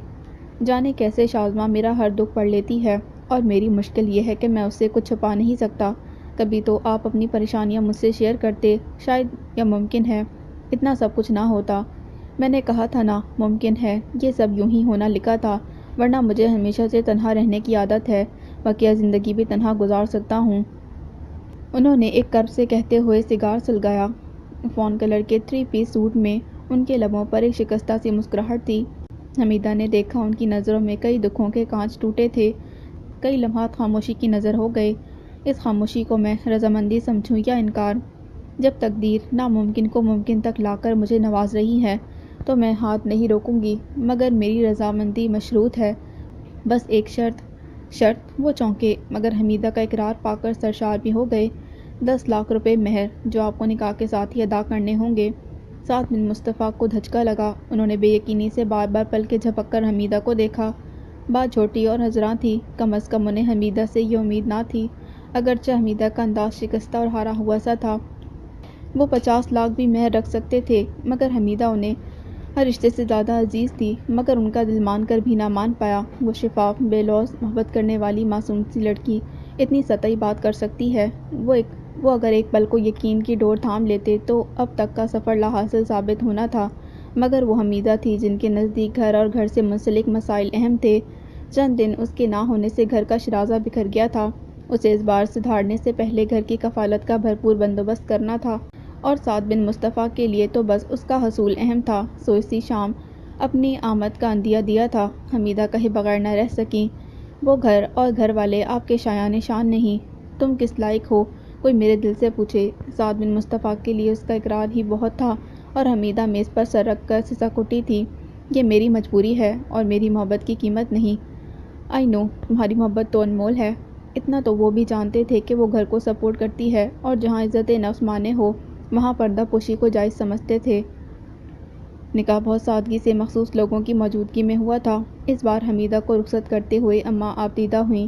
جانے کیسے شازمہ میرا ہر دکھ پڑھ لیتی ہے، اور میری مشکل یہ ہے کہ میں اس سے کچھ چھپا نہیں سکتا۔ کبھی تو آپ اپنی پریشانیاں مجھ سے شیئر کرتے، شاید یا ممکن ہے اتنا سب کچھ نہ ہوتا۔ میں نے کہا تھا نا، ممکن ہے یہ سب یوں ہی ہونا لکھا تھا، ورنہ مجھے ہمیشہ سے تنہا رہنے کی عادت ہے، بقیہ زندگی بھی تنہا گزار سکتا ہوں۔ انہوں نے ایک کرب سے کہتے ہوئے سگار سلگایا۔ فون کلر کے 3 پیس سوٹ میں ان کے لبوں پر ایک شکستہ سی مسکراہٹ تھی۔ حمیدہ نے دیکھا ان کی نظروں میں کئی دکھوں کے کانچ ٹوٹے تھے۔ کئی لمحات خاموشی کی نظر ہو گئے۔ اس خاموشی کو میں رضامندی سمجھوں یا انکار؟ جب تقدیر ناممکن کو ممکن تک لا کر مجھے نواز رہی ہے تو میں ہاتھ نہیں روکوں گی، مگر میری رضامندی مشروط ہے، بس ایک شرط۔ شرط؟ وہ چونکے، مگر حمیدہ کا اقرار پا کر سرشار بھی ہو گئے۔ 10 لاکھ روپے مہر، جو آپ کو نکاح کے ساتھ ہی ادا کرنے ہوں گے۔ سعد بن مصطفیٰ کو دھچکا لگا۔ انہوں نے بے یقینی سے بار بار پلکیں جھپک کر حمیدہ کو دیکھا۔ بات چھوٹی اور ہزراں تھی، کم از کم انہیں حمیدہ سے یہ امید نہ تھی، اگرچہ حمیدہ کا انداز شکستہ اور ہارا ہوا سا تھا۔ وہ 50 لاکھ بھی مہر رکھ سکتے تھے، مگر حمیدہ انہیں ہر رشتے سے زیادہ عزیز تھی، مگر ان کا دل مان کر بھی نہ مان پایا۔ وہ شفاف، بے لوث محبت کرنے والی معصوم سی لڑکی اتنی سطحی بات کر سکتی ہے؟ وہ اگر ایک پل کو یقین کی ڈور تھام لیتے تو اب تک کا سفر لاحاصل ثابت ہونا تھا، مگر وہ حمیدہ تھی جن کے نزدیک گھر اور گھر سے منسلک مسائل اہم تھے۔ چند دن اس کے نہ ہونے سے گھر کا شرازہ بکھر گیا تھا، اسے اس بار سدھارنے سے پہلے گھر کی کفالت کا بھرپور بندوبست کرنا تھا، اور سعد بن مصطفیٰ کے لیے تو بس اس کا حصول اہم تھا۔ سو اسی شام اپنی آمد کا عندیہ دیا تھا۔ حمیدہ کہے بغیر نہ رہ سکیں۔ وہ گھر اور گھر والے آپ کے شایان شان نہیں، تم کس لائق ہو کوئی میرے دل سے پوچھے۔ سعد بن مصطفیٰ کے لیے اس کا اقرار ہی بہت تھا، اور حمیدہ میز پر سر رکھ کر سسک اٹھی تھی۔ یہ میری مجبوری ہے اور میری محبت کی قیمت نہیں۔ آئی نو، تمہاری محبت تو انمول ہے۔ اتنا تو وہ بھی جانتے تھے کہ وہ گھر کو سپورٹ کرتی ہے، اور جہاں عزت نفس مانے ہو وہاں پردہ پوشی کو جائز سمجھتے تھے۔ نکاح بہت سادگی سے مخصوص لوگوں کی موجودگی میں ہوا تھا۔ اس بار حمیدہ کو رخصت کرتے ہوئے اماں آبدیدہ ہوئیں۔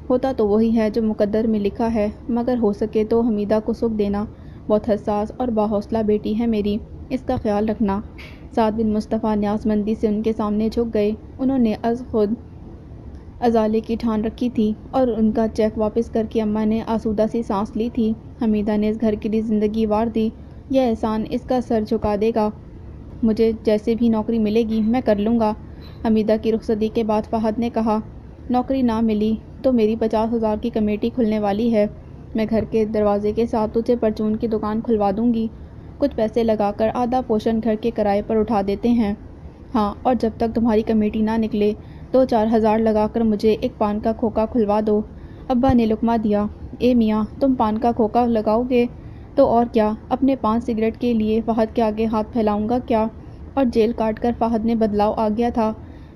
ہوتا تو وہی ہے جو مقدر میں لکھا ہے، مگر ہو سکے تو حمیدہ کو سکھ دینا۔ بہت حساس اور باحوصلہ بیٹی ہے میری، اس کا خیال رکھنا۔ سعد بن مصطفیٰ نیازمندی سے ان کے سامنے جھک گئے۔ انہوں نے از خود ازالے کی ٹھان رکھی تھی، اور ان کا چیک واپس کر کے اماں نے آسودہ سی سانس لی تھی۔ حمیدہ نے اس گھر کے لیے زندگی وار دی، یہ احسان اس کا سر جھکا دے گا۔ مجھے جیسے بھی نوکری ملے گی میں کر لوں گا۔ حمیدہ کی رخصتی کے بعد فہد نے کہا، نوکری نہ ملی تو میری 50,000 کی کمیٹی کھلنے والی ہے، میں گھر کے دروازے کے ساتھ تجھے پرچون کی دکان کھلوا دوں گی۔ کچھ پیسے لگا کر آدھا پورشن گھر کے کرائے پر اٹھا دیتے ہیں۔ ہاں، اور جب تک تمہاری کمیٹی نہ نکلے 2-4 ہزار لگا کر مجھے ایک پان کا کھوکا کھلوا دو۔ ابا نے لقمہ دیا۔ اے میاں، تم پان کا کھوکا لگاؤ گے تو اور کیا، اپنے پان سگریٹ کے لیے فہد کے آگے ہاتھ پھیلاؤں گا کیا؟ اور جیل کاٹ کر فہد میں بدلاؤ آ گیا تھا،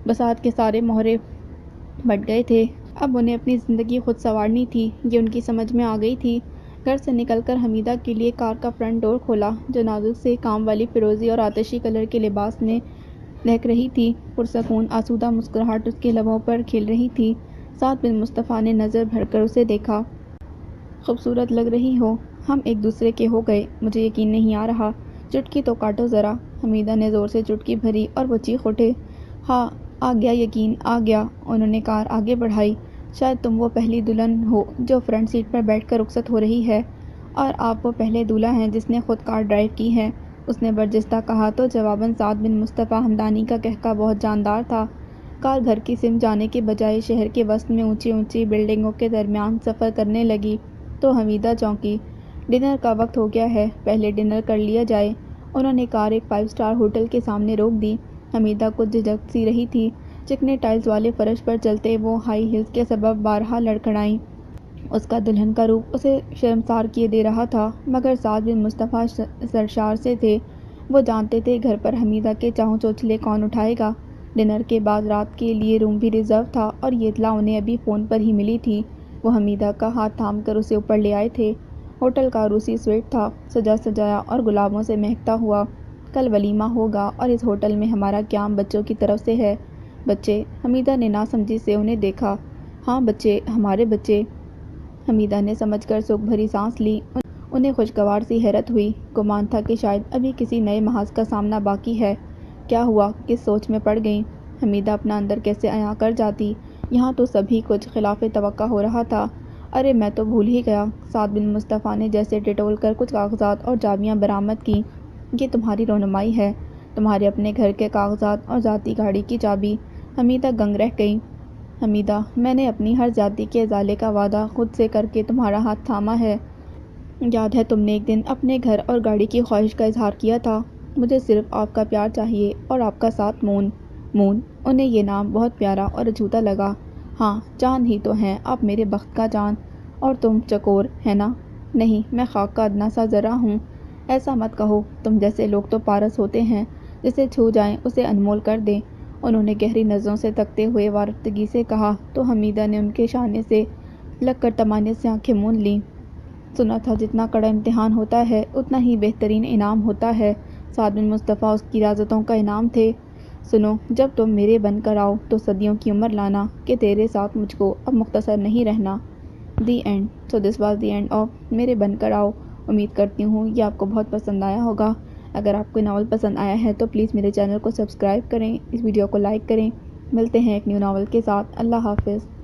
بساط کے سارے مہرے بٹ گئے تھے، اب انہیں اپنی زندگی خود سنوارنی تھی، یہ ان کی سمجھ میں آ گئی تھی۔ گھر سے نکل کر حمیدہ کے لیے کار کا فرنٹ ڈور کھولا، جو نازک سے کام والی فیروزی اور آتشی کلر کے لباس میں مہک رہی تھی۔ پرسکون آسودہ مسکراہٹ اس کے لبوں پر کھل رہی تھی۔ سعد بن مصطفیٰ نے نظر بھر کر اسے دیکھا۔ خوبصورت لگ رہی ہو، ہم ایک دوسرے کے ہو گئے، مجھے یقین نہیں آ رہا، چٹکی تو کاٹو ذرا۔ حمیدہ نے زور سے چٹکی بھری اور وہ چیخ اٹھے۔ ہاں، آ گیا یقین، آ گیا۔ انہوں نے کار آگے بڑھائی۔ شاید تم وہ پہلی دلہن ہو جو فرنٹ سیٹ پر بیٹھ کر رخصت ہو رہی ہے، اور آپ وہ پہلے دولہا ہیں جس نے خود کار ڈرائیو کی ہے، اس نے برجستہ کہا تو جواباً سعد بن مصطفیٰ ہمدانی کا قہقہہ بہت جاندار تھا۔ کار گھر کی سمت جانے کے بجائے شہر کے وسط میں اونچی اونچی بلڈنگوں کے درمیان سفر کرنے لگی تو حمیدہ چونکی۔ ڈنر کا وقت ہو گیا ہے، پہلے ڈنر کر لیا جائے۔ انہوں نے کار ایک 5 اسٹار ہوٹل کے سامنے روک دی۔ حمیدہ کچھ جھجک سی رہی تھی، چکنے ٹائلز والے فرش پر چلتے وہ ہائی ہیلز کے سبب بارہا لڑکھڑائیں۔ اس کا دلہن کا روپ اسے شرمسار کیے دے رہا تھا، مگر سعد بن مصطفیٰ سرشار سے تھے، وہ جانتے تھے گھر پر حمیدہ کے چاؤں چوچلے کون اٹھائے گا۔ ڈنر کے بعد رات کے لیے روم بھی ریزرو تھا، اور یہ اطلاع انہیں ابھی فون پر ہی ملی تھی۔ وہ حمیدہ کا ہاتھ تھام کر اسے اوپر لے آئے تھے۔ ہوٹل کا عروسی سویٹ تھا، سجا سجایا اور گلابوں سے مہکتا ہوا۔ کل ولیمہ ہوگا اور اس ہوٹل میں ہمارا قیام بچوں کی طرف سے ہے۔ بچے؟ حمیدہ نے ناسمجھی سے انہیں دیکھا۔ ہاں بچے، ہمارے بچے۔ حمیدہ نے سمجھ کر سکھ بھری سانس لی۔ انہیں خوشگوار سی حیرت ہوئی، گمان تھا کہ شاید ابھی کسی نئے محاذ کا سامنا باقی ہے۔ کیا ہوا، کس سوچ میں پڑ گئیں؟ حمیدہ اپنا اندر کیسے عیاں کر جاتی، یہاں تو سبھی کچھ خلاف توقع ہو رہا تھا۔ ارے میں تو بھول ہی گیا۔ سعد بن مصطفیٰ نے جیسے ٹٹول کر کچھ کاغذات اور چابیاں برآمد کیں۔ یہ تمہاری رہنمائی ہے، تمہارے اپنے گھر کے کاغذات اور ذاتی گاڑی کی چابی۔ حمیدہ گنگ رہ گئی۔ حمیدہ، میں نے اپنی ہر زیادتی کے ازالے کا وعدہ خود سے کر کے تمہارا ہاتھ تھاما ہے۔ یاد ہے تم نے ایک دن اپنے گھر اور گاڑی کی خواہش کا اظہار کیا تھا۔ مجھے صرف آپ کا پیار چاہیے اور آپ کا ساتھ مون۔ مون؟ انہیں یہ نام بہت پیارا اور اچھوتا لگا۔ ہاں، چاند ہی تو ہیں آپ، میرے بخت کا چاند۔ اور تم چکور، ہے نا؟ نہیں، میں خاک کا ادنا سا ذرہ ہوں۔ ایسا مت کہو، تم جیسے لوگ تو پارس ہوتے ہیں، جسے چھو جائیں اسے انمول کر دیں۔ انہوں نے گہری نظروں سے تکتے ہوئے وارفتگی سے کہا تو حمیدہ نے ان کے شانے سے لگ کر طمانیت سے آنکھیں موند لیں۔ سنا تھا جتنا کڑا امتحان ہوتا ہے اتنا ہی بہترین انعام ہوتا ہے۔ سعد بن مصطفیٰ اس کی ریاضتوں کا انعام تھے۔ سنو، جب تم میرے بن کر آؤ تو صدیوں کی عمر لانا کہ تیرے ساتھ مجھ کو اب مختصر نہیں رہنا۔ The end. So this was the end of میرے بن کر آؤ۔ امید کرتی ہوں یہ آپ کو بہت پسند آیا ہوگا۔ اگر آپ کو ناول پسند آیا ہے تو پلیز میرے چینل کو سبسکرائب کریں، اس ویڈیو کو لائک کریں۔ ملتے ہیں ایک نیو ناول کے ساتھ۔ اللہ حافظ۔